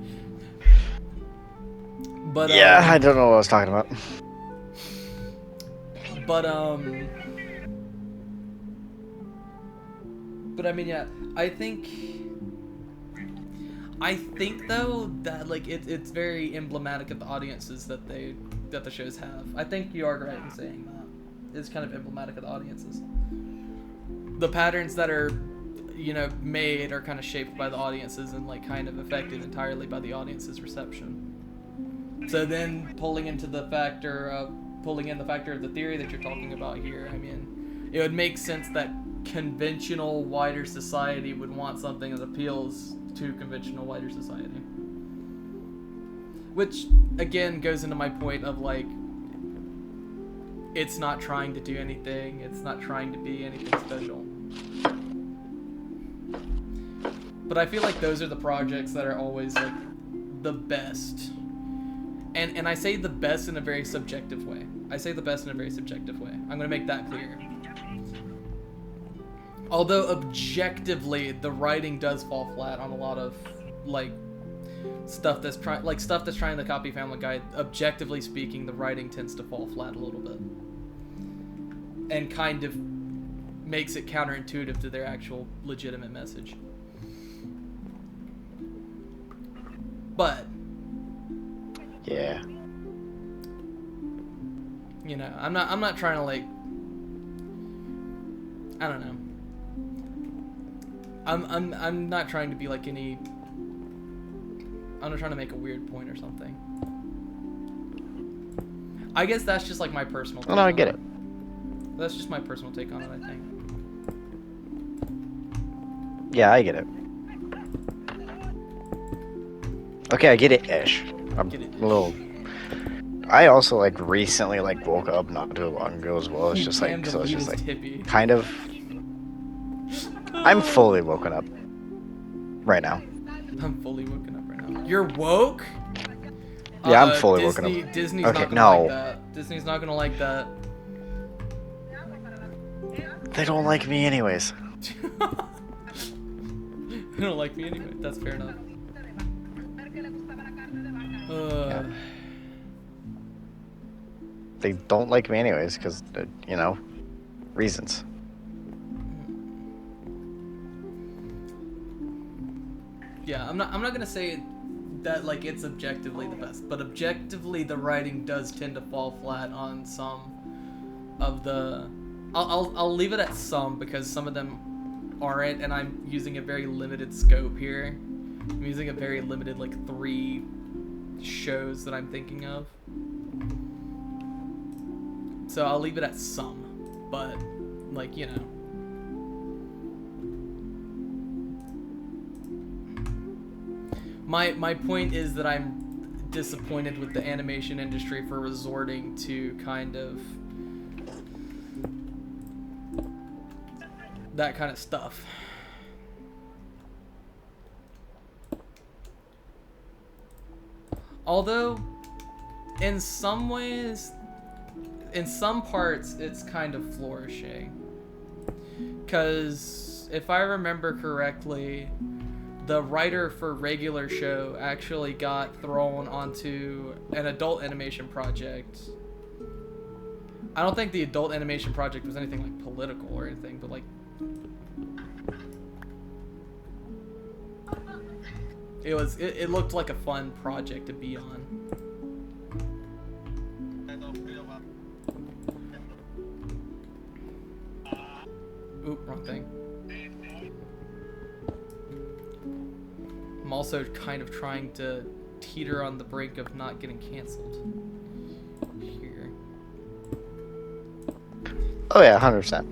But yeah, I don't know what I was talking about. But I mean, yeah, I think though that like it's very emblematic of the audiences that the shows have. I think you are right in saying that. It's kind of emblematic of the audiences. The patterns that are, you know, made are kind of shaped by the audiences and like kind of affected entirely by the audience's reception. So then pulling in the factor of the theory that you're talking about here, I mean, it would make sense that conventional wider society would want something that appeals to conventional wider society. Which, again, goes into my point of, like, it's not trying to do anything, it's not trying to be anything special. But I feel like those are the projects that are always, like, the best. And I say the best in a very subjective way. I'm going to make that clear. Although objectively, the writing does fall flat on a lot of like stuff that's trying to copy Family Guy. Objectively speaking, the writing tends to fall flat a little bit, and kind of makes it counterintuitive to their actual legitimate message. But yeah, you know, I'm not trying to like, I don't know. I'm not trying to be like any. I'm not trying to make a weird point or something. I guess that's just like my personal take. Oh, no, I get it. That's just my personal take on it, I think. Yeah, I get it. Okay, I get it, Ish. I'm a little. I also like recently like woke up not too long ago as well. It's just like so. It's just like kind of. I'm fully woken up right now. I'm fully woken up right now. You're woke? Yeah, I'm fully woken up. Disney's okay, not gonna like that. Disney's not gonna like that. They don't like me anyways. You don't like me anyway. That's fair enough. They don't like me anyways, because, you know, reasons. Yeah, I'm not gonna say that like it's objectively the best, but objectively the writing does tend to fall flat on some of the. I'll leave it at some because some of them aren't, and I'm using a very limited scope here. I'm using a very limited, like 3 shows that I'm thinking of. So I'll leave it at some, but like, you know. My point is that I'm disappointed with the animation industry for resorting to kind of that kind of stuff. Although, in some ways, in some parts, it's kind of flourishing. Because, if I remember correctly, the writer for regular show actually got thrown onto an adult animation project. I don't think the adult animation project was anything like political or anything, but like it looked like a fun project to be on. Oop, wrong thing. I'm also kind of trying to teeter on the brink of not getting canceled here. Oh yeah, 100%.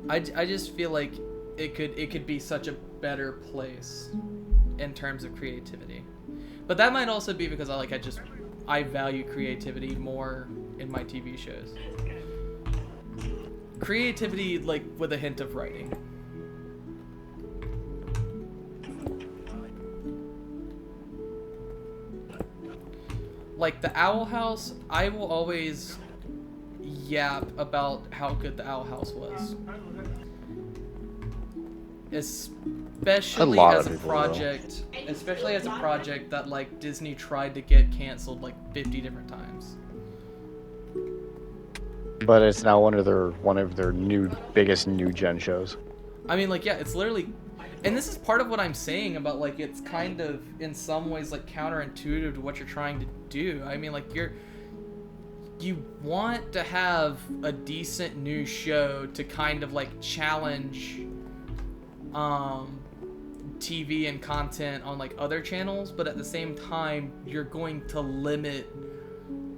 I just feel like it could be such a better place in terms of creativity, but that might also be because I value creativity more in my TV shows. Creativity, like, with a hint of writing. Like the Owl House, I will always yap about how good the Owl House was. Especially as a project, that like Disney tried to get canceled like 50 different times. But it's now one of their biggest new gen shows. I mean, like, yeah, it's literally, and this is part of what I'm saying about like it's kind of in some ways like counterintuitive to what you're trying to do. I mean, like you want to have a decent new show to kind of like challenge TV and content on like other channels, but at the same time you're going to limit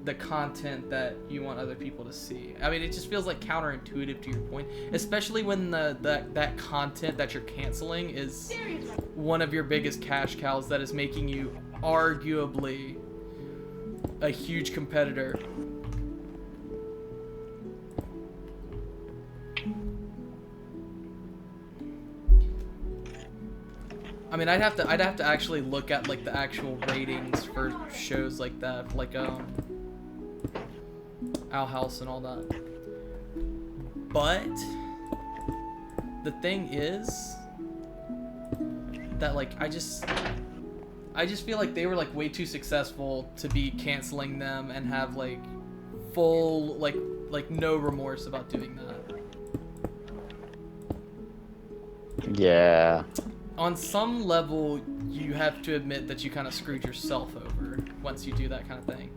the content that you want other people to see. I mean, it just feels like counterintuitive to your point, especially when that content that you're canceling is one of your biggest cash cows that is making you arguably a huge competitor. I mean, I'd have to actually look at like the actual ratings for shows like that, like Owl House and all that. But the thing is that like I just feel like they were like way too successful to be canceling them and have like full like no remorse about doing that. Yeah. On some level, you have to admit that you kind of screwed yourself over once you do that kind of thing.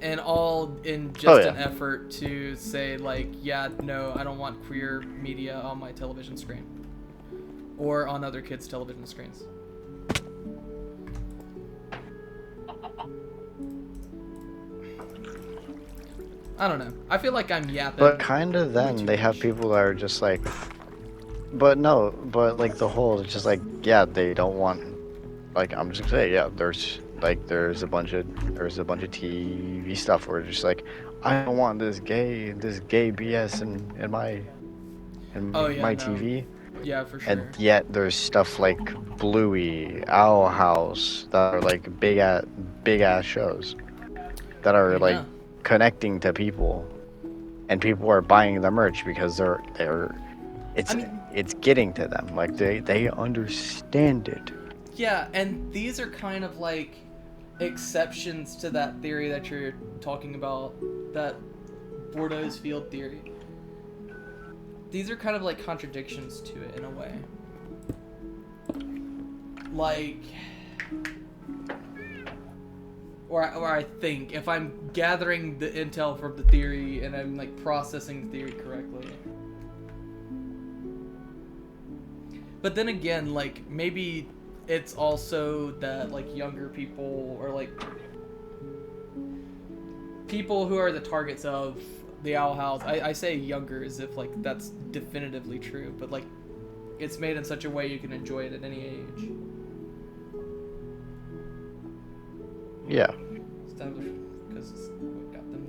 And all in just an effort to say, like, yeah, no, I don't want queer media on my television screen. Or on other kids' television screens. I don't know. I feel like I'm yapping. But kind of then, they have people that are just like... But no, but like the whole, it's just like, yeah, they don't want... Like, I'm just gonna say, yeah, there's a bunch of TV stuff where it's just like, I don't want this gay BS in my TV. Yeah, for sure. And yet there's stuff like Bluey, Owl House that are like big ass shows that are like connecting to people. and people are buying the merch because it's getting to them. Like they understand it. Yeah, and these are kind of like exceptions to that theory that you're talking about, that Bordeaux's field theory. These are kind of like contradictions to it in a way. Like, or I think, if I'm gathering the intel from the theory and I'm like processing the theory correctly. But then again, like, maybe it's also that like younger people, or like people who are the targets of the Owl House, I say younger as if like that's definitively true, but like it's made in such a way you can enjoy it at any age. Yeah. Established because it's what got them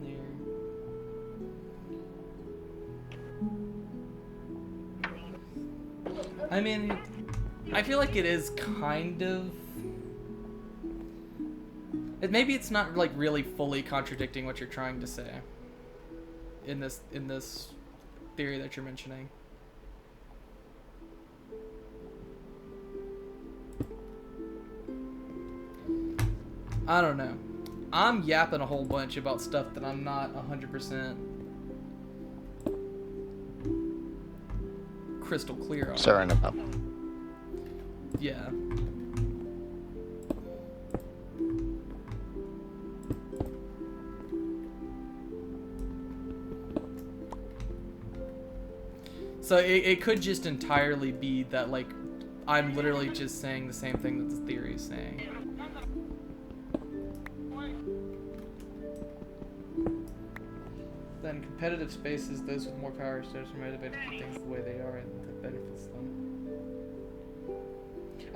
there. I mean, I feel like it is kind of. Maybe it's not like really fully contradicting what you're trying to say. In this theory that you're mentioning. I don't know. I'm yapping a whole bunch about stuff that I'm not 100% crystal clear on. Certain about. Yeah. So it could just entirely be that, like, I'm literally just saying the same thing that the theory is saying. Then competitive spaces, those with more power are motivated to keep things the way they are, and that benefits them.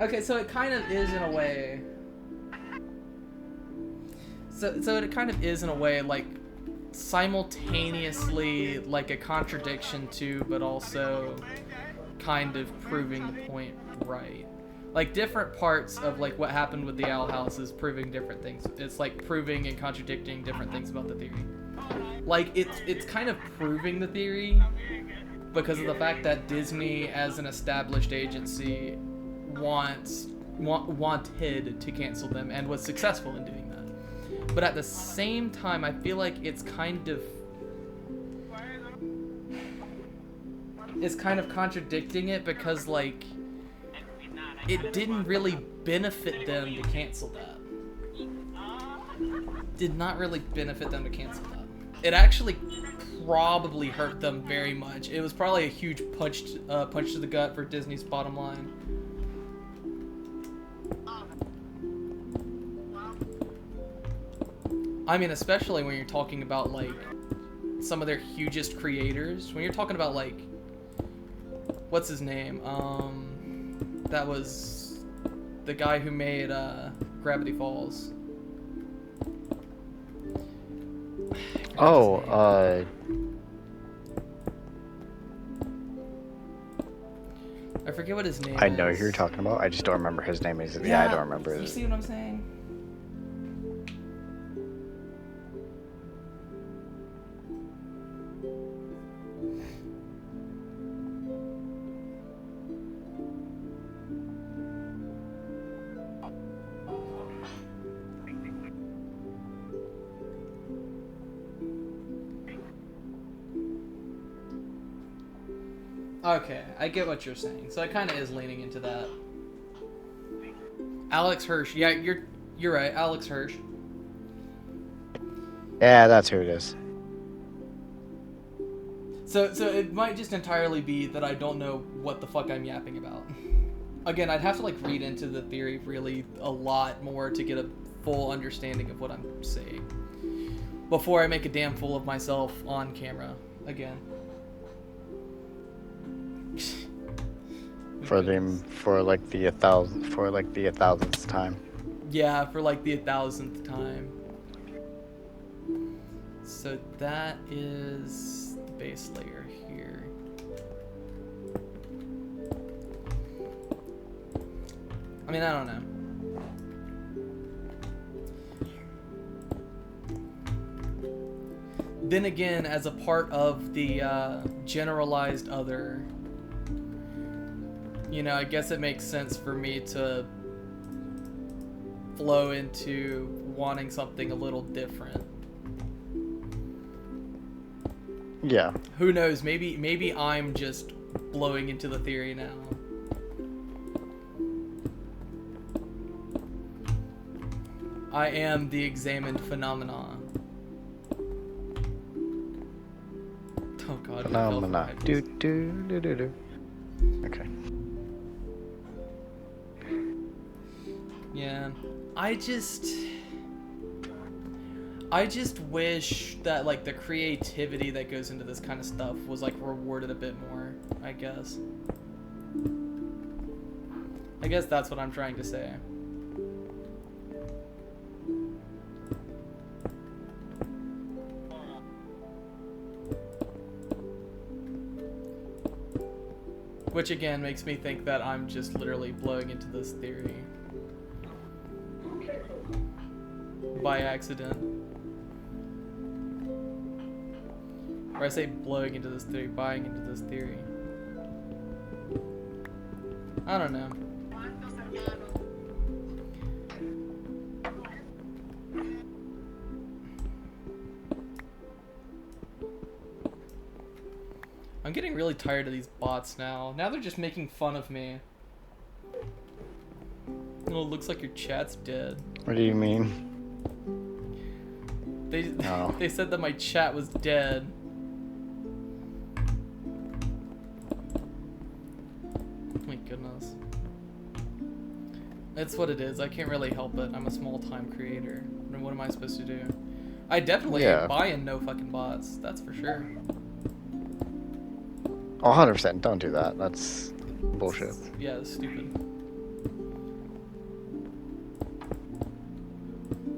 Okay, so it kind of is in a way. So it kind of is in a way, like, simultaneously like a contradiction to, but also kind of proving the point right. Like different parts of like what happened with the Owl House is proving different things. It's like proving and contradicting different things about the theory. Like it's kind of proving the theory because of the fact that Disney as an established agency wanted to cancel them and was successful in doing that. But at the same time, I feel like it's kind of contradicting it because, like, it didn't really benefit them to cancel that. Did not really benefit them to cancel that. It actually probably hurt them very much. It was probably a huge punch to the gut for Disney's bottom line. I mean, especially when you're talking about, like, some of their hugest creators. When you're talking about, like, what's his name? That was the guy who made, Gravity Falls. I forget what his name is. I know who you're talking about. I just don't remember his name. Yeah, I don't remember You his. see what I'm saying? Okay, I get what you're saying. So it kind of is leaning into that. Alex Hirsch. Yeah, you're right. Alex Hirsch. Yeah, that's who it is. So it might just entirely be that I don't know what the fuck I'm yapping about. Again, I'd have to like read into the theory really a lot more to get a full understanding of what I'm saying before I make a damn fool of myself on camera again. For like the 1,000th time. Yeah, for like the 1,000th time. So that is the base layer here. I mean, I don't know. then again, as a part of the generalized other, you know, I guess it makes sense for me to flow into wanting something a little different. Yeah. Who knows? Maybe I'm just blowing into the theory now. I am the examined phenomenon. Oh god. Phenomena. Do do do do do. Okay. Yeah. I just wish that like the creativity that goes into this kind of stuff was like rewarded a bit more, I guess. I guess that's what I'm trying to say. Which again makes me think that I'm just literally blowing into this theory. By accident. Or I say blowing into this theory, buying into this theory. I don't know. I'm getting really tired of these bots now. Now they're just making fun of me. Oh, it looks like your chat's dead. What do you mean? They said that my chat was dead. Oh my goodness. That's what it is. I can't really help it. I'm a small-time creator. What am I supposed to do? I definitely ain't buying no fucking bots. That's for sure. 100%. Don't do that. That's bullshit. Yeah, it's stupid.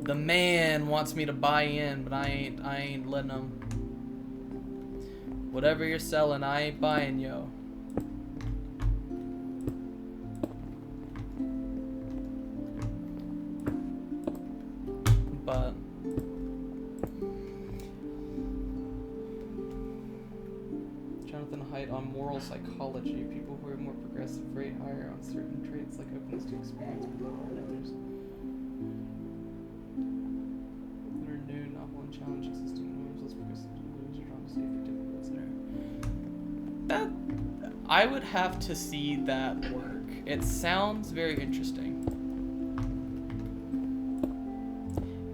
The man wants me to buy in, but I ain't letting him. Whatever you're selling, I ain't buying, yo. But Jonathan Haidt on moral psychology. People who are more progressive rate higher on certain traits like openness to experience below on others. That are new, novel, and challenge existing norms. Less progressive individuals are drawn to see if it difficult, etc. That I would have to see that work. It sounds very interesting.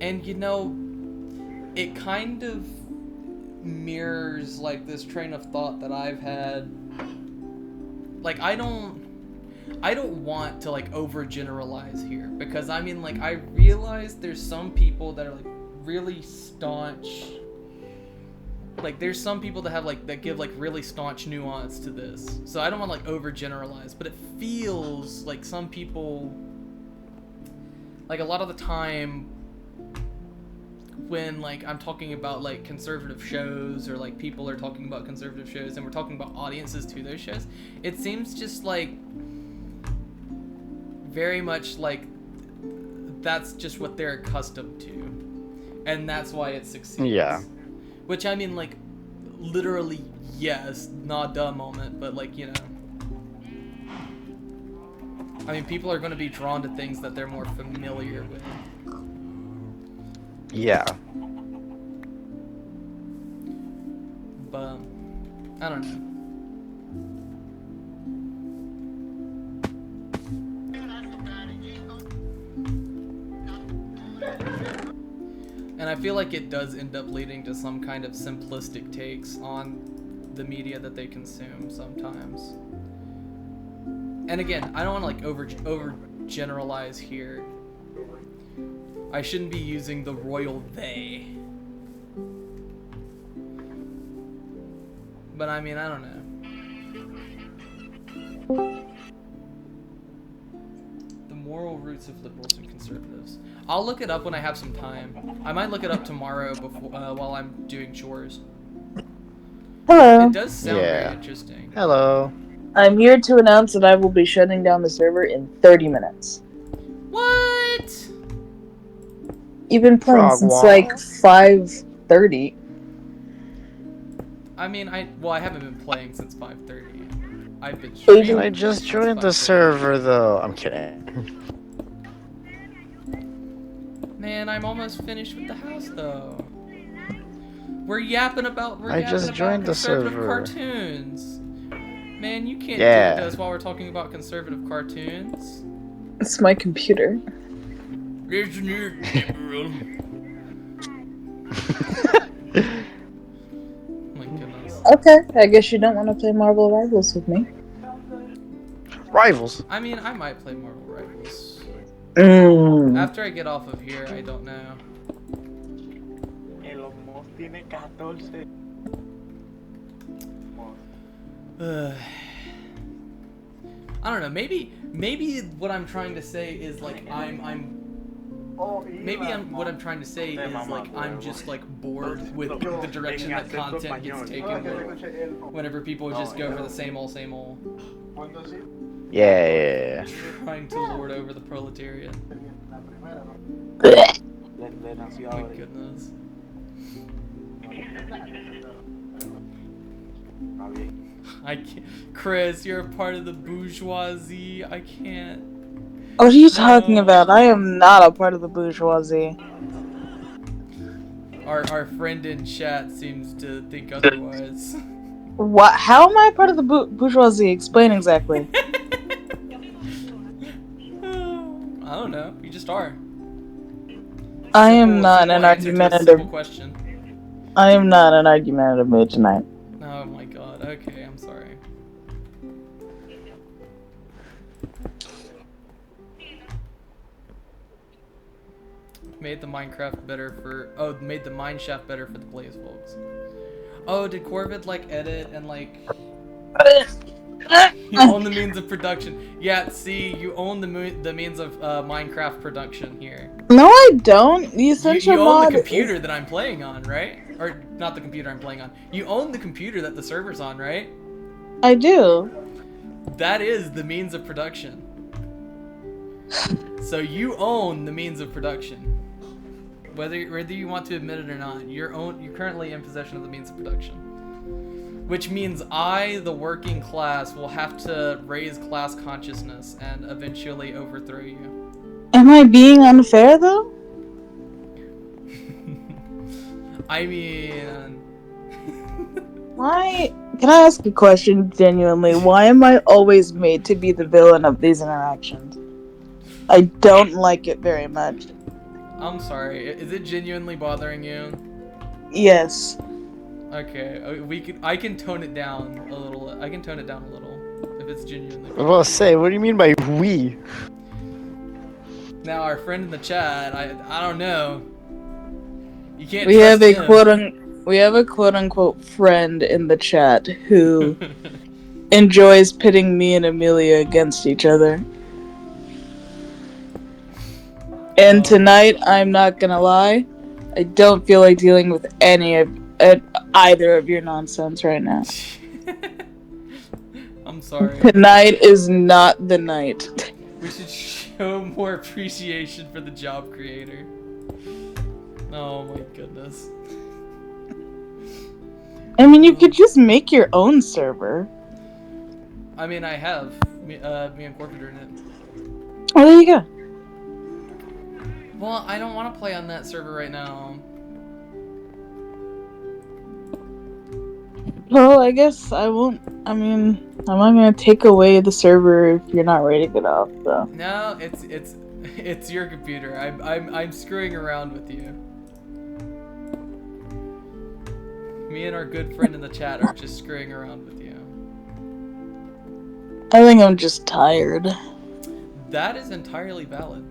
And you know, it kind of mirrors like this train of thought that I've had. Like I don't want to like overgeneralize here, because I mean, like, I realize there's some people that are like really staunch. Like there's some people that have like that give like really staunch nuance to this. So I don't want to like overgeneralize, but it feels like some people, like a lot of the time when like I'm talking about like conservative shows, or like people are talking about conservative shows and we're talking about audiences to those shows, it seems just like very much like that's just what they're accustomed to, and that's why it succeeds. Yeah. Which I mean, like, literally, yes, not duh moment, but like, you know, I mean, people are going to be drawn to things that they're more familiar with. Yeah. But I don't know. And I feel like it does end up leading to some kind of simplistic takes on the media that they consume sometimes. And again, I don't want to like over generalize here. I shouldn't be using the royal they. But I mean, I don't know. The moral roots of liberals and conservatives. I'll look it up when I have some time. I might look it up tomorrow before while I'm doing chores. Hello. It does sound very interesting. Hello. I'm here to announce that I will be shutting down the server in 30 minutes. What? You've been playing since like 5:30. I mean, I haven't been playing since 5:30. I've been Man, streaming. I just since joined the 5:30. server though. I'm kidding. Man, I'm almost finished with the house though. We're yapping about just joined the conservative server. cartoons. Man, you can't Yeah. do this while we're talking about conservative cartoons. It's my computer. My goodness. Okay, I guess you don't want to play Marvel Rivals with me. Rivals. I mean, I might play Marvel Rivals. Mm. After I get off of here, I don't know. I don't know. Maybe what I'm trying to say is like what I'm trying to say is like I'm just like bored with the direction that content gets taken whenever people just go for the same old. Yeah. Trying to lord over the proletariat. My goodness. I can't. Chris, you're a part of the bourgeoisie. I can't. What are you talking about? I am not a part of the bourgeoisie. Our friend in chat seems to think otherwise. What? How am I part of the bourgeoisie? Explain exactly. I don't know. You just are. I am not an answer to a simple argumentative. question. I am not an argumentative mood tonight. Oh my god. Okay, I'm sorry. Made the Minecraft better for. Oh, made the mineshaft better for the Blaze Volks. Oh, did Corvid like edit and like? You own the means of production. Yeah, see, you own the means of Minecraft production here. No, I don't. The essential You own mod the computer is... that I'm playing on, right? Or not the computer I'm playing on. You own the computer that the server's on, right? I do. That is the means of production. So you own the means of production. Whether you want to admit it or not, you're currently in possession of the means of production. Which means I, the working class, will have to raise class consciousness and eventually overthrow you. Am I being unfair though? I mean... Why? Can I ask a question genuinely? Why am I always made to be the villain of these interactions? I don't like it very much. I'm sorry. Is it genuinely bothering you? Yes. Okay, I can tone it down a little. I can tone it down a little if it's genuinely. Well, say, what do you mean by we? Now our friend in the chat, I don't know. You can't. We have a him. quote unquote friend in the chat who enjoys pitting me and Amelia against each other. And tonight, I'm not gonna lie, I don't feel like dealing with either of your nonsense right now. I'm sorry. Tonight is not the night. We should show more appreciation for the job creator. Oh my goodness. I mean, you could just make your own server. I mean, I have. Me and Corvid are in it. Oh, there you go. Well, I don't want to play on that server right now. Well, I guess I won't. I mean, I'm not gonna take away the server if you're not ready to get off, though. No, it's your computer. I'm screwing around with you. Me and our good friend in the chat are just screwing around with you. I think I'm just tired. That is entirely valid.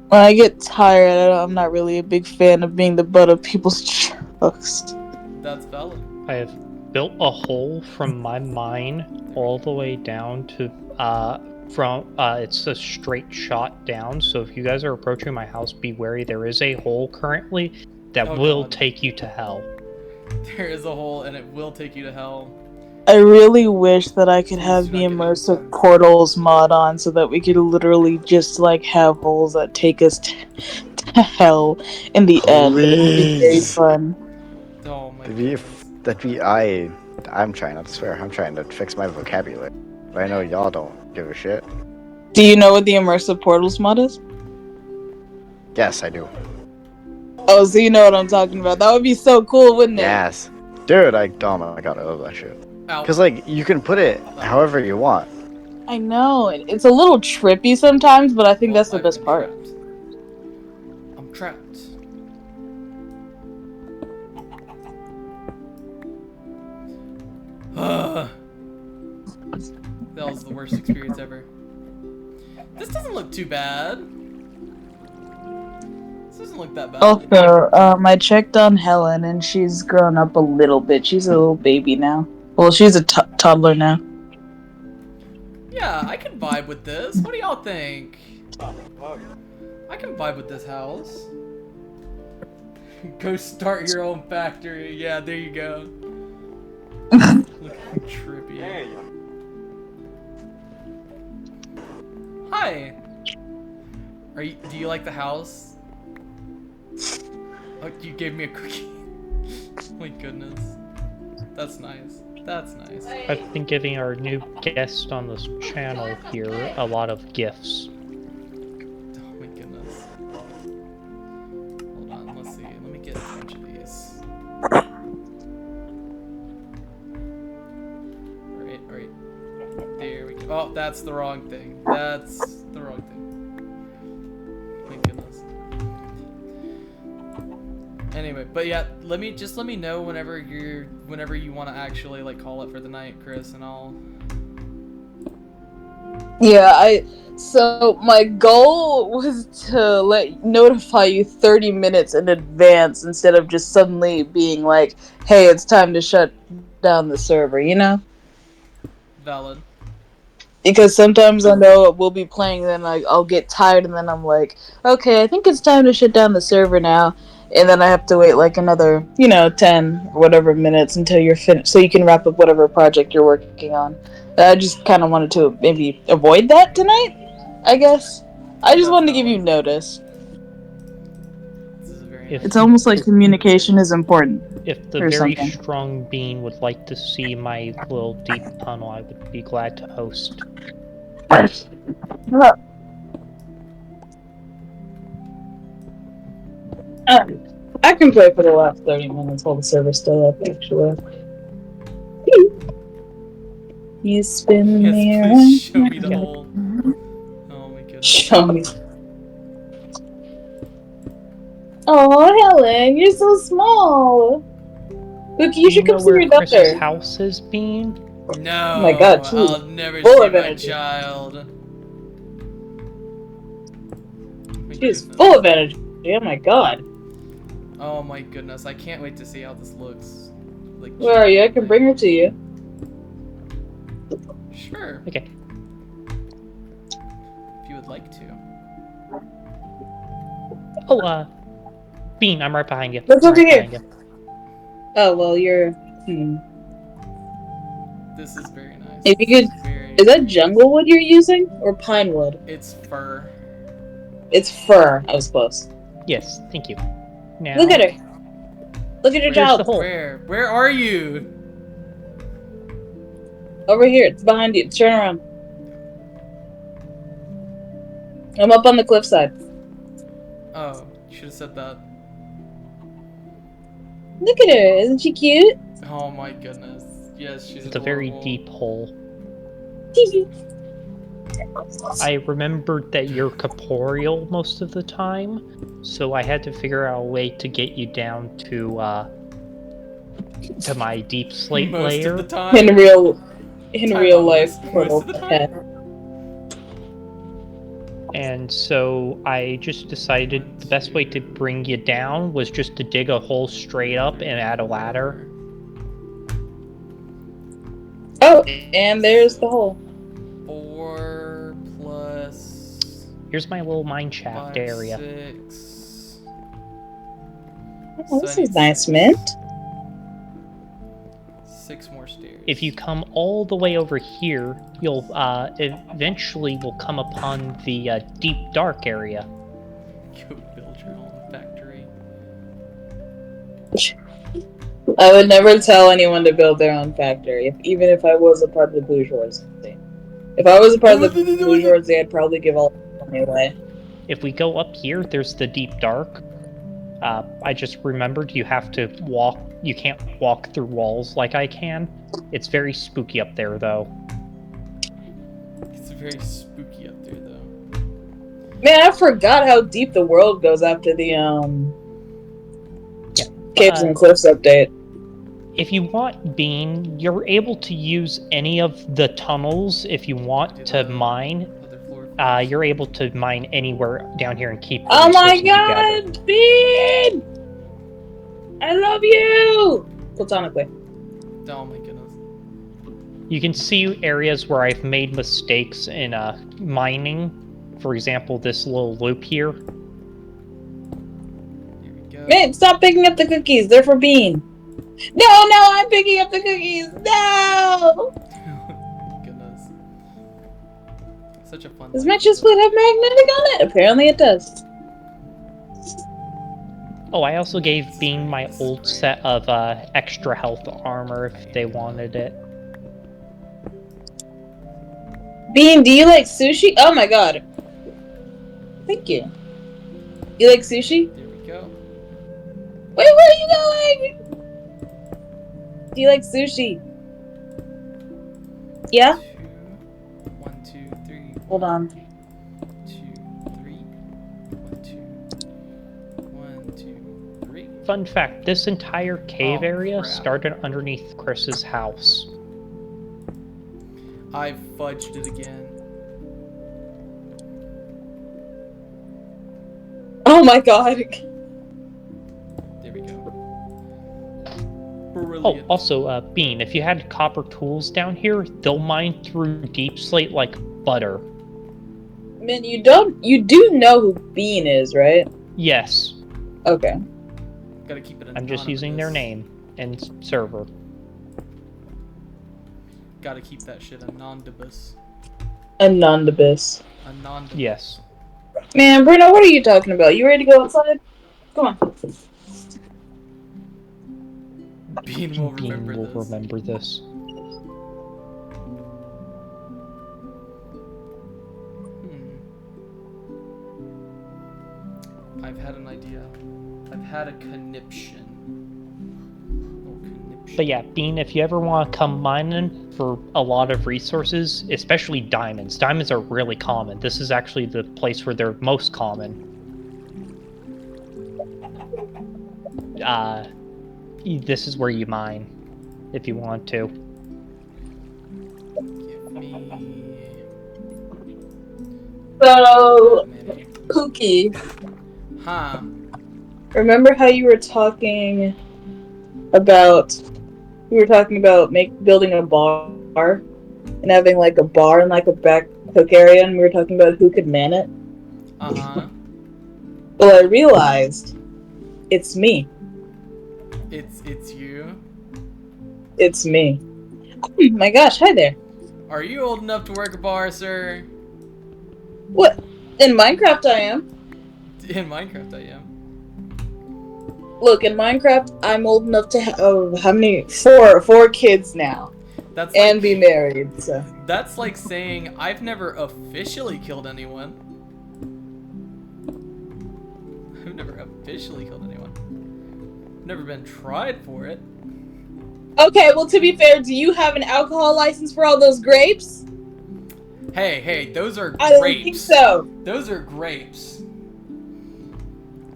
When I get tired, I'm not really a big fan of being the butt of people's jokes. That's valid. I have built a hole from my mine all the way down to it's a straight shot down, so if you guys are approaching my house, be wary. There is a hole currently that will take you to hell. There is a hole and it will take you to hell. I really wish that I could have the immersive portals mod on so that we could literally just like have holes that take us to hell in the end. It would be very fun. Oh I'm trying not to swear. I'm trying to fix my vocabulary. But I know y'all don't give a shit. Do you know what the immersive portals mod is? Yes, I do. Oh, so you know what I'm talking about. That would be so cool, wouldn't it? Yes. Dude, oh my god, I love that shit. Ow. Because, like, you can put it however you want. I know. It's a little trippy sometimes, but I think Well, that's the I've best been part. trapped. I'm trapped. That was the worst experience ever. This doesn't look too bad. This doesn't look that bad. Also, I checked on Helen, and she's grown up a little bit. She's a little baby now. Well, she's a toddler now. Yeah, I can vibe with this. What do y'all think? I can vibe with this house. Go start your own factory. Yeah, there you go. Looking trippy. Hi. Do you like the house? Oh, you gave me a cookie. My goodness. That's nice. That's nice. I've been giving our new guest on this channel here a lot of gifts. Oh my goodness. Hold on, let's see. Let me get a bunch of these. Alright. There we go. Oh, that's the wrong thing. That's the wrong thing. My goodness. Anyway, but yeah, let me know whenever you want to actually like call it for the night, Chris, and I'll. Yeah, so my goal was to notify you 30 minutes in advance instead of just suddenly being like, "Hey, it's time to shut down the server," you know? Valid. Because sometimes I know we'll be playing, then I'll get tired, and then I'm like, "Okay, I think it's time to shut down the server now." And then I have to wait like another, 10 or whatever minutes until you're finished, so you can wrap up whatever project you're working on. I just kind of wanted to maybe avoid that tonight, I guess. I just wanted to give you notice. This is a very If- nice. It's almost like communication is important. If the Or very something. strong being would like to see my little deep tunnel, I would be glad to host. I can play for the last 30 minutes while the server's still up, actually. You spin me Yes, around. please show me the hole. Oh my goodness. Show me. Oh, Helen, you're so small. Look, you should come see where your Chris's daughter. house is, Bean? No. Oh my God, she's I'll never full see of my energy. child. My She's goodness. full of energy. Oh my God. Oh my goodness, I can't wait to see how this looks. Like, Where are you? I can bring her to you. Sure, Okay. if you would like to. Oh, Bean, I'm right behind you. Let's I'm over right here. behind you. Oh, well, you're... This is very nice. If you could... Very, Is that jungle wood you're using? Or pine wood? It's fur. It's fir. I was close. Yes, thank you. Now, Look at her. Look at her Where's child. the hole? Where are you? Over here. It's behind you. Turn around. I'm up on the cliffside. Oh, you should have said that. Look at her. Isn't she cute? Oh my goodness. Yes, she's It's a very adorable. deep hole. I remembered that you're corporeal most of the time, so I had to figure out a way to get you down to my deep slate Most layer. of the time. In real Time life. out, most of the time. And so I just decided the best way to bring you down was just to dig a hole straight up and add a ladder. Oh, and there's the hole. 4 plus Here's my little mine shaft 5, area. 6. Oh, this So I is need nice, 6. Mint. 6 more stairs. If you come all the way over here, you'll eventually will come upon the deep dark area. Go build your own factory. I would never tell anyone to build their own factory, even if I was a part of the bourgeoisie. If I was a part of the bourgeoisie, I'd probably give all the money away. If we go up here, there's the deep dark. I just remembered you have to walk. You can't walk through walls like I can. It's very spooky up there, though. It's very spooky up there, though. Man, I forgot how deep the world goes after the Caves and Cliffs update. If you want Bean, you're able to use any of the tunnels if you want to mine. You're able to mine anywhere down here and keep the Oh my resources god, Bean! I love you! Platonically. Oh my goodness. You can see areas where I've made mistakes in mining. For example, this little loop here. Here we go. Man, stop picking up the cookies. They're for Bean. No, I'm picking up the cookies. No! Goodness. Such a fun. Does my chest plate have magnetic on it? Apparently it does. Oh, I also gave Bean my old set of extra health armor if they wanted it. Bean, do you like sushi? Oh my god. Thank you. You like sushi? There we go. Wait, where are you going? Do you like sushi? Yeah? 1, 2, 3. Hold on. 2, 3. 1, 2, 3. Fun fact, this entire cave Oh, area crap. started underneath Chris's house. I fudged it again. Oh my god. There we go. Oh, Brilliant. also, Bean, if you had copper tools down here, they'll mine through deep slate like butter. Man, you do know who Bean is, right? Yes, Okay. Gotta keep it I'm just using their anonymous. name and server. Gotta keep that shit anonymous. Anonymous. Anonymous. Yes. Man, Bruno, what are you talking about? You ready to go outside? Come on. Bean will Bean remember will this. remember this. I've had an idea. I've had a conniption. But yeah, Bean, if you ever want to come mining for a lot of resources, especially diamonds. Diamonds are really common. This is actually the place where they're most common. This is where you mine, if you want to. Give me. So, Pookie, Huh? remember how you were talking about building a bar and having like a bar in like a back cook area, and we were talking about who could man it? Uh-huh. Well, I realized it's me. It's you? It's me. Oh my gosh, hi there. Are you old enough to work a bar, sir? What? In Minecraft I am. In Minecraft I am. Look, in Minecraft I'm old enough to have how many? Four kids now. That's And like, be married, so. That's like saying I've never officially killed anyone. I've never officially killed anyone. Never been tried for it. Okay, well, to be fair, do you have an alcohol license for all those grapes? Hey, those are grapes. I don't think so. Those are grapes.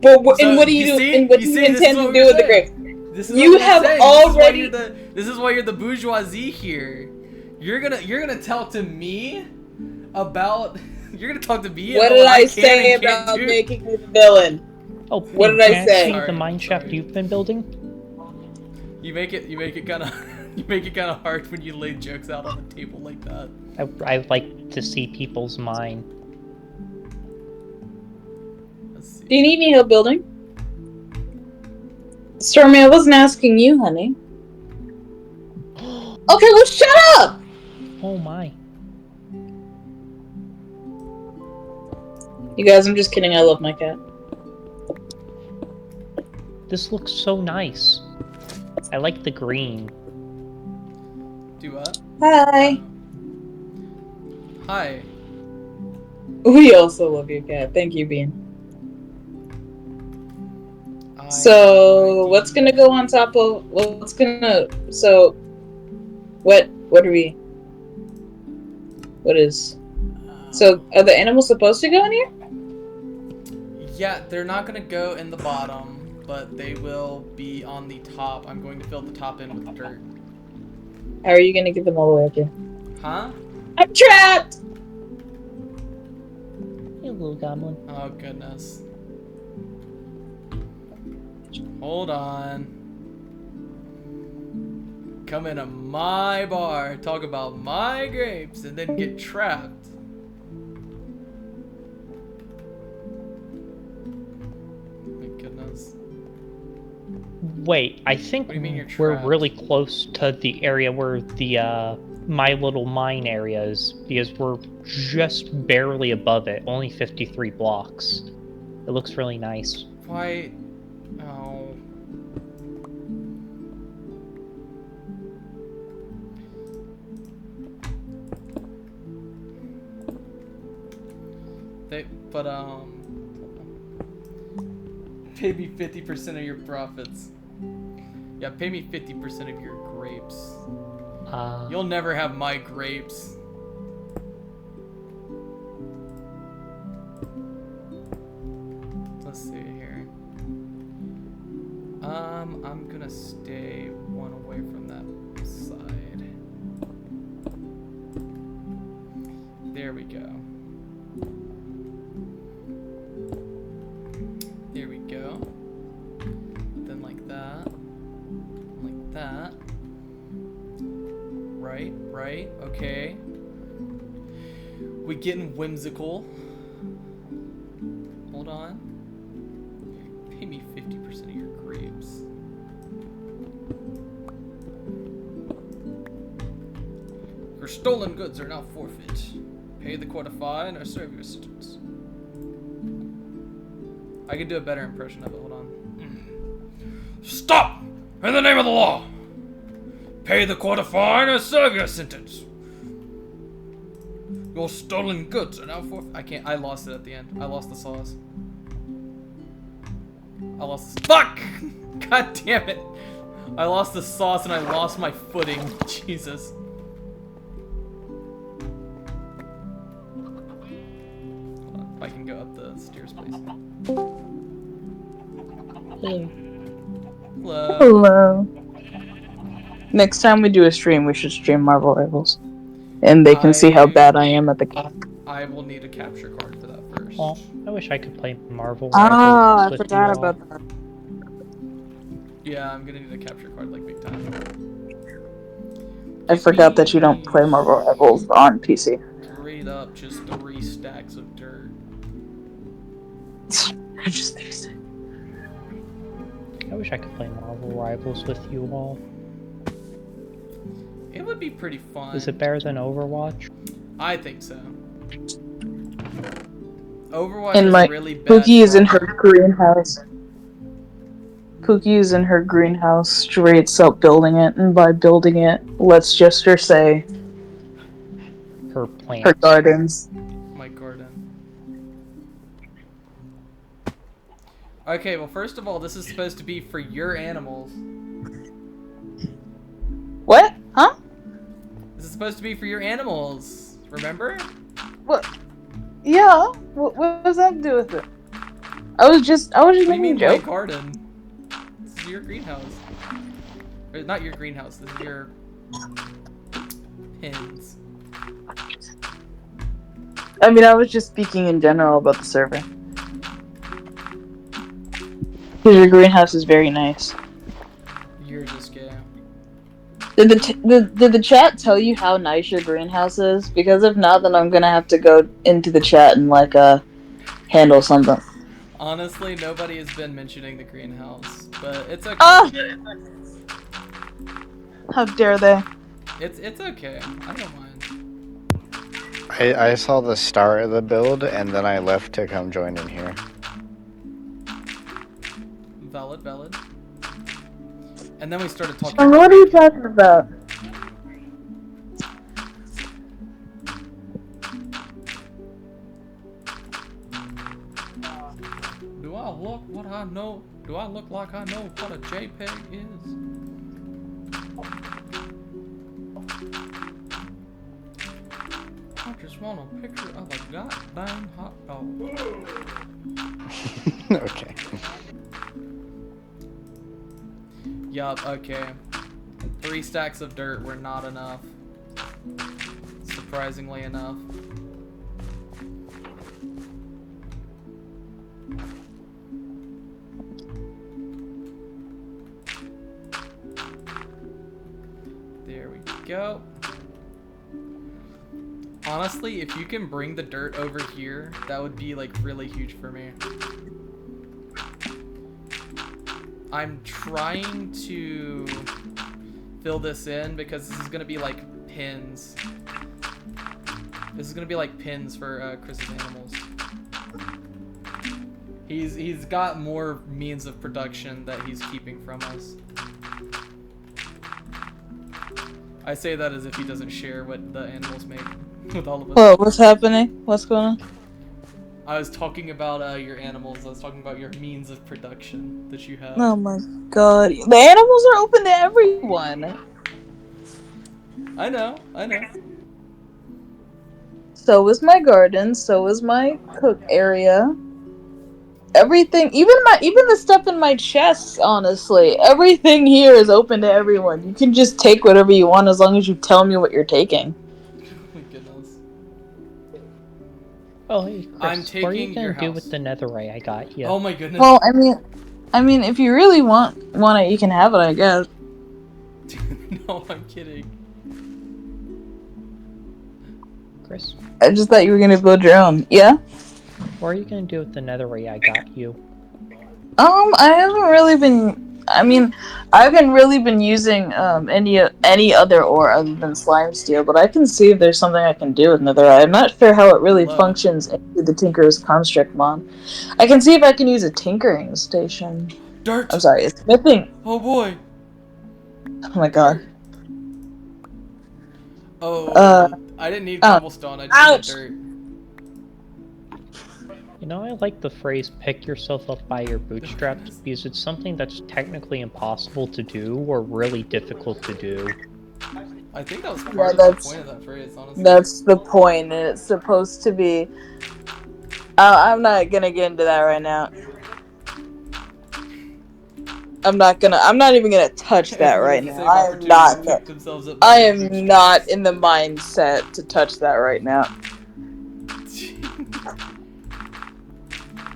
But So, and what do you do? see? And what do You you see, this is intend what to we do were with the saying. grapes? This is You what we're have saying. already. This is why you're the bourgeoisie here. You're gonna talk to me about. You're gonna talk to me. What about did what I can say and can't about do. making me the villain? Oh, What Bean, did I can say? see Sorry, the mine shaft sorry. you've been building? You make it kind of. You make it kind of hard when you lay jokes out on the table like that. I like to see people's mine. Let's see. Do you need any help building? Stormy, I wasn't asking you, honey. Okay, well, shut up! Oh my. You guys, I'm just kidding. I love my cat. This looks so nice. I like the green. Do what? Hi. Hi. We also love your cat. Thank you, Bean. I So, might what's be- gonna go on top of what's gonna? So, what are we? What is? So, are the animals supposed to go in here? Yeah, they're not gonna go in the bottom, but they will be on the top. I'm going to fill the top in with dirt. How are you gonna get them all the way up here? Huh? I'm trapped. Hey, little goblin. Oh goodness. Hold on. Come into my bar, talk about my grapes, and then get trapped. My goodness. Wait, I think What do you mean you're we're trapped? really close to the area where the My Little Mine area is, because we're just barely above it, only 53 blocks. It looks really nice. Why? Oh. But pay me 50% of your profits. Yeah, pay me 50% of your grapes. You'll never have my grapes. Let's see here. I'm gonna stay one away from that side. There we go. There we go. Then like that. Like that. Right, okay. We getting whimsical. Hold on. Pay me 50% of your grapes. Your stolen goods are now forfeit. Pay the quarter fine or serve your sentence. I could do a better impression of it. Hold on. Stop! In the name of the law! Pay the quarter fine or serve your sentence. Your stolen goods are now forfeit. I can't. I lost it at the end. I lost the sauce. I lost the fuck! God damn it! I lost the sauce and I lost my footing. Jesus. Hold on, if I can go up the stairs, please. Hello. Hello. Next time we do a stream, we should stream Marvel Rivals. And they can see how bad I am at the game. I will need a capture card for that first. Oh, I wish I could play Marvel Oh, Rivals I with forgot you all. about that. Yeah, I'm gonna need a capture card like big time. I forgot that you don't play Marvel Rivals on PC. Straight up, just 3 stacks of dirt. I just fixed it. I wish I could play Marvel Rivals with you all. It would be pretty fun. Is it better than Overwatch? I think so. Overwatch And is my really bad. Pookie is in her greenhouse. Pookie is in her greenhouse, straight up building it, and by building it, let's just say Her plants. her gardens. My garden. Okay, well, first of all, this is supposed to be for your animals. What? Huh? This is supposed to be for your animals. Remember? What? Yeah. What does that do with it? I was just What do you making a mean, my joke. garden? This is your greenhouse. Or, not your greenhouse, this is your pins. I mean, I was just speaking in general about the server. Because your greenhouse is very nice. You're just gay. Did the chat tell you how nice your greenhouse is? Because if not, then I'm gonna have to go into the chat and handle something. Honestly, nobody has been mentioning the greenhouse, but it's okay. Oh! How dare they? It's okay. I don't mind. I saw the start of the build and then I left to come join in here. Valid. And then we started talking Sean, about what are you bacon. talking about? Do I look what I know? Do I look like I know what a JPEG is? I just want a picture of a goddamn hot dog. Okay. Yup, okay. 3 stacks of dirt were not enough. Surprisingly enough. There we go. Honestly, if you can bring the dirt over here, that would be like really huge for me. I'm trying to fill this in because this is gonna be like pins. This is gonna be like pins for Chris's animals. He's got more means of production that he's keeping from us. I say that as if he doesn't share what the animals make with all of us. Whoa, what's happening? What's going on? I was talking about your animals. I was talking about your means of production that you have. Oh my god. The animals are open to everyone. I know, I know. So is my garden, so is my cook area. Everything, even the stuff in my chest, honestly. Everything here is open to everyone. You can just take whatever you want as long as you tell me what you're taking. Oh my goodness. Oh, hey, Chris, I'm what are you taking gonna your do house. with the netherite I got you? Oh my goodness. Well, I mean, if you really want it, you can have it, I guess. No, I'm kidding. Chris, I just thought you were gonna build your own. Yeah? what are you gonna do with the netherite I got you? I haven't really been. I mean, I haven't really been using any other ore other than slime steel, but I can see if there's something I can do with netherite. I'm not sure how it really Hello. functions into the Tinkerer's construct mod. I can see if I can use a tinkering station. Dirt! I'm sorry, it's smithing. Oh boy! Oh my god. Dirt. Oh, I didn't need oh. cobblestone, I just Ouch! needed dirt. You know, I like the phrase pick yourself up by your bootstraps because it's something that's technically impossible to do or really difficult to do. I think that was part Yeah, of the that's- point of that phrase, honestly. That's the point, and it's supposed to be. I'm not gonna get into that right now. I'm not even gonna touch that Everyone right has the now. same I am opportunity not. to pick themselves up by I their am bootstraps. not in the mindset to touch that right now.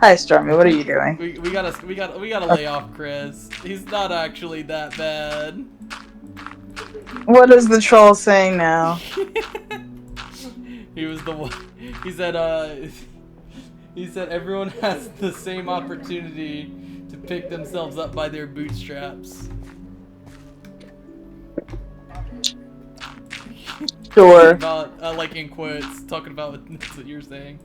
Hi, Stormy. What are you doing? we gotta lay off Chris. He's not actually that bad. What is the troll saying now? He was the one. He said he said everyone has the same opportunity to pick themselves up by their bootstraps. Sure. About like in quotes, talking about what you're saying.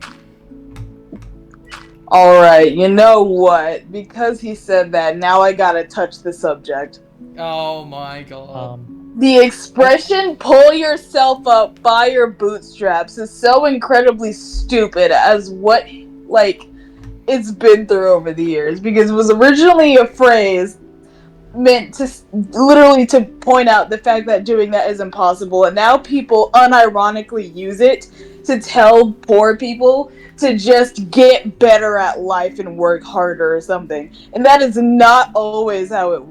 Alright, you know what? Because he said that, now I gotta touch the subject. Oh my god. The expression pull yourself up by your bootstraps is so incredibly stupid as what, like, it's been through over the years. Because it was originally a phrase meant to literally to point out the fact that doing that is impossible, and now people unironically use it to tell poor people to just get better at life and work harder or something. And that is not always how it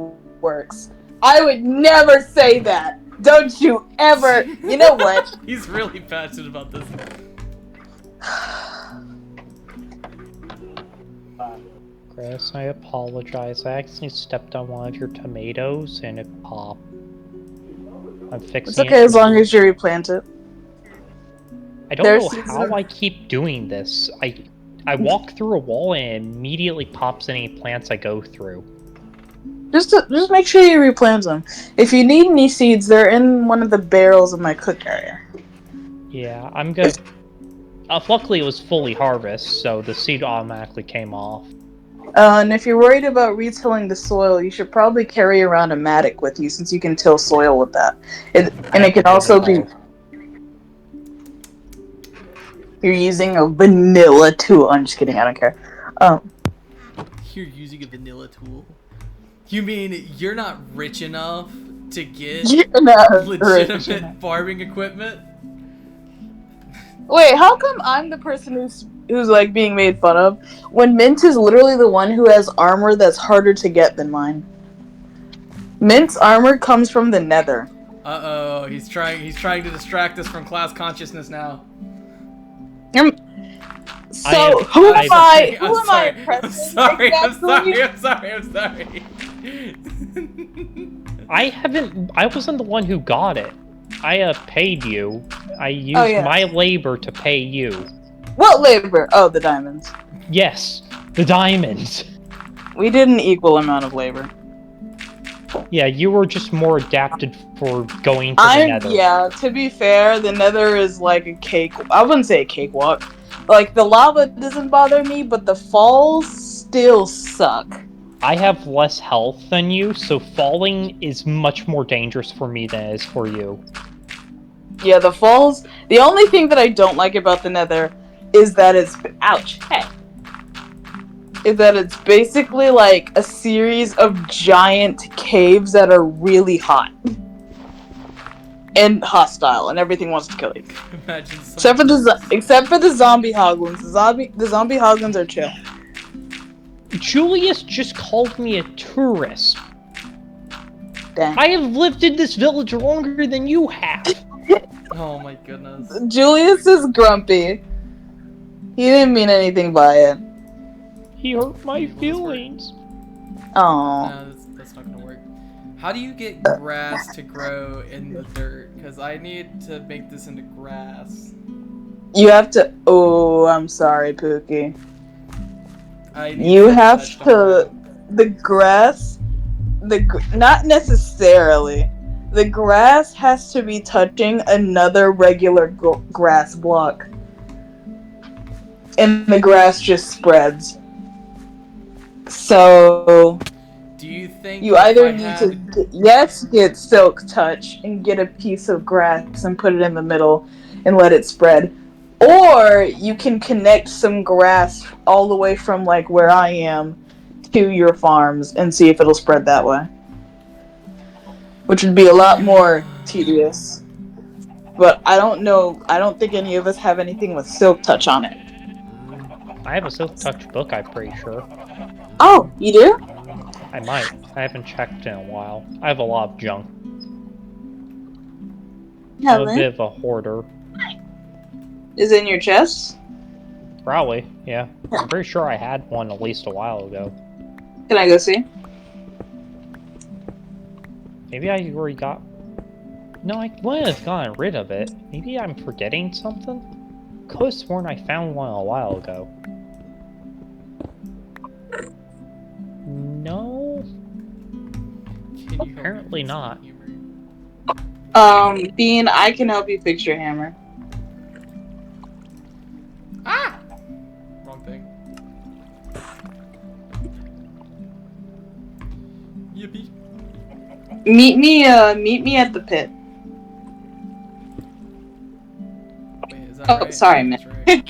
works. I would never say that. Don't you ever. You know what? He's really passionate about this. Chris, I apologize. I actually stepped on one of your tomatoes and it popped. I'm fixing It's okay it as long as you replant it. I don't know how I keep doing this. I walk through a wall and it immediately pops any plants I go through. Just make sure you replant them. If you need any seeds, they're in one of the barrels of my cook area. Yeah, I'm good. Luckily it was fully harvest, so the seed automatically came off. And if you're worried about retilling the soil, you should probably carry around a mattock with you, since you can till soil with that. And it can also be. You're using a vanilla tool. I'm just kidding. I don't care. You're using a vanilla tool. You mean you're not rich enough to get You're not legitimate farming equipment? Wait, how come I'm the person who's like being made fun of when Mint is literally the one who has armor that's harder to get than mine? Mint's armor comes from the Nether. Uh-oh, he's trying to distract us from class consciousness now. So who am I I'm sorry. Exactly? I'm sorry. I wasn't the one who got it. I paid you. I used yeah. my labor to pay you. What labor? Oh, the diamonds. Yes, the diamonds. We did an equal amount of labor. Yeah, you were just more adapted for going to the Nether. Yeah, to be fair, the Nether is like a cake. I wouldn't say a cakewalk. Like, the lava doesn't bother me, but the falls still suck. I have less health than you, so falling is much more dangerous for me than it is for you. Yeah, the falls... The only thing that I don't like about the Nether is that it's... Ouch. Hey. Is that it's basically like a series of giant caves that are really hot. And hostile, and everything wants to kill you. Imagine Except for the zombie hoglins. The zombie hoglins are chill. Julius just called me a tourist. Dang. I have lived in this village longer than you have. Oh my goodness. Julius is grumpy. He didn't mean anything by it. He hurt my feelings. Aww. No, that's not gonna work. How do you get grass to grow in the dirt? Because I need to make this into grass. You have to... Oh, I'm sorry, Pookie. You have to... The grass... Not necessarily. The grass has to be touching another regular grass block. And the grass just spreads. So... Do you think you either need to get silk touch and get a piece of grass and put it in the middle and let it spread, or you can connect some grass all the way from like where I am to your farms and see if it'll spread that way, which would be a lot more tedious. But I don't know. I don't think any of us have anything with silk touch on it. I have a silk touch book, I'm pretty sure. Oh, you do? I might. I haven't checked in a while. I have a lot of junk. I'm a bit of a hoarder. Is it in your chest? Probably, yeah. I'm pretty sure I had one at least a while ago. Can I go see? Maybe I already got... No, I wouldn't have gotten rid of it. Maybe I'm forgetting something? Could have sworn I found one a while ago. No? Apparently not. Bean, I can help you fix your hammer. Ah! Wrong thing. Yippee. Meet me at the pit. Wait, is that Oh, right? sorry, man. Right.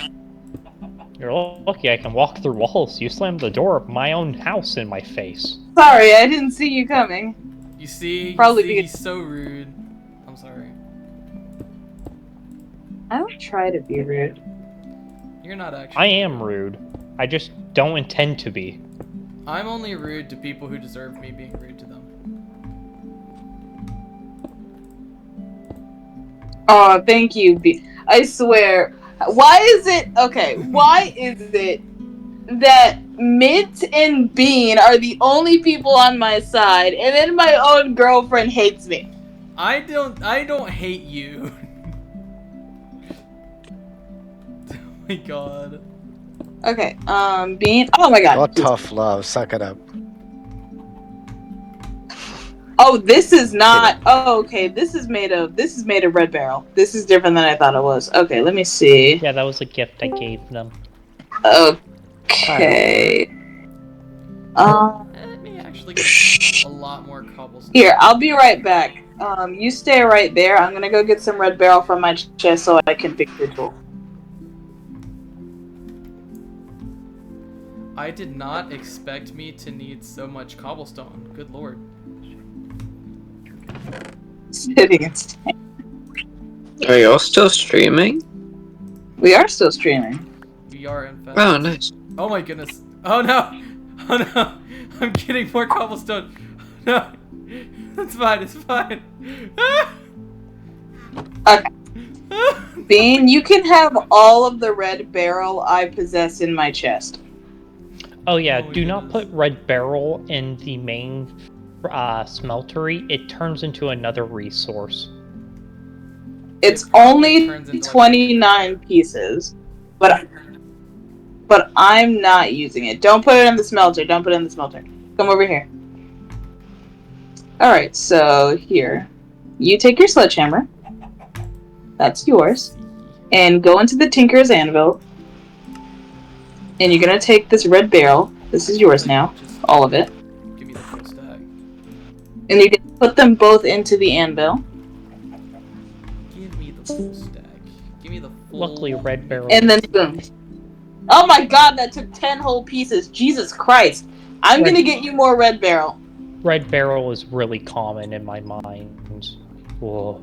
You're lucky I can walk through walls. You slammed the door of my own house in my face. Sorry, I didn't see you coming. You see, Probably he's so rude. I'm sorry. I don't try to be rude. You're not actually. I am rude. I just don't intend to be. I'm only rude to people who deserve me being rude to them. Oh, thank you, I swear. Why is it that Mint and Bean are the only people on my side, and then my own girlfriend hates me? I don't hate you. Oh my god. Okay, Bean. Oh my god. What tough love, suck it up. Oh, this is not. Oh, okay. This is made of red barrel. This is different than I thought it was. Okay, let me see. Yeah, that was a gift I gave them. Okay. Let me actually get a lot more cobblestone. Here, I'll be right back. You stay right there. I'm gonna go get some red barrel from my chest so I can fix your tool. I did not expect me to need so much cobblestone. Good lord. Sitting and staying. Are y'all still streaming? We are still streaming. We are in fact. Oh, nice. Oh my goodness. Oh no. Oh no. I'm getting more cobblestone. No. It's fine. It's fine. Okay. Bean, you can have all of the red barrel I possess in my chest. Oh yeah, Oh, do not goodness. put red barrel in the main smeltery. It turns into another resource. It's It probably only turns into, like, 29 pieces, but I'm not using it. Don't put it in the smelter. Don't put it in the smelter. Come over here. Alright, so here. You take your sledgehammer. That's yours. And go into the Tinker's Anvil. And you're gonna take this red barrel. This is yours now. Just All of it. give me the full stack. And you can put them both into the anvil. Give me the full stack. Give me the full. Luckily, red barrel. And then boom. Oh my god, that took 10 whole pieces. Jesus Christ. I'm gonna get you more red barrel. Red barrel is really common in my mind. Whoa.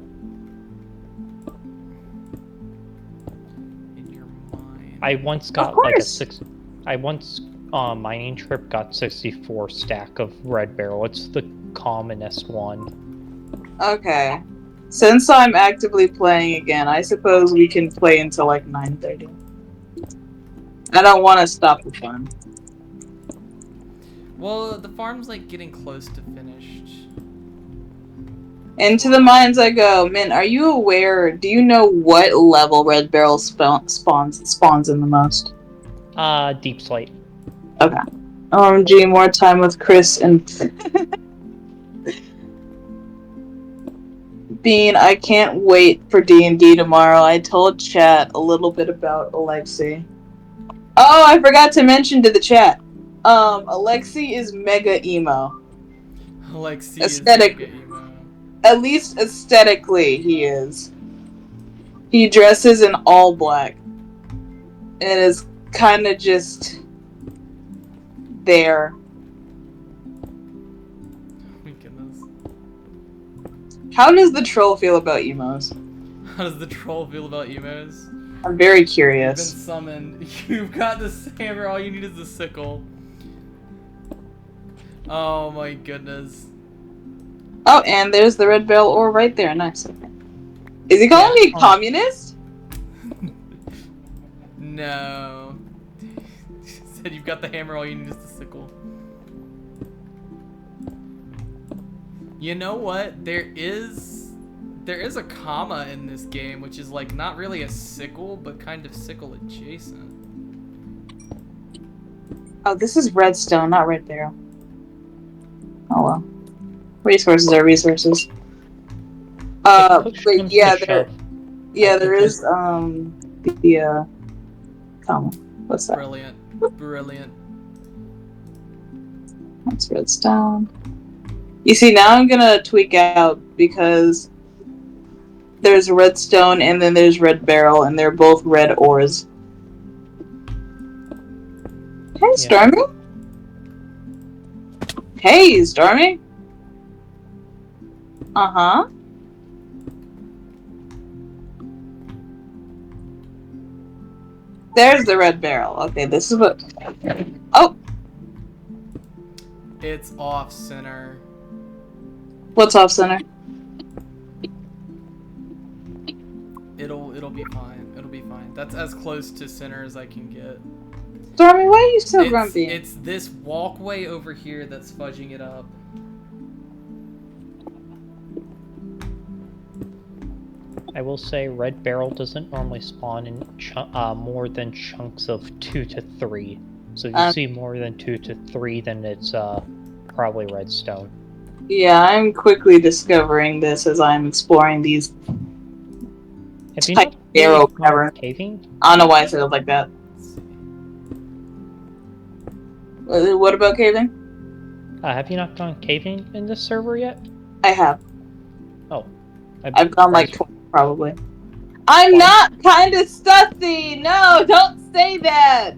In your mind. I once got like a six. I once on mining trip got 64 stack of red barrel. It's the commonest one. Okay. Since I'm actively playing again, I suppose we can play until like 9:30. I don't want to stop the fun. Well, the farm's like getting close to finished. Into the mines I go. Mint, are you aware? Do you know what level red barrel spawns in the most? Deep slate. Okay. OMG, more time with Chris and Bean. I can't wait for D&D tomorrow. I told chat a little bit about Alexi. Oh, I forgot to mention to the chat. Alexi is mega emo. Alexi Aesthetic. is mega emo. At least aesthetically, he is. He dresses in all black. And is kind of just there. Oh my goodness. How does the troll feel about emos? How does the troll feel about emos? I'm very You've been curious. summoned. You've got the hammer. All you need is the sickle. Oh my goodness. Oh, and there's the red barrel ore right there. Nice. Is he calling me a communist? No. Said you've got the hammer. All you need is the sickle. You know what? There is a comma in this game, which is like not really a sickle, but kind of sickle adjacent. Oh, this is redstone, not red barrel. Oh well. Resources are resources. But yeah, there is the comma. What's that? Brilliant. Brilliant. That's redstone. You see, now I'm gonna tweak out because there's redstone and then there's red barrel, and they're both red ores. Hey, Stormy. Hey, Stormy. Uh-huh. There's the red barrel. Okay, this is what... Oh! It's off center. What's off center? It'll be fine. It'll be fine. That's as close to center as I can get. Stormy, why are you so grumpy? It's this walkway over here that's fudging it up. I will say red barrel doesn't normally spawn in more than chunks of 2 to 3. So if you see more than 2 to 3, then it's probably redstone. Yeah, I'm quickly discovering this as I'm exploring these Have you type not arrow really cover. caving? I don't know why I said it like that. What about caving? Have you not gone caving in this server yet? I have. Oh. I've gone like surprised- 20 probably. I'm Why? not kind of sussy! No, don't say that!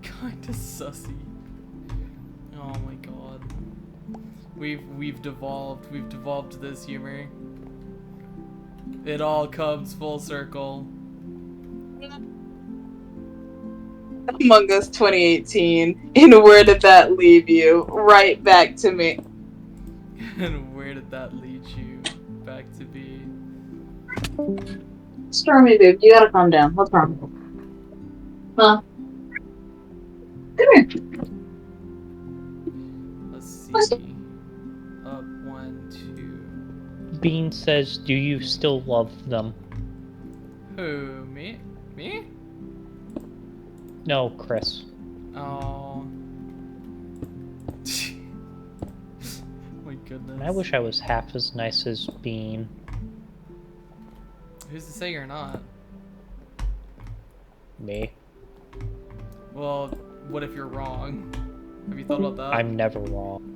Kinda sussy. Oh my god. We've devolved. We've devolved to this humor. It all comes full circle. Among Us 2018. And where did that leave you? Right back to me. And where did that lead you? Back to be. Stormy, babe, you gotta calm down. What's wrong? Huh? Come here. Let's see. Up 1, 2. Bean says, do you still love them? Who? Me? Me? No, Chris. Oh. My goodness. I wish I was half as nice as Bean. Who's to say you're not? Me. Well, what if you're wrong? Have you thought about that? I'm never wrong.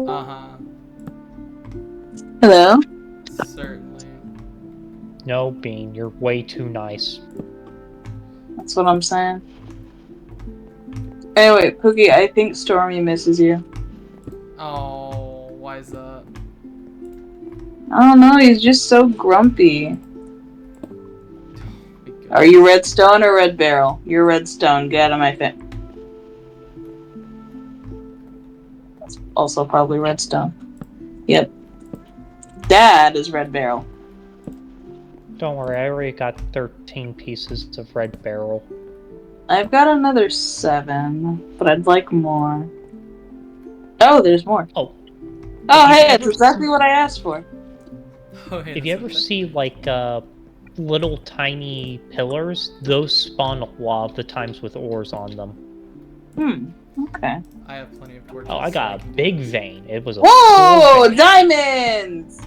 Uh-huh. Hello? Certainly. No, Bean, you're way too nice. That's what I'm saying. Anyway, Pookie, I think Stormy misses you. Oh, why is that? I don't know, he's just so grumpy. Are you Redstone or Red Barrel? You're Redstone, get out of my face. That's also probably Redstone. Yep. Dad is Red Barrel. Don't worry, I already got 13 pieces of red barrel. I've got another 7, but I'd like more. Oh, there's more. Oh. Oh, If you hey, ever it's exactly what I asked for. Oh, hey, If you ever see, like, little tiny pillars, those spawn a lot of the times with ores on them. Okay. I have plenty of torches. Oh, I got a big vein. It was a Whoa! full vein. Diamonds!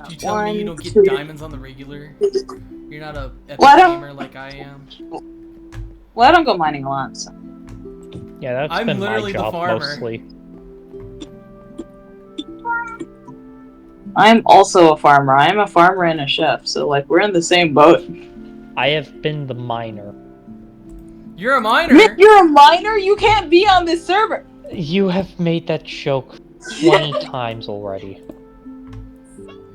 You telling me you don't get diamonds on the regular? You're not a epic Well, I don't- gamer like I am? Well, I don't go mining a lot, so. Yeah, that's I'm been my literally the job farmer. mostly. I'm also a farmer. I'm a farmer and a chef, so, like, we're in the same boat. I have been the miner. You're a miner! Mick, you're a miner? You can't be on this server! You have made that joke 20 times already.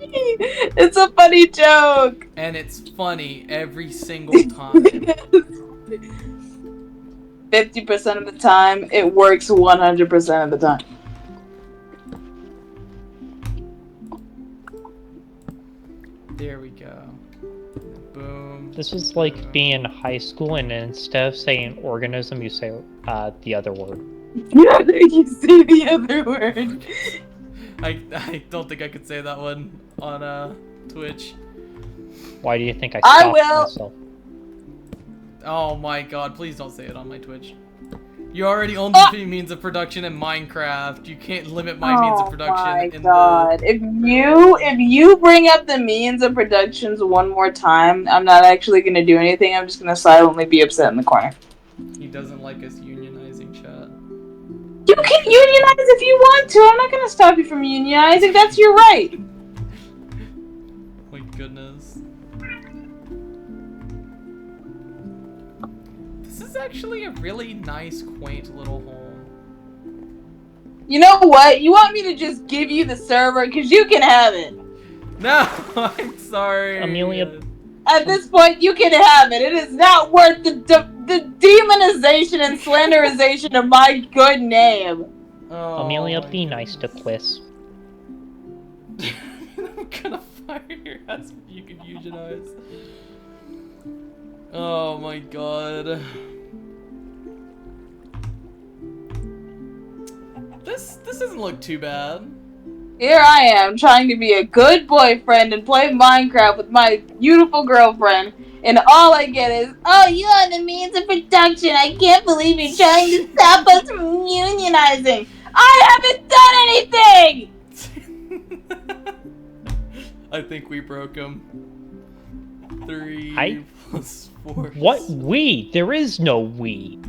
It's a funny joke! And it's funny every single time. 50% of the time, it works 100% of the time. There we go. Boom. This is like being in high school and instead of saying organism, you say the other word. Yeah, you say the other word. I don't think I could say that one on Twitch. Why do you think I I stopped will. myself? Oh my god, please don't say it on my Twitch. You already own the means of production in Minecraft. You can't limit my means of production in God. If you bring up the means of productions one more time, I'm not actually gonna do anything. I'm just gonna silently be upset in the corner. the... He doesn't like us unionizing, chat. You can unionize if you want to. I'm not gonna stop you from unionizing. That's your right. My goodness. This is actually a really nice, quaint little home. You know what? You want me to just give you the server? Because you can have it. No, I'm sorry. Amelia. At this point, you can have it. It is not worth the demonization and slanderization of my good name. Oh, Amelia, my be nice to goodness. Quiz. I'm gonna fire your ass if you can unionize. Oh my god. This doesn't look too bad. Here I am, trying to be a good boyfriend and play Minecraft with my beautiful girlfriend, and all I get is, oh, you are the means of production. I can't believe you're trying to stop us from unionizing. I haven't done anything! I think we broke him. 3 I- plus 4. What we? There is no we.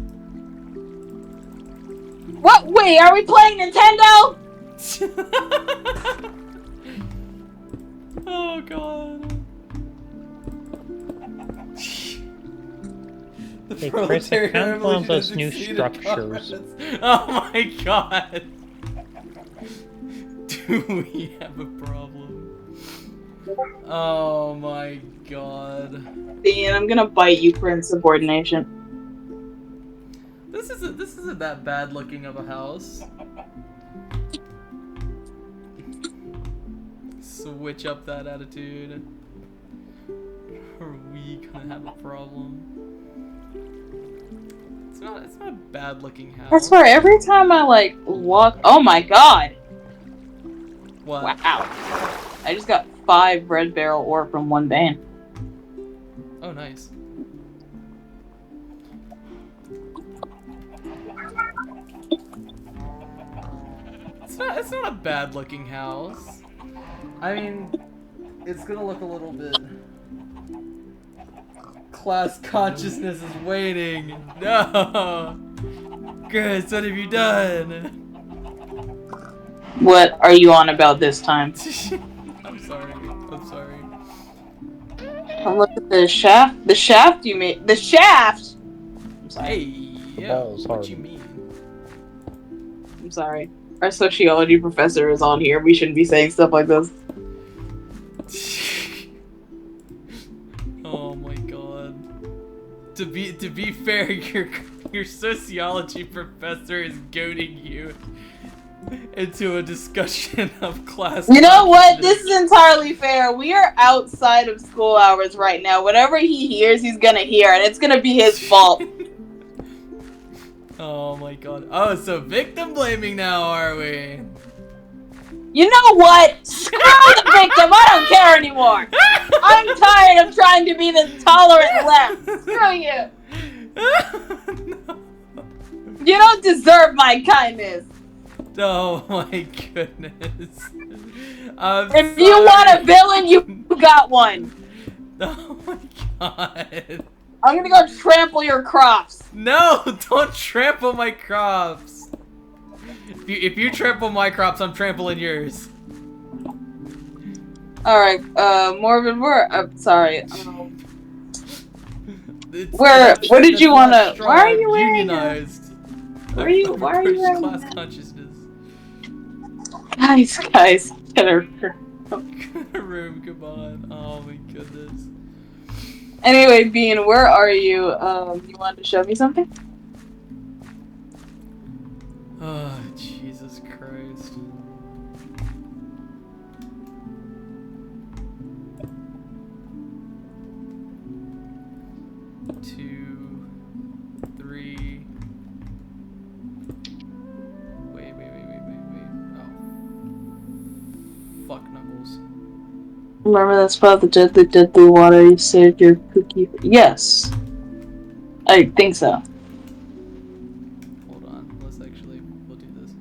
What? Wait, are we playing Nintendo? Oh god. The Hey, Chris, I proletarian found one of revolution those has new exceeded structures. comrades. Oh my god. Do we have a problem? Oh my god. Dean, I'm gonna bite you for insubordination. This isn't that bad looking of a house. Switch up that attitude. Are we gonna have a problem? It's not a bad looking house. I swear, every time I like walk, oh my god! What? Wow, I just got 5 red barrel ore from one vein. Oh, nice. It's not a bad looking house. I mean, it's gonna look a little bit. Class consciousness is waning. No. Chris, what have you done? What are you on about this time? I'm sorry. I'm sorry. Oh, look at the shaft. The shaft you made. The shaft! I'm sorry. Hey, yeah. ball's What hard. you mean? I'm sorry. Our sociology professor is on here. We shouldn't be saying stuff like this. Oh my god. To be fair, your sociology professor is goading you into a discussion of class. You know what? This is entirely fair. We are outside of school hours right now. Whatever he hears, he's gonna hear, and it's gonna be his fault. Oh my god. Oh, so victim blaming now, are we? You know what? Screw the victim. I don't care anymore. I'm tired of trying to be the tolerant left. Screw you. No. You don't deserve my kindness. Oh my goodness. I'm If you want a villain, you got one. Oh my god. I'm gonna go trample your crops. No, don't trample my crops. If you trample my crops, I'm trampling yours. Alright, Morbid, I'm sorry. Where did you wanna, why are you wearing unionized? Why are you wearing class that? consciousness. Guys, get her. Room, come on. Oh my goodness. Anyway, Bean, where are you? You wanted to show me something? Oh, Jesus Christ. Two, three. Wait. Oh. Fuck Knuckles. Remember that spot that deadly water you saved your cookie? Yes. I think so. Hold on. We'll do this.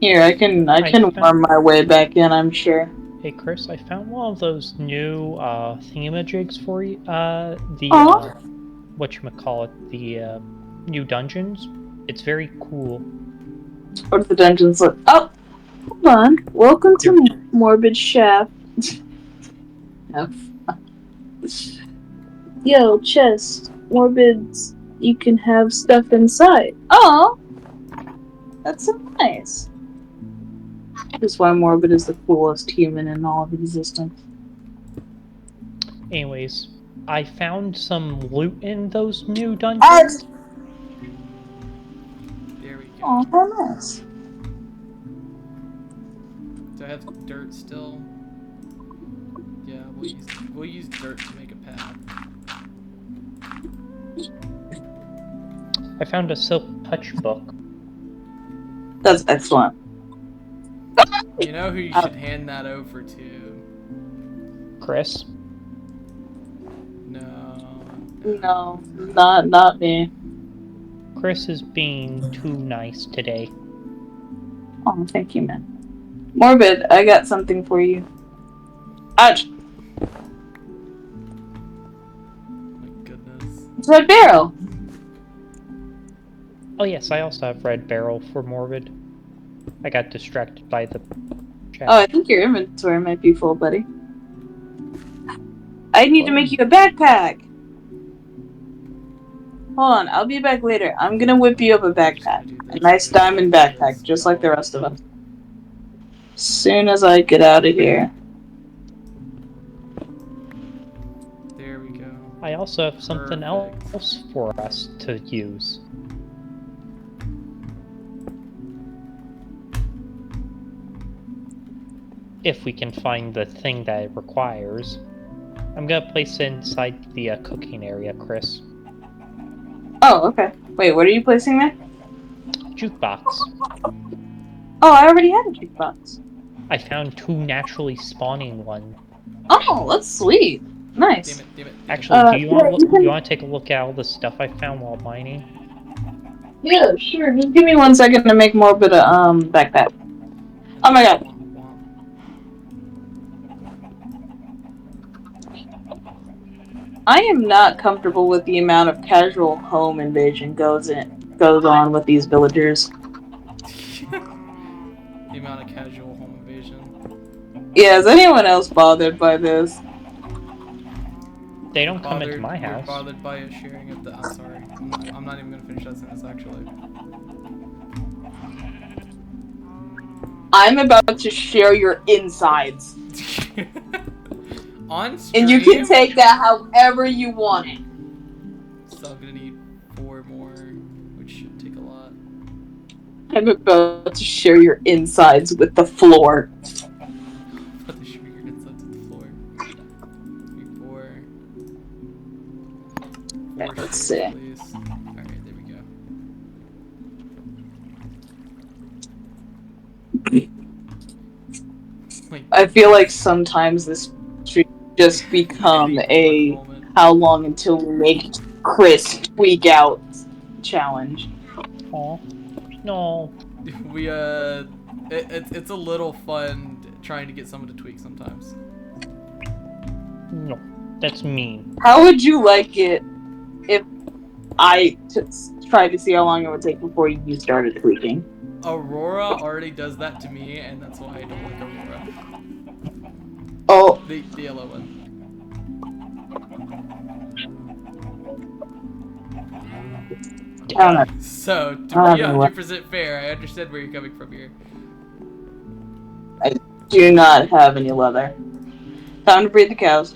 Here, I can worm my way back in, I'm sure. Hey Chris, I found one of those new thingamajigs for you. Whatchamacallit, the new dungeons. It's very cool. What do the dungeons look? Oh, hold on. Welcome to Morbid Shaft. Yo, chest. Morbids, you can have stuff inside. Oh, that's so nice. That's why Morbid is the coolest human in all of existence. Anyways, I found some loot in those new dungeons. There we go. Oh, how nice. Do I have dirt still? Yeah, we'll use dirt to make a path. I found a silk touch book. That's excellent. You know who you should hand that over to? Chris? No, not me. Chris is being too nice today. Oh, thank you, man. Morbid, I got something for you. Ouch! Oh my goodness. It's Red Barrel! Oh yes, I also have red barrel for morbid. I got distracted by the chat. Oh, I think your inventory might be full, buddy. I need to make you a backpack! Hold on, I'll be back later. I'm gonna whip you up a backpack. A nice diamond backpack, just like the rest of us. Soon as I get out of here. There we go. I also have something Perfect. else for us to use. If we can find the thing that it requires. I'm gonna place it inside the cooking area, Chris. Oh, okay. Wait, what are you placing there? Jukebox. Oh, I already had a jukebox. I found 2 naturally spawning ones. Oh, that's sweet. Nice. Damn it. Actually, do you want yeah, you can- you want to take a look at all the stuff I found while mining? Yeah, sure. Just give me 1 second to make more bit of backpack. Oh my god. I am not comfortable with the amount of casual home invasion goes on with these villagers. The amount of casual home invasion. Yeah, is anyone else bothered by this? They don't come into my You're house. bothered by a sharing of the. I'm sorry. I'm not even gonna finish that sentence actually. I'm about to share your insides. On stream. And you can take that however you want it. So I'm gonna need 4 more, which should take a lot. I'm about to share your insides with the floor. Put the sugar inside to the floor. 4. Yeah, let's shares, see. please. Alright, there we go. Wait, I feel like sometimes this should just become a moment. how long until we make Chris tweak out challenge. Aw. No. We it's a little fun trying to get someone to tweak sometimes. No. That's mean. How would you like it if I tried to see how long it would take before you started tweaking? Aurora already does that to me, and that's why I don't like Aurora. Oh, The yellow one. I don't know. So, to be 100% fair, I understand where you're coming from here. I do not have any leather. Time to breed the cows.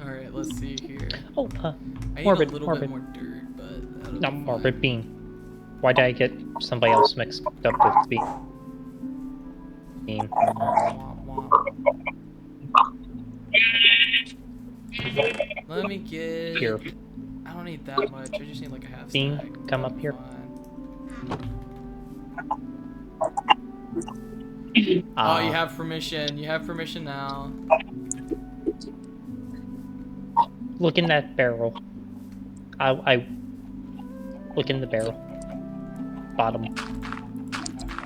Alright, let's see here. Oh, I need morbid, a little morbid. bit more dirt, but that'll Not be morbid, fine. bean. Why did I get somebody else mixed up with bean? Womp, womp. Let me get... Here. I don't need that much, I just need like a half Bean, stack. come up here. Oh, you have permission. You have permission now. Look in that barrel. I look in the barrel. Bottom.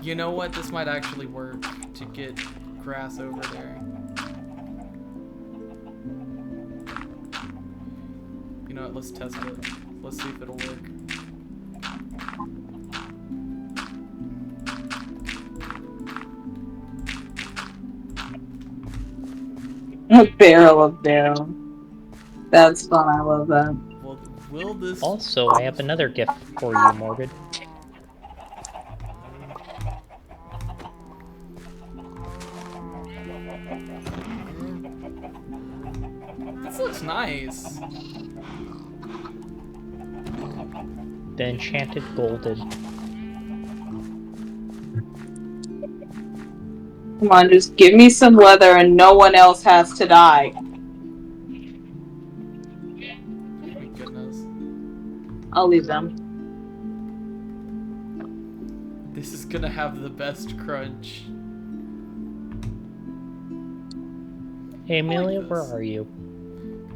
You know what? This might actually work to get grass over there. You know what? Let's test it. Let's see if it'll work. A barrel of down. That's fun, I love that. Well, will this... Also, I have another gift for you, Morbid. This looks nice. The Enchanted Golden. Come on, just give me some leather and no one else has to die. My goodness. I'll leave them. This is gonna have the best crunch. Hey, Amelia, this. where are you?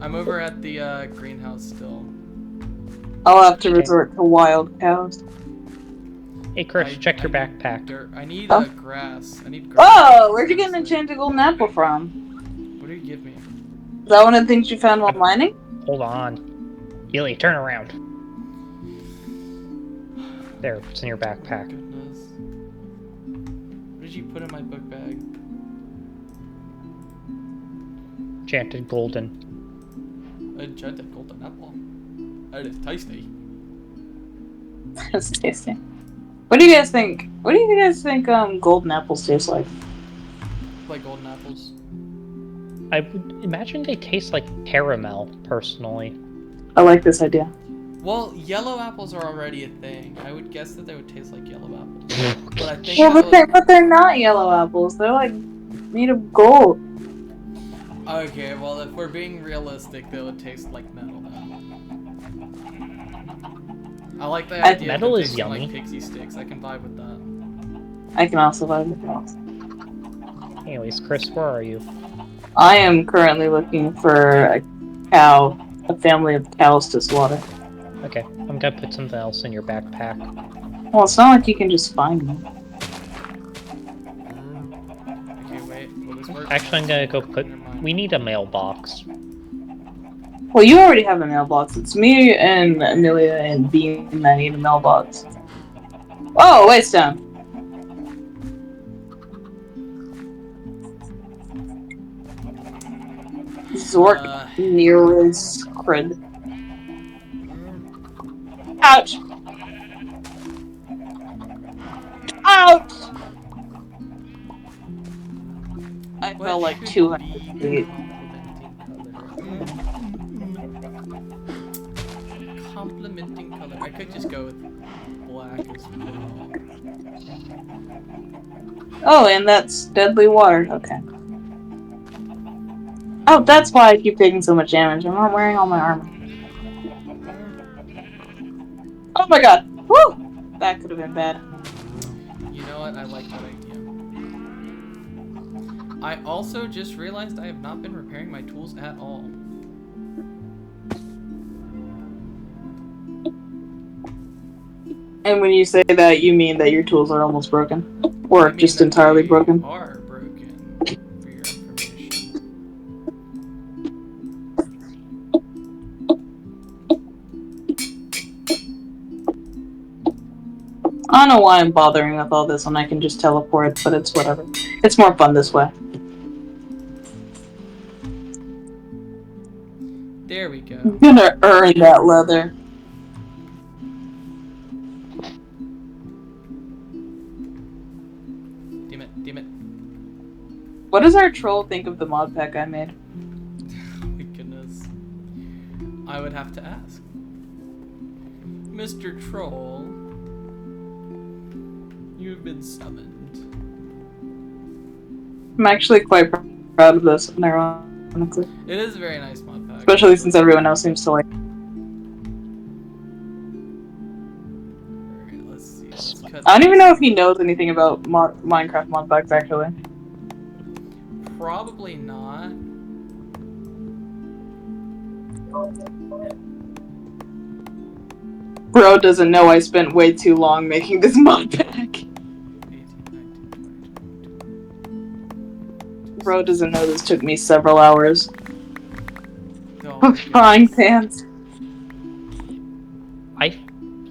I'm over at the greenhouse still. I'll have to resort to wild cows. Hey, Chris, check your need backpack. Dirt. I need Huh? grass. I need grass. Oh, where'd you get an enchanted golden apple from? What do you give me? Is that one of the things you found while mining? Hold on. Billy, turn around. There, it's in your backpack. Goodness. What did you put in my book bag? Enchanted golden. Enchanted golden apple. That is tasty. That's tasty. What do you guys think? What do you guys think golden apples taste like? Like golden apples. I would imagine they taste like caramel, personally. I like this idea. Well, yellow apples are already a thing. I would guess that they would taste like yellow apples. But I think Yeah, that was... but they're not yellow apples. They're like made of gold. Okay, well, if we're being realistic, they would taste like metal then. I like the idea metal of is tasting yummy. like pixie sticks. I can vibe with that. I can also vibe with that. Anyways, Chris, where are you? I am currently looking for a cow, a family of cows to slaughter. Okay, I'm gonna put something else in your backpack. Well, it's not like you can just find them. Okay, wait. Will this work? Actually, I'm gonna go put... Never mind. We need a mailbox. Well, you already have a mailbox. It's me and Amelia and Bean that need a mailbox. Oh, wait, Stone. Zork nearest cred. Ouch! Ouch! I What fell like should 200 be feet. Complementing color. I could just go with black as well. Oh, and that's deadly water. Okay. Oh, that's why I keep taking so much damage. I'm not wearing all my armor. Oh my god! Woo! That could have been bad. You know what? I like that idea. I also just realized I have not been repairing my tools at all. And when you say that, you mean that your tools are almost broken? Or I mean just that entirely they broken? are broken, for your information. I don't know why I'm bothering with all this when I can just teleport, but it's whatever. It's more fun this way. There we go. I'm gonna earn that leather. Damn it, damn it. What does our troll think of the mod pack I made? Oh my goodness. I would have to ask. Mr. Troll, you've been summoned. I'm actually quite proud of this, ironically. It is a very nice mod pack. Especially since everyone else seems to like it. Alright, let's see. Let's cut I don't even this. know if he knows anything about Minecraft mod packs, actually. Probably not. Bro doesn't know I spent way too long making this mod pack. 18, 19, 20, 21. Bro doesn't know this took me several hours. Oh my Frying goodness. pans.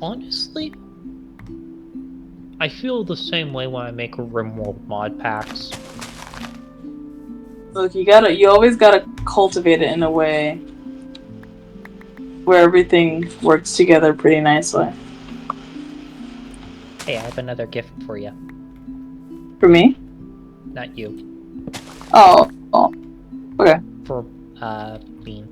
Honestly, I feel the same way when I make RimWorld mod packs. Look, you always gotta cultivate it in a way where everything works together pretty nicely. Hey, I have another gift for you. For me? Not you. Oh. Okay. For, Bean.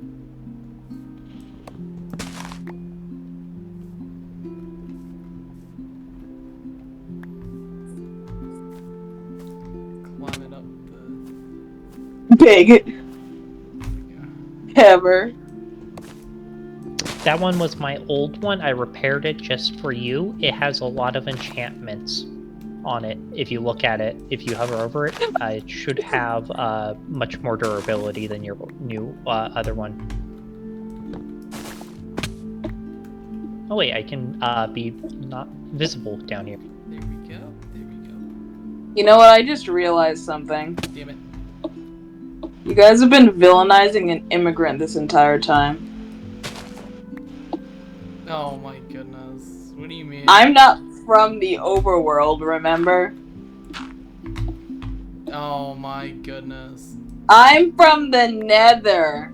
Climbing up Big. Ever. That one was my old one. I repaired it just for you. It has a lot of enchantments on it. If you look at it, if you hover over it, it should have much more durability than your new other one. Oh wait, I can be not visible down here. There we go. There we go. You know what? I just realized something. Damn it. You guys have been villainizing an immigrant this entire time. Oh my goodness. What do you mean? I'm not from the overworld, remember? Oh my goodness. I'm from the Nether.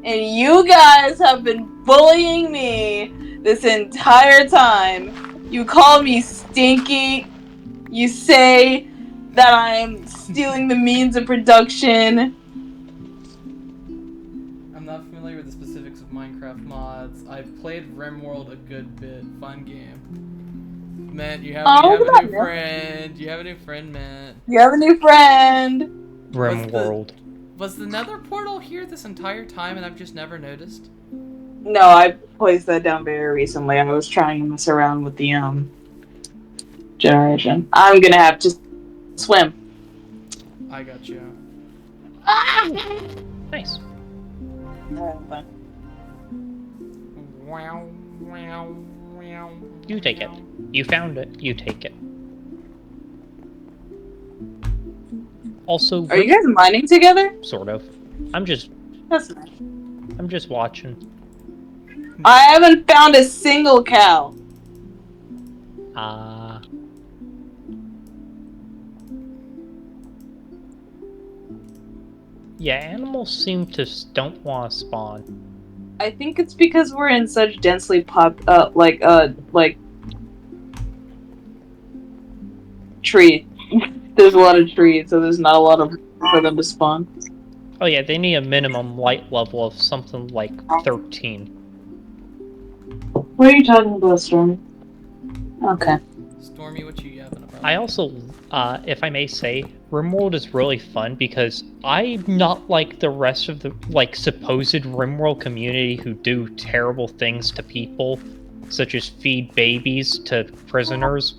And you guys have been bullying me this entire time. You call me stinky. You say that I'm stealing the means of production. I'm not familiar with the specifics of Minecraft mods. I've played RimWorld a good bit. Fun game. Matt, you have a new friend. You have a new friend, Matt. You have a new friend. RimWorld. Was the Nether portal here this entire time and I've just never noticed? No, I placed that down very recently. I was trying to mess around with the generation. I'm gonna have to swim. I got you. Nice. Wow, wow, wow. You take it. You found it. You take it. Also, Are you guys mining together? sort of. I'm just That's nice. watching. I haven't found a single cow. Yeah, animals seem to don't want to spawn. I think it's because we're in such densely tree. There's a lot of trees, so there's not a lot of room for them to spawn. Oh yeah, they need a minimum light level of something like 13. What are you talking about, Stormy? Okay. Stormy, what you yapping about? I also, if I may say, RimWorld is really fun because I'm not like the rest of the, supposed RimWorld community who do terrible things to people, such as feed babies to prisoners.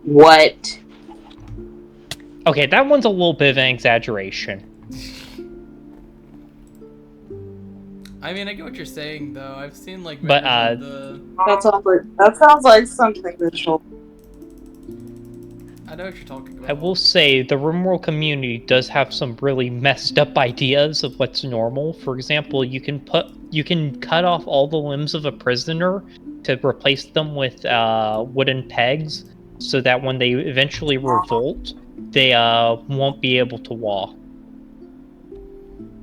What? Okay, that one's a little bit of an exaggeration. I mean, I get what you're saying, though. I've seen, like, But, that sounds like something visual. I know what you're talking about. I will say, the RimWorld community does have some really messed up ideas of what's normal. For example, you can cut off all the limbs of a prisoner to replace them with wooden pegs, so that when they eventually revolt, they won't be able to walk.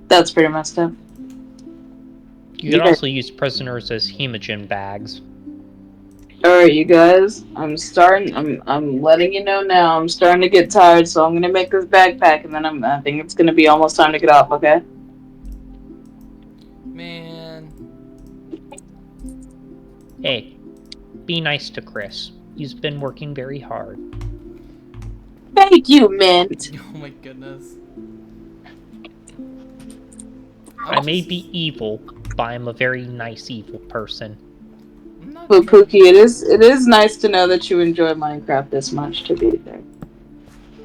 That's pretty messed up. You can also use prisoners as hemogen bags. Alright, you guys. I'm letting you know now. I'm starting to get tired, so I'm gonna make this backpack, and then I think it's gonna be almost time to get off, okay? Man. Hey, be nice to Chris. He's been working very hard. Thank you, Mint. Oh my goodness. I may be evil, but I'm a very nice evil person. But Pookie, it is nice to know that you enjoy Minecraft this much, to be fair.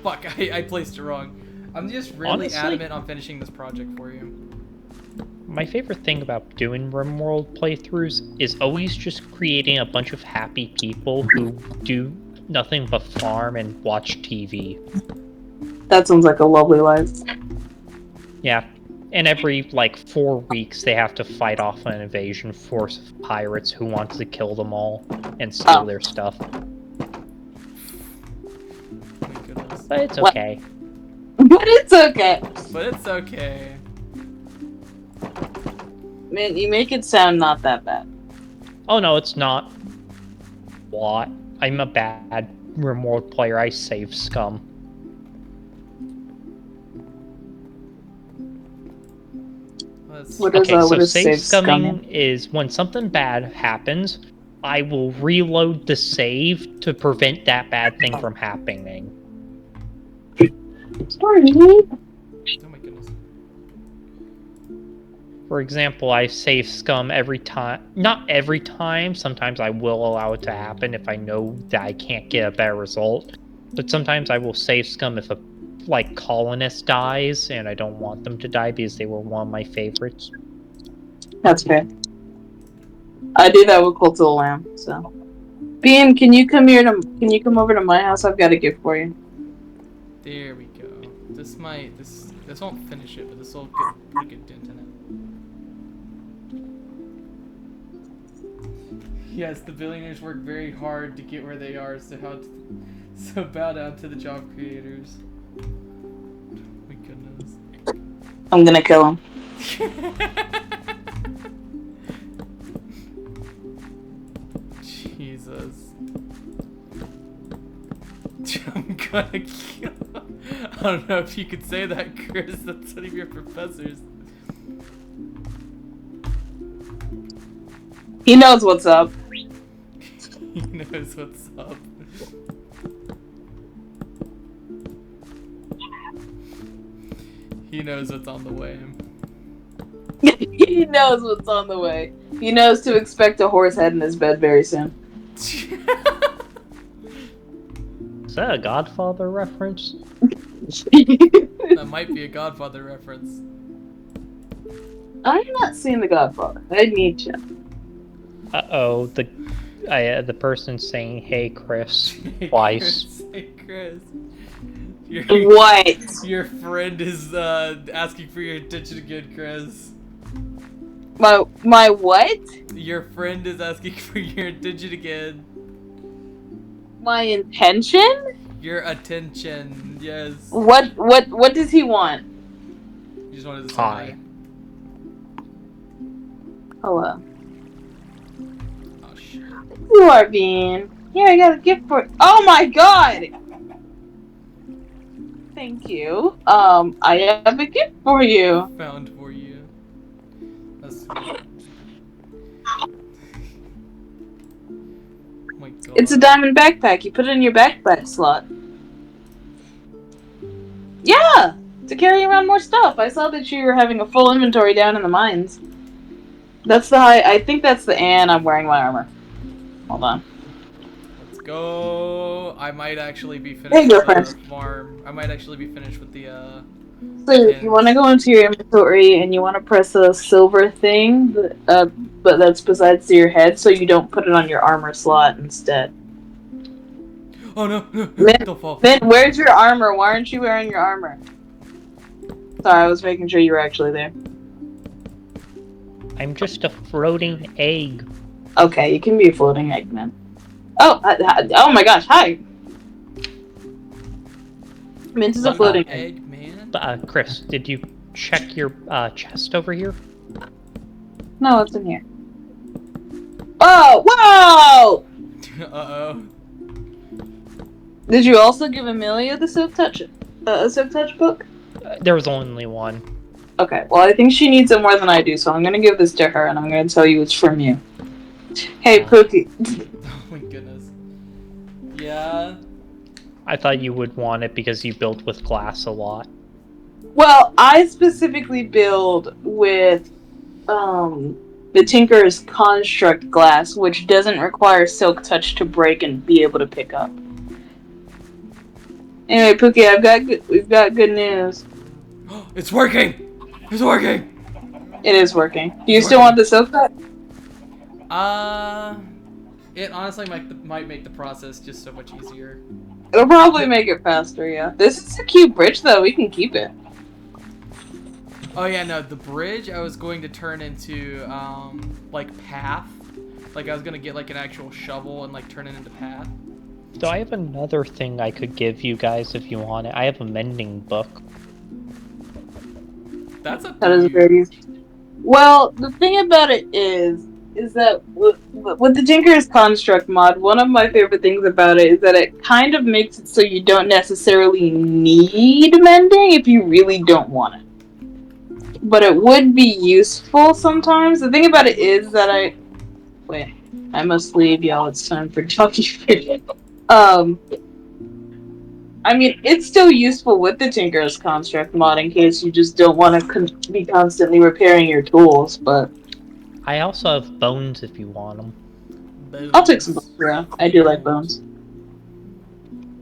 Fuck, I placed it wrong. I'm just really Honestly, adamant on finishing this project for you. My favorite thing about doing RimWorld playthroughs is always just creating a bunch of happy people who do nothing but farm and watch TV. That sounds like a lovely life. Yeah. And every, 4 weeks, they have to fight off an invasion force of pirates who wants to kill them all and steal their stuff. But it's okay. But it's okay. But it's okay. Man, you make it sound not that bad. Oh no, it's not. What? I'm a bad RimWorld player. I save scum. What is save scumming is when something bad happens, I will reload the save to prevent that bad thing from happening. Sorry. Oh my goodness. For example, I save scum every time. Not every time. Sometimes I will allow it to happen if I know that I can't get a better result. But sometimes I will save scum if a colonist dies, and I don't want them to die because they were one of my favorites. That's fair. I do that with Cult of the Lamb, so. Bean, can you come over to my house? I've got a gift for you. There we go. This won't finish it, but this will get pretty good dent in Yes, the billionaires work very hard to get where they are, so bow down to the job creators. Oh my goodness. I'm gonna kill him. Jesus. I'm gonna kill. I don't know if you could say that, Chris. That's one of your professors. He knows what's up. He knows what's up. He knows what's on the way. He knows what's on the way. He knows to expect a horse head in his bed very soon. Is that a Godfather reference? That might be a Godfather reference. I'm not seeing The Godfather. I need to. Uh-oh, the person saying, "Hey, Chris," Hey, twice. Chris, hey, Chris. What? Your friend is asking for your attention again, Chris. My what? Your friend is asking for your attention again. My intention? Your attention, yes. What does he want? You just wanted to say Hi. Hello. Oh shit. You are being. Here, I got a gift for. Oh my god! Thank you. I have a gift for you. Found for you. That's sweet. Oh my god. It's a diamond backpack. You put it in your backpack slot. Yeah! To carry around more stuff. I saw that you were having a full inventory down in the mines. That's the high. I think that's the. And I'm wearing my armor. Hold on. Let's go. I might actually be finished Hey, with girlfriend. the farm. I might actually be finished with the So you want to go into your inventory and you want to press a silver thing, but that's besides your head, so you don't put it on your armor slot instead. Oh no, no, Min, don't fall. where's your armor? Why aren't you wearing your armor? Sorry, I was making sure you were actually there. I'm just a floating egg. Okay, you can be a floating egg, man. Oh, oh my gosh, hi! Mint is a floating egg. Egg, man. Chris, did you check your chest over here? No, it's in here. Oh, whoa! Uh-oh. Did you also give Amelia the Silk Touch, a Silk Touch book? There was only one. Okay, well, I think she needs it more than I do, so I'm gonna give this to her, and I'm gonna tell you it's from you. Hey, Pookie. Oh my goodness. Yeah. I thought you would want it because you build with glass a lot. Well, I specifically build with, the Tinker's Construct glass, which doesn't require Silk Touch to break and be able to pick up. Anyway, Pookie, we've got good news. It's working! It's working! It is working. Do you still want the Silk Touch? It honestly might make the process just so much easier. It'll probably make it faster, yeah. This is a cute bridge, though. We can keep it. Oh yeah, no, the bridge I was going to turn into, like, path. Like, I was gonna get, like, an actual shovel and, like, turn it into path. So I have another thing I could give you guys if you want it. I have a mending book. That's a That is very easy. Well, the thing about it is that with the Tinker's Construct mod, one of my favorite things about it is that it kind of makes it so you don't necessarily need mending if you really don't want it. But it would be useful sometimes. The thing about it is that I must leave, y'all. It's time for talking. I mean, it's still useful with the Tinker's Construct mod in case you just don't want to be constantly repairing your tools, but... I also have bones if you want them. Bones. I'll take some bones, yeah. I do like bones.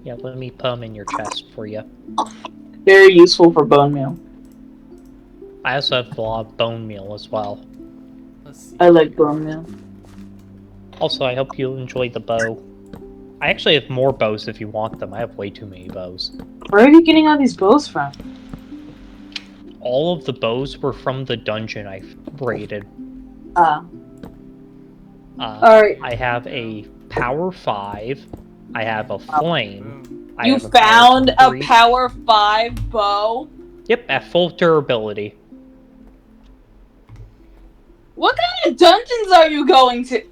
Yeah, let me put them in your chest for you. Very useful for bone meal. I also have a lot of bone meal as well. Let's see. I like bone meal. Also, I hope you enjoy the bow. I actually have more bows if you want them. I have way too many bows. Where are you getting all these bows from? All of the bows were from the dungeon I raided. Alright. I have a power 5. I have a flame. Boom. I You have a power found a 3. power 5 bow? Yep, at full durability. What kind of dungeons are you going to?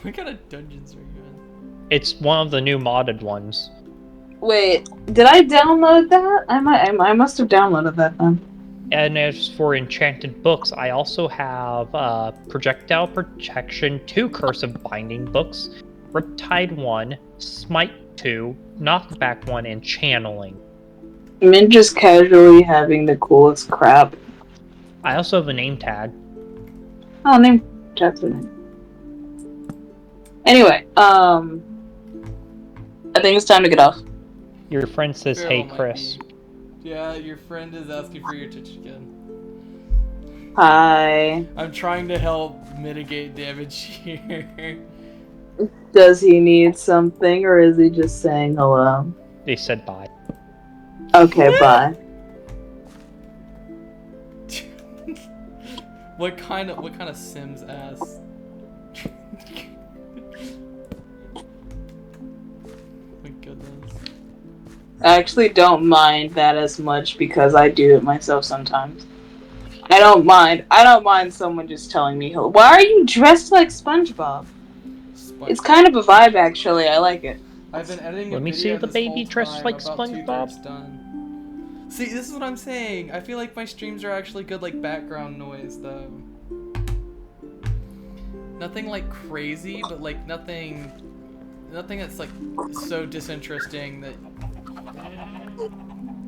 What kind of dungeons are you in? It's one of the new modded ones. Wait, did I download that? I must have downloaded that then. And as for enchanted books, I also have Projectile Protection 2 Cursive Binding books, Riptide 1, Smite 2, Knockback 1, and Channeling. I'm just casually having the coolest crap. I also have a name tag. Oh, name tag's the name. Anyway, I think it's time to get off. Your friend says, Farrell hey, might Chris. be- Yeah, your friend is asking for your Twitch again. Hi. I'm trying to help mitigate damage here. Does he need something, or is he just saying hello? They said bye. Okay, bye. What kind of Sims ass? My goodness. I actually don't mind that as much because I do it myself sometimes. I don't mind someone just telling me, why are you dressed like SpongeBob? It's kind of a vibe, actually. I like it. I've been editing Let a me video see the this baby whole dressed time, like about SpongeBob. 2/3 done. See, this is what I'm saying. I feel like my streams are actually good, like, background noise, though. Nothing, like, crazy, but, like, nothing that's, like, so disinteresting that,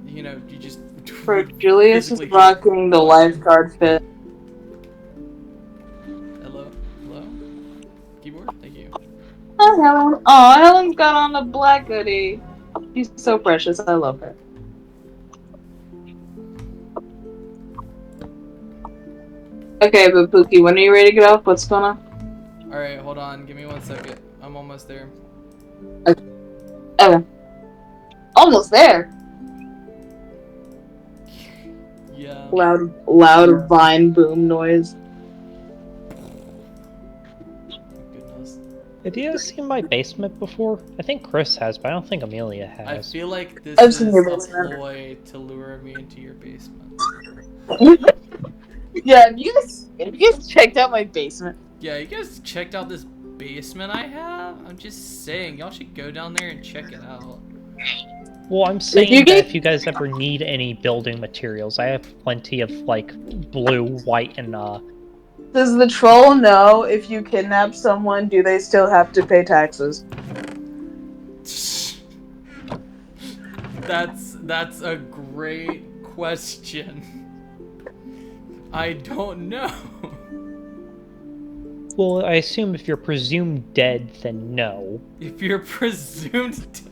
you know, you just... For Julius is rocking the lifeguard fit. Hello? Hello? Keyboard? Thank you. Oh, Helen. Oh, Helen's got on a black hoodie. She's so precious. I love her. Okay, but Pookie, when are you ready to get off? What's going on? Alright, hold on. Give me 1 second. I'm almost there. Okay. Almost there. Yeah. Loud vine boom noise. Goodness. Have you guys seen my basement before? I think Chris has, but I don't think Amelia I has. feel like this I've is seen your a basement. ploy to lure me into your basement. Yeah, have you guys checked out my basement? Yeah, you guys checked out this basement I have? I'm just saying, y'all should go down there and check it out. Well, I'm saying that if you guys ever need any building materials, I have plenty of, like, blue, white, and, Does the troll know if you kidnap someone, do they still have to pay taxes? That's a great question. I don't know. Well, I assume if you're presumed dead, then no. If you're presumed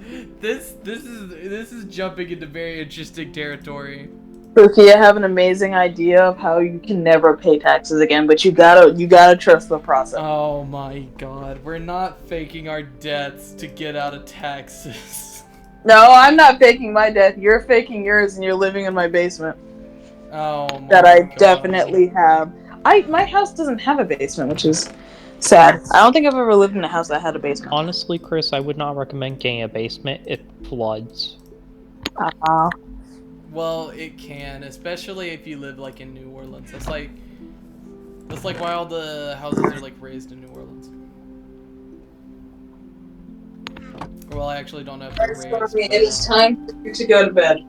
this is jumping into very interesting territory. Pookie, I have an amazing idea of how you can never pay taxes again, but you gotta trust the process. Oh my god, we're not faking our deaths to get out of taxes. No, I'm not faking my death. You're faking yours, and you're living in my basement. Oh my That I god. definitely have. My house doesn't have a basement, which is sad. I don't think I've ever lived in a house that had a basement. Honestly, Chris, I would not recommend getting a basement. It floods. Well, it can, especially if you live like in New Orleans. That's like why all the houses are like raised in New Orleans. Well, I actually don't know if they're raised. It is time for you to go to bed.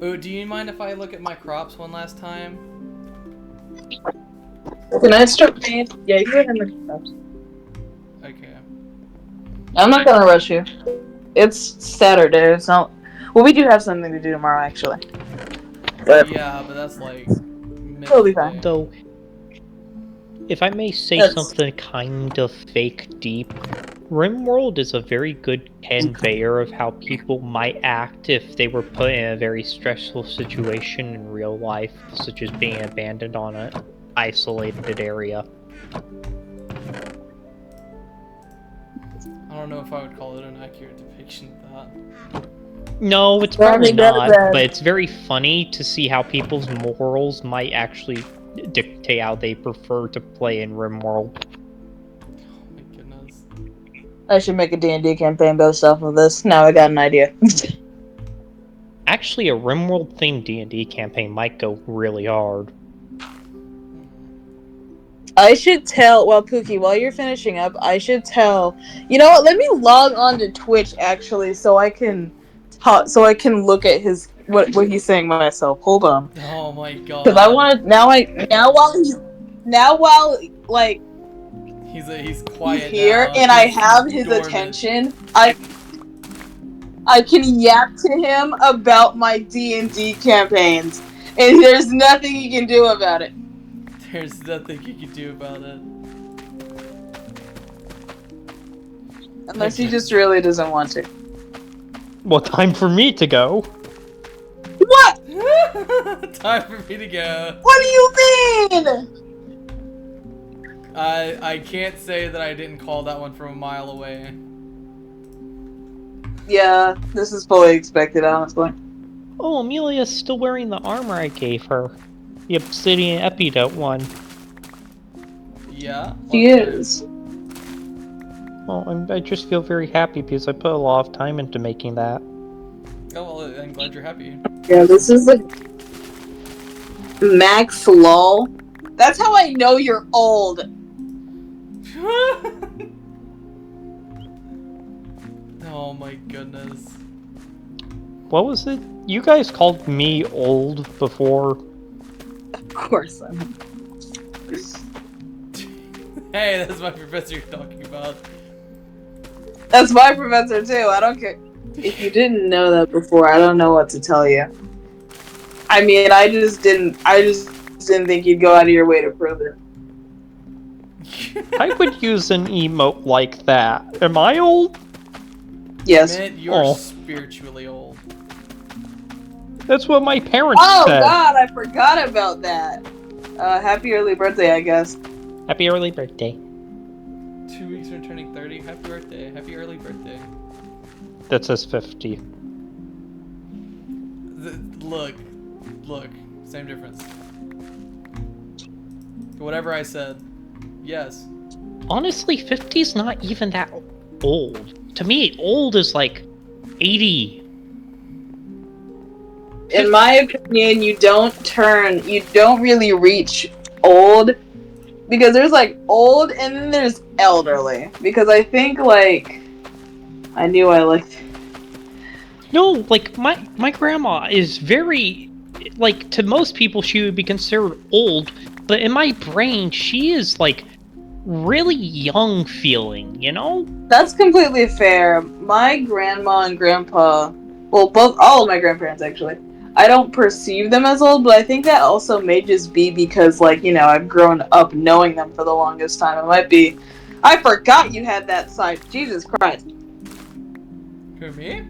Oh, do you mind if I look at my crops one last time? Can I start paying? Yeah, you go ahead and look at crops. Okay. I'm not gonna rush you. It's Saturday. It's not. Well, we do have something to do tomorrow, actually. But Yeah, but that's like. It'll be fine. Though, if I may say Yes. something kind of fake deep, RimWorld is a very good conveyor of how people might act if they were put in a very stressful situation in real life, such as being abandoned on an isolated area. I don't know if I would call it an accurate depiction of that. No, it's Well, I probably mean, that's not, bad. but it's very funny to see how people's morals might actually dictate how they prefer to play in RimWorld. Oh my goodness. I should make a D&D campaign based off of this. Now I got an idea. Actually, a RimWorld themed D&D campaign might go really hard. I should tell, Pookie, while you're finishing up, I should tell. You know what? Let me log on to Twitch actually, so I can look at what he's saying myself. Hold on, Oh my god. because I want to now while like he's quiet he's here now, and I 'cause have he's his dormant. attention. I can yap to him about my D&D campaigns, and there's nothing he can do about it. There's nothing you can do about it. Unless he just really doesn't want to. Well, time for me to go. What? Time for me to go. What do you mean? I can't say that I didn't call that one from a mile away. Yeah, this is fully expected, honestly. Oh, Amelia's still wearing the armor I gave her. The Obsidian Epidote one. Yeah? She is. Well, I just feel very happy because I put a lot of time into making that. Oh, well, I'm glad you're happy. Yeah, this is like Max lol. That's how I know you're old. Oh my goodness. What was it? You guys called me old before. Of course I'm. Hey, that's my professor you're talking about. That's my professor too. I don't care. If you didn't know that before, I don't know what to tell you. I mean, I just didn't think you'd go out of your way to prove it. I would use an emote like that. Am I old? Yes. Man, you're spiritually old. That's what my parents Oh said. God, I forgot about that. Happy early birthday, I guess. Happy early birthday. 2 weeks from turning 30. Happy birthday. Happy early birthday. That says 50. Look. Same difference. Whatever I said. Yes. Honestly, 50's not even that old. To me, old is like 80. In my opinion, you don't really reach old, because there's like old and then there's elderly. Because I think like I knew I liked. No, like my grandma is very, like, to most people she would be considered old, but in my brain she is like really young feeling, you know? That's completely fair. My grandma and grandpa, well, all of my grandparents actually, I don't perceive them as old, but I think that also may just be because, like, you know, I've grown up knowing them for the longest time. It might be. I forgot you had that side. Jesus Christ. Who, me?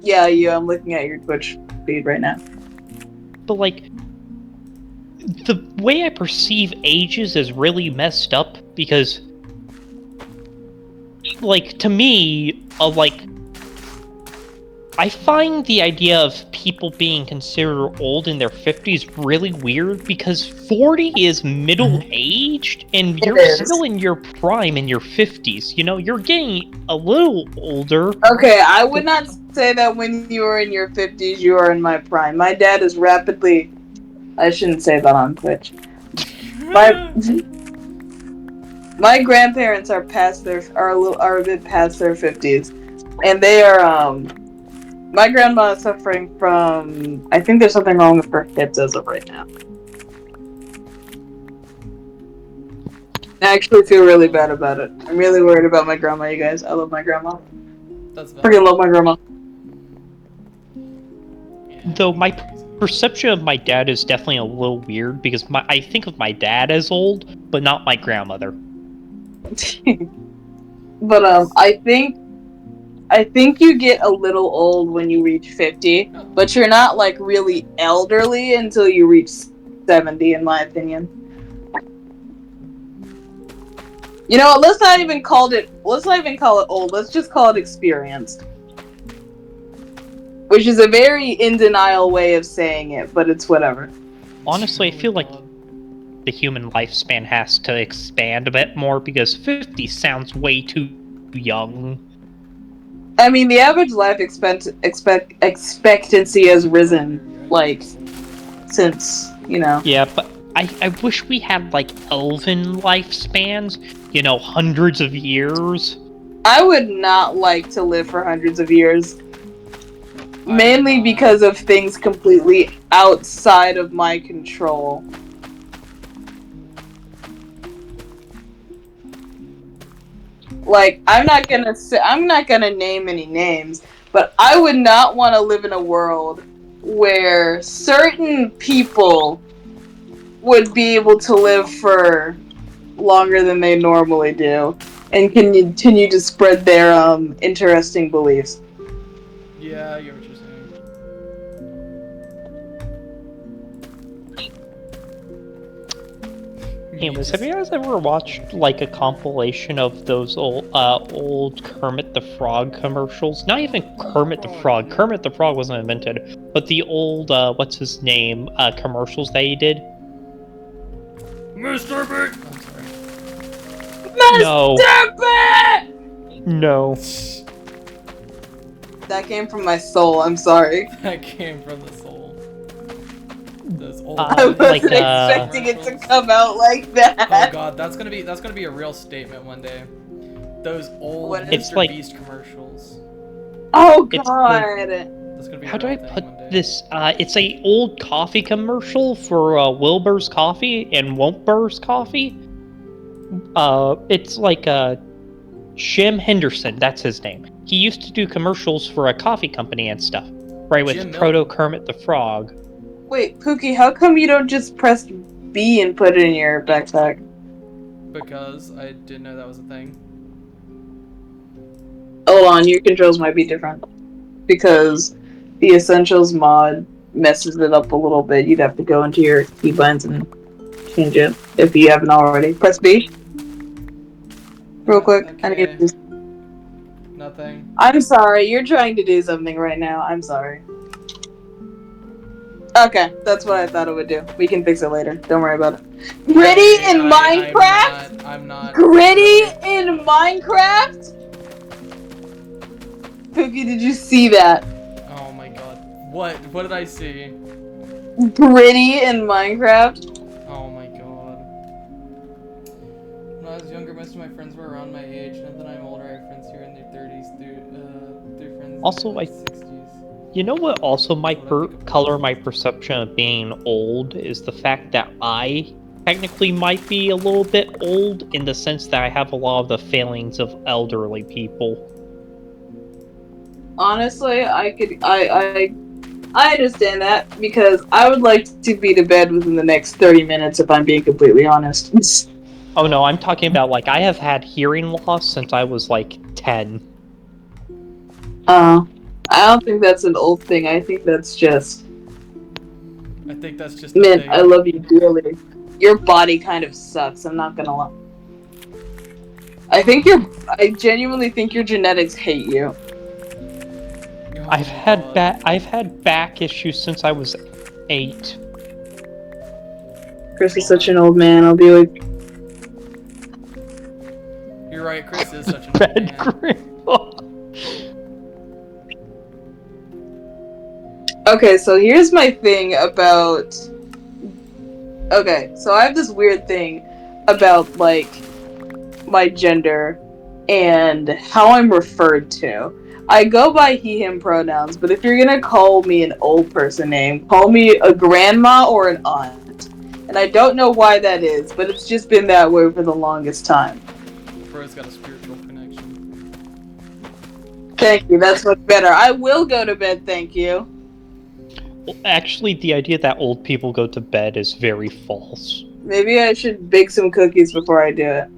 Yeah, you. I'm looking at your Twitch feed right now. But like, the way I perceive ages is really messed up because, like, to me, I find the idea of people being considered old in their 50s really weird because 40 is middle-aged and you're still in your prime in your 50s. You know, you're getting a little older. Okay, I would not say that when you were in your 50s you are in my prime. My dad is rapidly... I shouldn't say that on Twitch. My grandparents are a bit past their 50s. And they are, my grandma is suffering from... I think there's something wrong with her hips as of right now. I actually feel really bad about it. I'm really worried about my grandma, you guys. I love my grandma. That's valid. Freaking love my grandma. Though my perception of my dad is definitely a little weird because I think of my dad as old, but not my grandmother. But I think you get a little old when you reach 50, but you're not like really elderly until you reach 70, in my opinion. You know what? Let's not even call it old. Let's just call it experienced. Which is a very in denial way of saying it, but it's whatever. Honestly, I Oh my feel like God. the human lifespan has to expand a bit more because 50 sounds way too young. I mean, the average life expectancy has risen, like, since, you know. Yeah, but I wish we had, like, elven lifespans, you know, hundreds of years. I would not like to live for hundreds of years. I Mainly would not. because of things completely outside of my control. Like, I'm not gonna name any names, but I would not want to live in a world where certain people would be able to live for longer than they normally do and can continue to spread their interesting beliefs. Yeah, I get what you're saying. Anyways, have you guys ever watched, like, a compilation of those old Kermit the Frog commercials? Not even Kermit the Frog. Kermit the Frog wasn't invented, but the old, what's his name, commercials that he did? Mr. Big! No. Mr. No. That came from my soul, I'm sorry. That came from the soul. Those old I wasn't like, expecting it to commercials. come out like that. Oh god, that's gonna be a real statement one day. Those old What Mr. It's like- Beast commercials. Oh It's god. That's gonna be How a do real I thing put one day. this? It's a old coffee commercial for Wilbur's Coffee and Won'tbur's Coffee. It's like Jim Henderson, that's his name. He used to do commercials for a coffee company and stuff, right? With Jim Proto Milton. Kermit the Frog. Wait, Pookie, how come you don't just press B and put it in your backpack? Because I didn't know that was a thing. Hold on, your controls might be different. Because the Essentials mod messes it up a little bit. You'd have to go into your keybinds and change it if you haven't already. Press B. Real quick. I need Okay. to... Nothing. I'm sorry, you're trying to do something right now. I'm sorry. Okay, that's what I thought it would do. We can fix it later. Don't worry about it. Gritty in Minecraft? I'm not. Gritty really- in Minecraft? Cookie, did you see that? Oh my god. What did I see? Gritty in Minecraft? Oh my god. When I was younger, most of my friends were around my age. Now that I'm older, I have friends who are in their 30s through friends Also, in their I- 60s. You know what also might color my perception of being old is the fact that I technically might be a little bit old in the sense that I have a lot of the failings of elderly people. Honestly, I understand that because I would like to be to bed within the next 30 minutes if I'm being completely honest. Oh no, I'm talking about, like, I have had hearing loss since I was like 10. I don't think that's an old thing. I think that's just... I think that's just a Man, thing. I love you dearly. Your body kind of sucks, I'm not gonna lie. I genuinely think your genetics hate you. Oh I've my had God. I've had back issues since I was 8. Chris is such an old man, I'll be like... You're right, Chris is such an old Bad man. grandpa. Okay, so here's my thing about... Okay, so I have this weird thing about, like, my gender and how I'm referred to. I go by he, him pronouns, but if you're gonna call me an old person name, call me a grandma or an aunt. And I don't know why that is, but it's just been that way for the longest time. Bro's got a spiritual connection. Thank you, that's much better. I will go to bed, thank you. Actually, the idea that old people go to bed is very false. Maybe I should bake some cookies before I do it.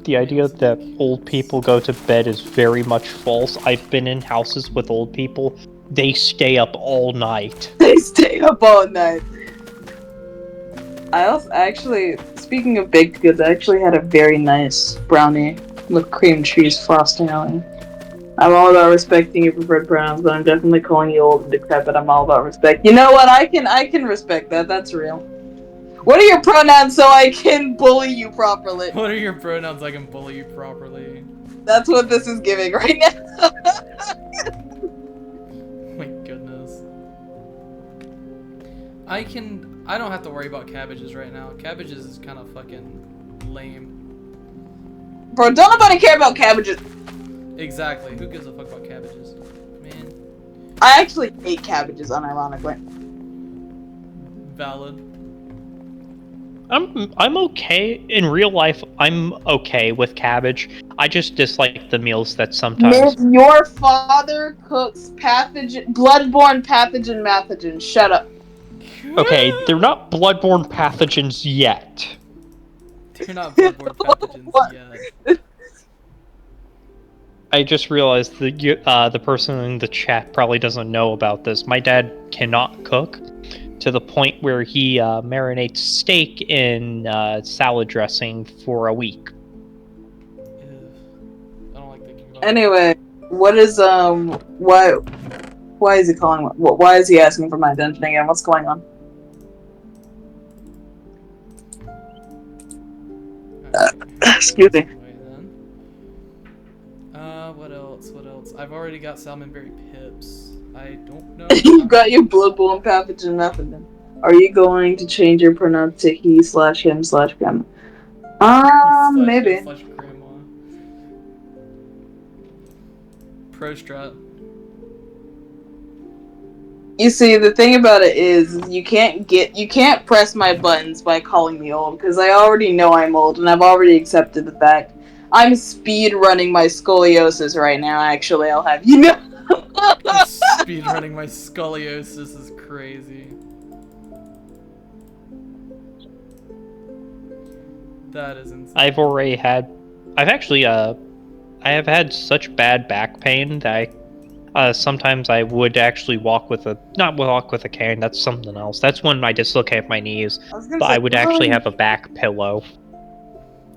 The idea that old people go to bed is very much false. I've been in houses with old people. They stay up all night. They stay up all night. I also actually, speaking of baked goods, I actually had a very nice brownie with cream cheese frosting on it. I'm all about respecting your preferred pronouns, but I'm definitely calling you old and decrepit. I'm all about respect. You know what? I can respect that. That's real. What are your pronouns so I can bully you properly? What are your pronouns? I can bully you properly. That's what this is giving right now. My goodness. I don't have to worry about cabbages right now. Cabbages is kind of fucking lame. Bro, don't nobody care about cabbages. Exactly. Who gives a fuck about cabbages? Man. I actually hate cabbages, unironically. Valid. I'm okay in real life. I'm okay with cabbage. I just dislike the meals that sometimes. Miss, your father cooks bloodborne pathogen. Shut up. Okay, they're not bloodborne pathogens yet. They're not bloodborne pathogens yet. I just realized that the person in the chat probably doesn't know about this. My dad cannot cook to the point where he marinates steak in salad dressing for a week. Ew. I don't like thinking about Anyway, what is why is he calling? Why is he asking for my attention again? What's going on? Excuse me. What else? What else? I've already got salmonberry pips. I don't know. You got your bloodborne pathogen method. Are you going to change your pronoun to he/him/grandma? Maybe. /grandma. Prostrat. You see, the thing about it is, you can't press my buttons by calling me old, because I already know I'm old, and I've already accepted the fact. I'm speed running my scoliosis right now, actually, I'll have you know. Speed running my scoliosis is crazy. That is insane. I have had such bad back pain that sometimes I would actually not walk with a cane, that's something else. That's when I dislocate my knees. But I would actually have a back pillow.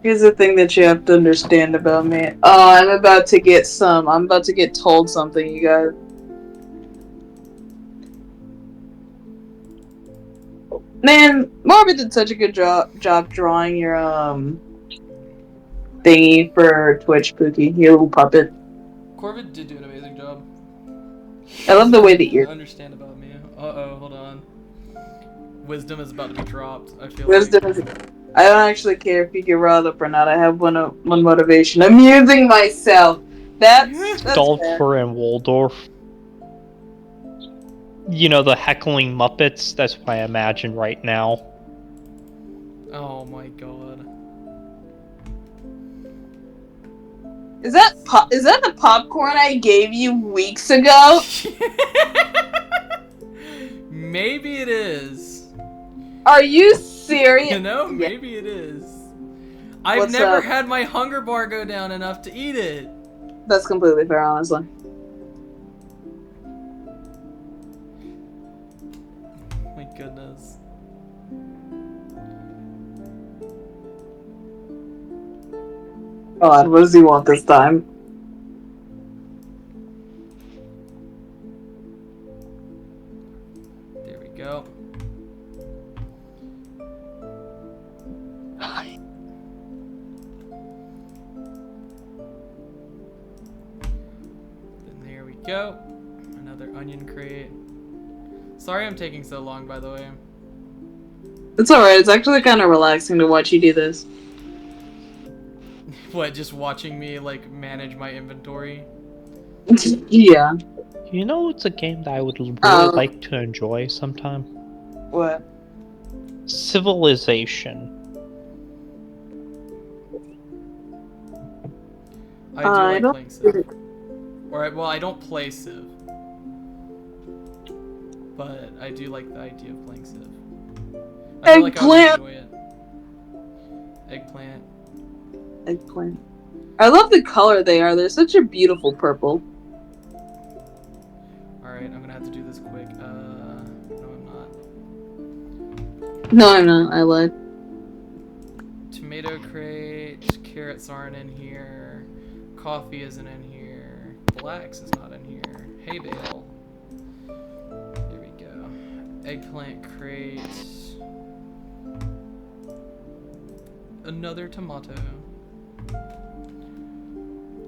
Here's the thing that you have to understand about me. I'm about to get told something, you guys. Man, Morbid did such a good job drawing your thingy for Twitch, Pookie, your little puppet. Corvid did do an amazing job. I love the way that you're. Understand about me. Hold on. Wisdom is about to be dropped. I feel Wisdom like. is. I don't actually care if you get riled up or not. I have one motivation: amusing myself. That's Dolpher and Waldorf. You know, the heckling Muppets? That's what I imagine right now. Oh my god. Is that the popcorn I gave you weeks ago? Maybe it is. Are you serious? You know, maybe it is. I've never had my hunger bar go down enough to eat it. That's completely fair, honestly. My goodness. God, what does he want this time? There we go. Then there we go. Another onion crate. Sorry I'm taking so long, by the way. It's alright, it's actually kind of relaxing to watch you do this. What, just watching me, like, manage my inventory? Yeah. You know, it's a game that I would really like to enjoy sometime. What? Civilization. I do like playing Civ. Well, I don't play Civ. But I do like the idea of playing Civ. I feel like I would enjoy it. Eggplant. Eggplant. I love the color they are. They're such a beautiful purple. Alright, I'm gonna have to do this quick. No, I'm not. No, I'm not. I lied. Tomato crate. Carrots aren't in here. Coffee isn't in here. flax is not in here. Hay bale. Here we go. Eggplant crate. Another tomato.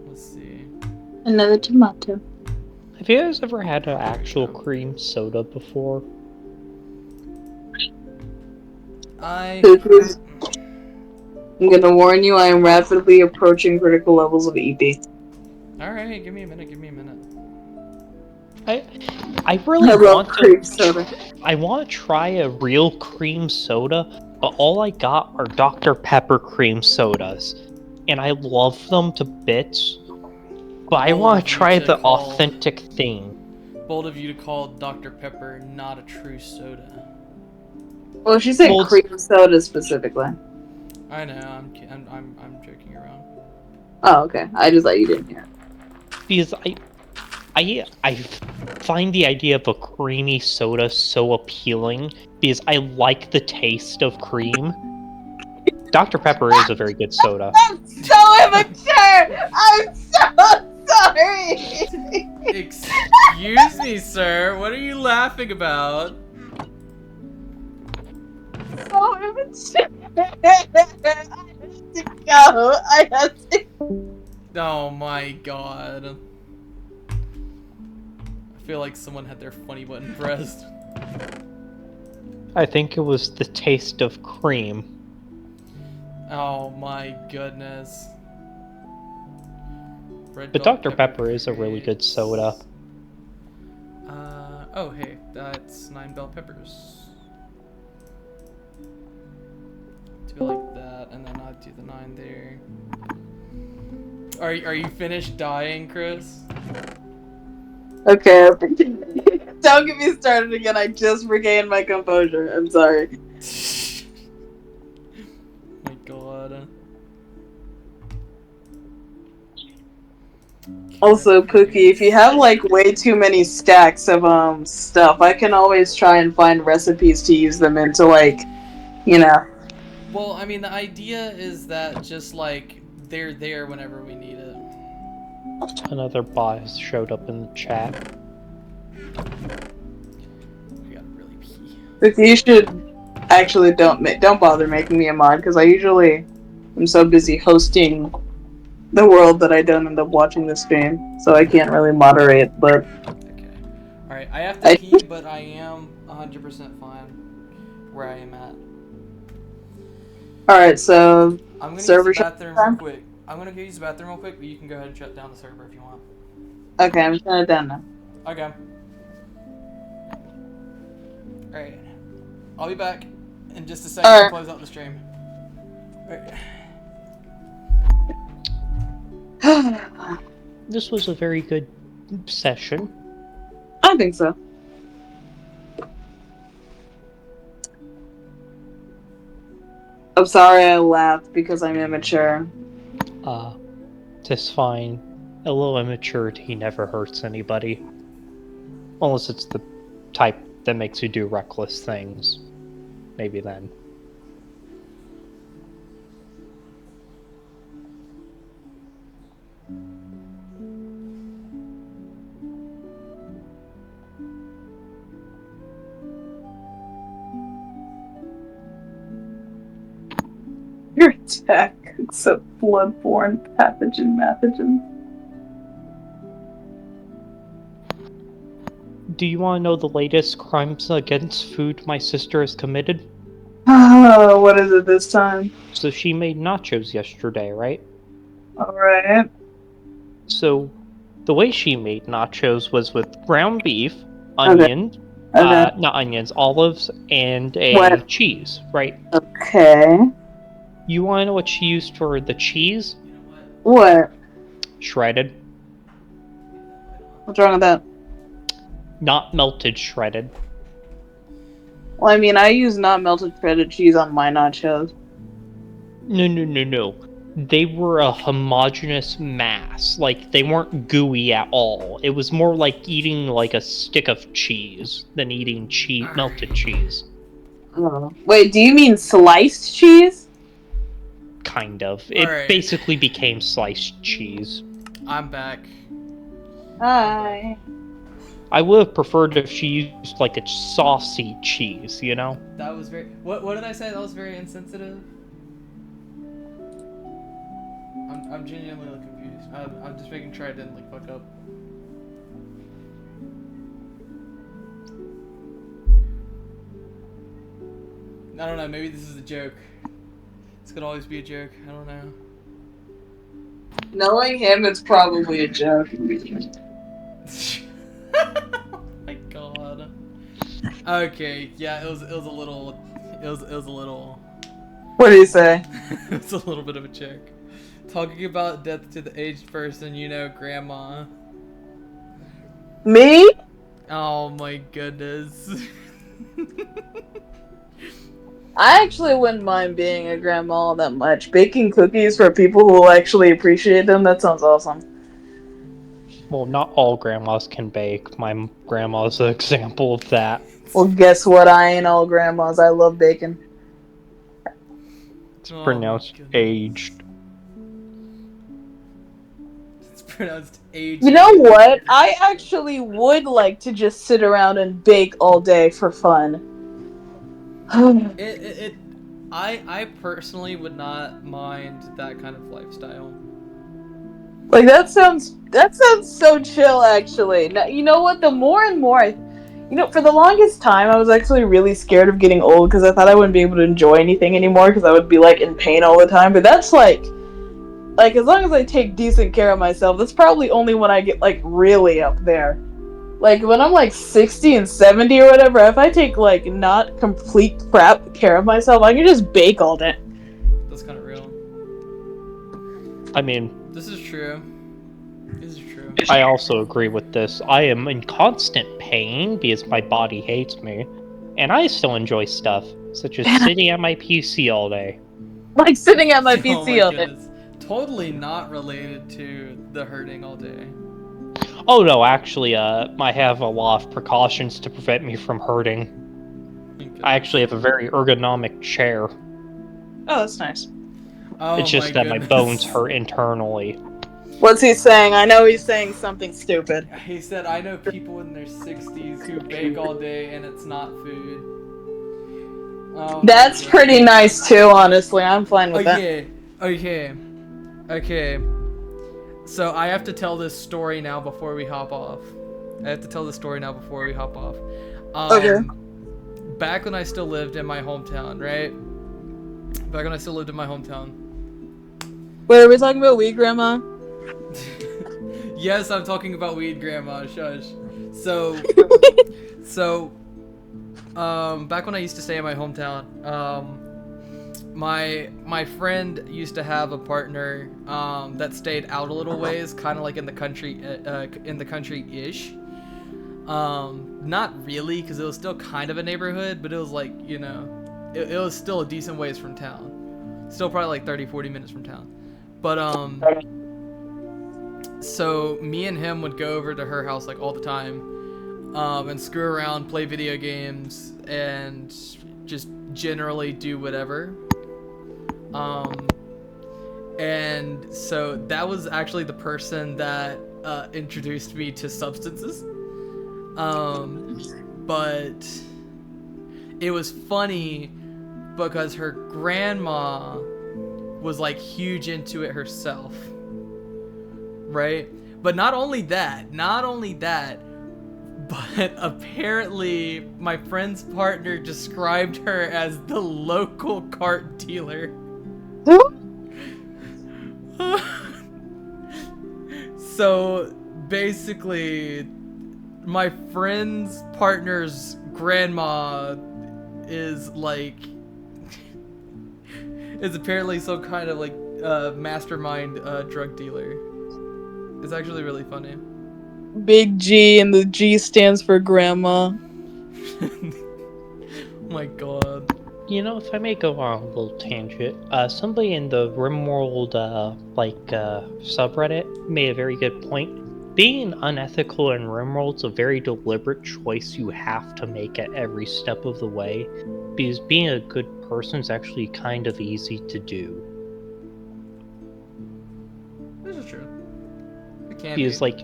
Let's see. Another tomato. Have you guys ever had an actual cream soda before? I. I'm gonna warn you, I am rapidly approaching critical levels of EP. Alright, give me a minute, give me a minute. I really want cream soda. I want to try a real cream soda, but all I got are Dr. Pepper cream sodas. And I love them to bits, but I want to try the authentic thing. Bold of you to call Dr. Pepper not a true soda. Well, she said cream soda specifically. I know, I'm joking around. Oh, okay. I just thought you didn't hear. Because I find the idea of a creamy soda so appealing because I like the taste of cream. Dr. Pepper is a very good soda. I'm so immature! I'm so sorry! Excuse me, sir. What are you laughing about? So immature! I have to go. Oh my god. I feel like someone had their funny button pressed. I think it was the taste of cream. Oh my goodness. But Dr. Pepper is a really good soda. Oh hey, that's 9 bell peppers. Do it like that, and then I'll do the 9 there. Are you finished dying, Chris? Okay, don't get me started again. I just regained my composure. I'm sorry. My god. Also, Pookie, if you have like way too many stacks of stuff, I can always try and find recipes to use them into, like, you know. Well, I mean, the idea is that just like they're there whenever we need it. Another bot has showed up in the chat. We gotta really pee. Pookie, you should actually don't bother making me a mod, because I usually am so busy hosting the world that I don't end up watching the stream, so I can't really moderate. But okay, all right, I have to pee, but I am 100% fine where I am at. All right, so I'm gonna server use the bathroom real time? quick. I'm gonna go use the bathroom real quick, but you can go ahead and shut down the server if you want. Okay, I'm shutting it down now. Okay. All right, I'll be back in just a second to close out the stream. All right. This was a very good session. I think so. I'm sorry I laughed because I'm immature. Just fine. A little immaturity never hurts anybody. Unless it's the type that makes you do reckless things. Maybe then. Your attack except bloodborne pathogen. Do you want to know the latest crimes against food my sister has committed? What is it this time? So she made nachos yesterday, right? Alright. So the way she made nachos was with ground beef, onion, not onions, olives, and cheese, right? Okay. You want to know what she used for the cheese? What? Shredded. What's wrong with that? Not melted, shredded. Well, I mean, I use not melted shredded cheese on my nachos. No. They were a homogeneous mass. Like, they weren't gooey at all. It was more like eating like a stick of cheese than eating melted cheese. Oh. Wait, do you mean sliced cheese? Kind of. It basically became sliced cheese. I'm back. Hi. I would have preferred if she used like a saucy cheese, you know? That was very. What did I say? That was very insensitive. I'm genuinely like, confused. I'm just making sure I didn't like fuck up. I don't know. Maybe this is a joke. This could always be a joke. I don't know. Knowing him, it's probably a joke. Oh my god. Okay, yeah, it was a little What do you say? it's a little bit of a joke. Talking about death to the aged person, you know, grandma. Me? Oh my goodness. I actually wouldn't mind being a grandma that much. Baking cookies for people who will actually appreciate them, that sounds awesome. Well, not all grandmas can bake. My grandma's an example of that. Well, guess what? I ain't all grandmas. I love bacon. It's Oh my pronounced goodness. aged. It's pronounced aged. You know what? I actually would like to just sit around and bake all day for fun. I personally would not mind that kind of lifestyle. Like that sounds so chill actually. Now, you know what? The more and more for the longest time I was actually really scared of getting old because I thought I wouldn't be able to enjoy anything anymore because I would be like in pain all the time. But that's like as long as I take decent care of myself, that's probably only when I get like really up there. Like when I'm like 60 and 70 or whatever, if I take like not complete crap care of myself, I can just bake all day. That's kind of real. I mean, This is true. This is true. I also agree with this. I am in constant pain because my body hates me, and I still enjoy stuff, such as sitting at my PC all day. Like sitting at my Oh PC my all day. goodness. Totally not related to the hurting all day. Oh no, actually, I have a lot of precautions to prevent me from hurting. I actually have a very ergonomic chair. Oh, that's nice. Oh It's just that my bones hurt internally. What's he saying? I know he's saying something stupid. He said, I know people in their 60s who bake all day and it's not food. Oh That's pretty nice too, honestly. I'm fine with that. Okay. So I have to tell this story now before we hop off. Okay. Back when I still lived in my hometown, right? Wait, are we talking about weed, Grandma? Yes, I'm talking about weed, Grandma. Shush. So, back when I used to stay in my hometown, my friend used to have a partner that stayed out a little ways, kind of like in the country-ish. Not really, because it was still kind of a neighborhood, but it was like, you know, it was still a decent ways from town. Still probably like 30-40 minutes from town. But so me and him would go over to her house like all the time, and screw around, play video games, and just generally do whatever. And so that was actually the person that introduced me to substances. But it was funny because her grandma was like huge into it herself, right? But not only that, but apparently my friend's partner described her as the local cart dealer. So basically, my friend's partner's grandma is apparently some kind of like mastermind drug dealer. It's actually really funny. Big G, and the G stands for grandma. Oh my god. You know, if I may go on a little tangent, somebody in the RimWorld, subreddit made a very good point. Being unethical in RimWorld is a very deliberate choice you have to make at every step of the way, because being a good person is actually kind of easy to do. This is true. It can Because, be. like,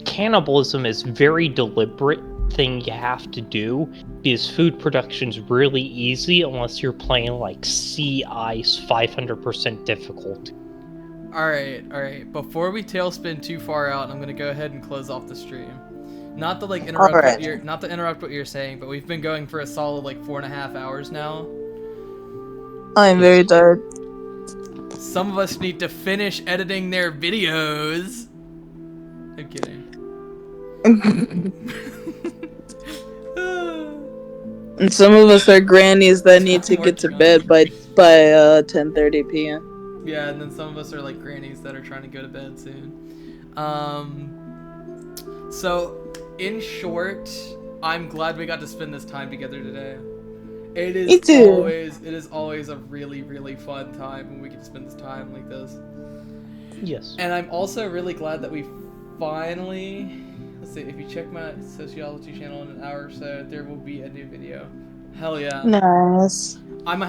cannibalism is very deliberate thing you have to do because food production's really easy unless you're playing like sea ice 500% difficulty. Alright. Before we tailspin too far out, I'm gonna go ahead and close off the stream. Not to like not to interrupt what you're saying, but we've been going for a solid like 4.5 hours now. I'm very tired. Some of us need to finish editing their videos. I'm kidding. And some of us are grannies that need to get to bed by 10:30 p.m. Yeah, and then some of us are like grannies that are trying to go to bed soon. So, in short, I'm glad we got to spend this time together today. It is always a really, really fun time when we get to spend this time like this. Yes. And I'm also really glad that we finally, let's see, if you check my sociology channel in an hour or so, there will be a new video. Hell yeah. Nice. I'm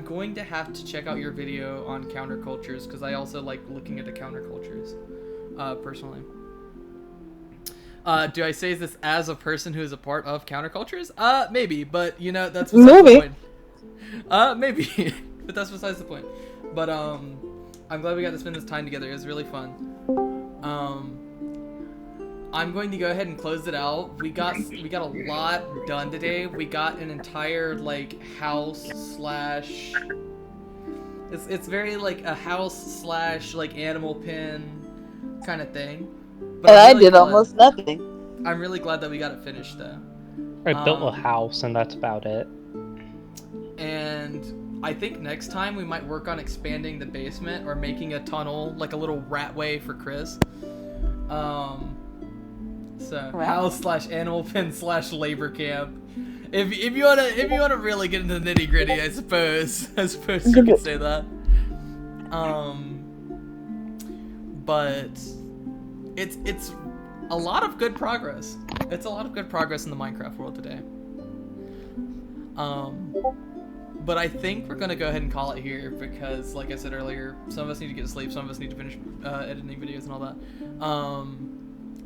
going to have to check out your video on countercultures because I also like looking into countercultures, personally. Do I say this as a person who is a part of countercultures? Maybe, but you know, that's besides the point. Maybe, but that's besides the point. But, I'm glad we got to spend this time together. It was really fun. I'm going to go ahead and close it out. We got a lot done today. We got an entire, like, house slash... It's very, like, a house slash, like, animal pen kind of thing. But And I did almost nothing. I'm really glad that we got it finished, though. I built a house, and that's about it. And I think next time we might work on expanding the basement or making a tunnel, like a little rat way for Chris. So house slash animal pen slash labor camp. If you wanna really get into the nitty gritty, I suppose you could say that. But it's a lot of good progress. It's a lot of good progress in the Minecraft world today. But I think we're gonna go ahead and call it here because, like I said earlier, some of us need to get to sleep, some of us need to finish editing videos and all that.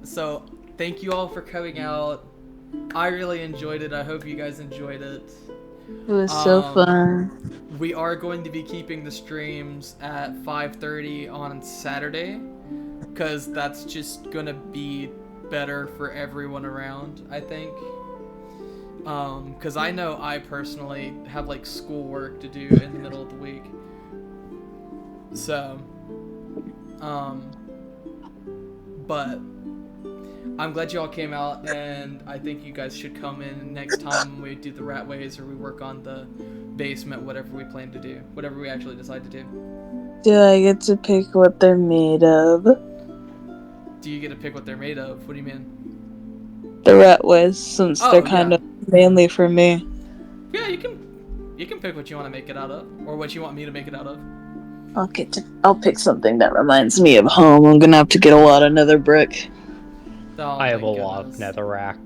So thank you all for coming out. I really enjoyed it. I hope you guys enjoyed it. It was so fun. We are going to be keeping the streams at 5:30 on Saturday because that's just gonna be better for everyone around, I think. Because I know I personally have like schoolwork to do in the middle of the week. So, but I'm glad you all came out, and I think you guys should come in next time when we do the rat ways or we work on the basement, whatever we plan to do, whatever we actually decide to do. Do I get to pick what they're made of? Do you get to pick what they're made of? What do you mean? The rat ways, since they're kind of mainly for me. Yeah, you can pick what you want to make it out of, or what you want me to make it out of. I'll pick something that reminds me of home. I'm gonna have to get a lot of nether brick. Oh, I have a lot of netherrack.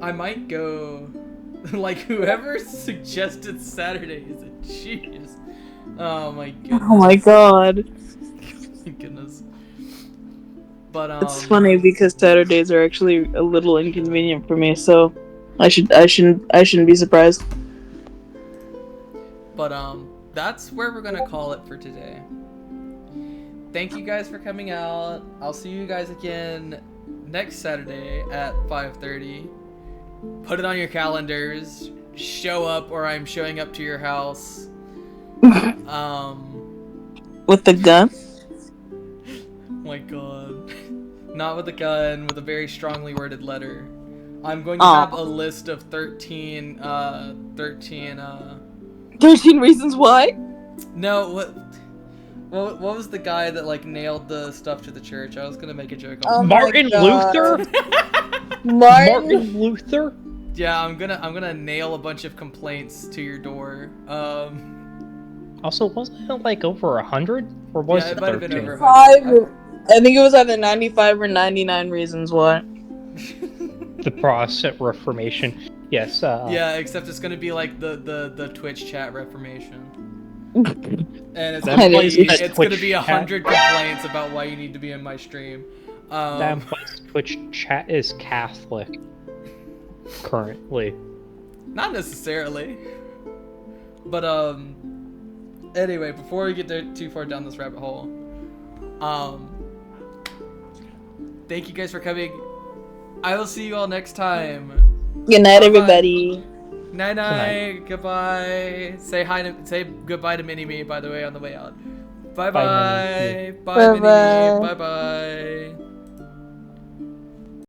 I might go like whoever suggested Saturday is a genius. Oh my goodness. Oh my god. My goodness. But It's funny because Saturdays are actually a little inconvenient for me, so I shouldn't be surprised. But that's where we're gonna call it for today. Thank you guys for coming out. I'll see you guys again next Saturday at 5:30. Put it on your calendars. Show up, or I'm showing up to your house. With the gun? Oh my god. Not with a gun, with a very strongly worded letter. I'm going to have a list of 13 reasons why? No, what was the guy that like nailed the stuff to the church? I was gonna make a joke on Martin Luther? Martin Luther? Yeah, I'm gonna nail a bunch of complaints to your door. Also, wasn't it like over 100? Or was yeah, it might have been 13? over 100. I think it was either 95 or 99 reasons why. The Protestant Reformation. Yes, Yeah, except it's gonna be like the Twitch chat Reformation. And it's gonna be 100 complaints about why you need to be in my stream. That implies Twitch chat is Catholic currently. Not necessarily. But anyway, before we get too far down this rabbit hole, thank you guys for coming. I will see you all next time. Good night, Bye-bye. everybody. Night night. Goodbye. Say goodbye to Mini Me, by the way, on the way out. Bye bye. Bye Mini Me. Bye bye.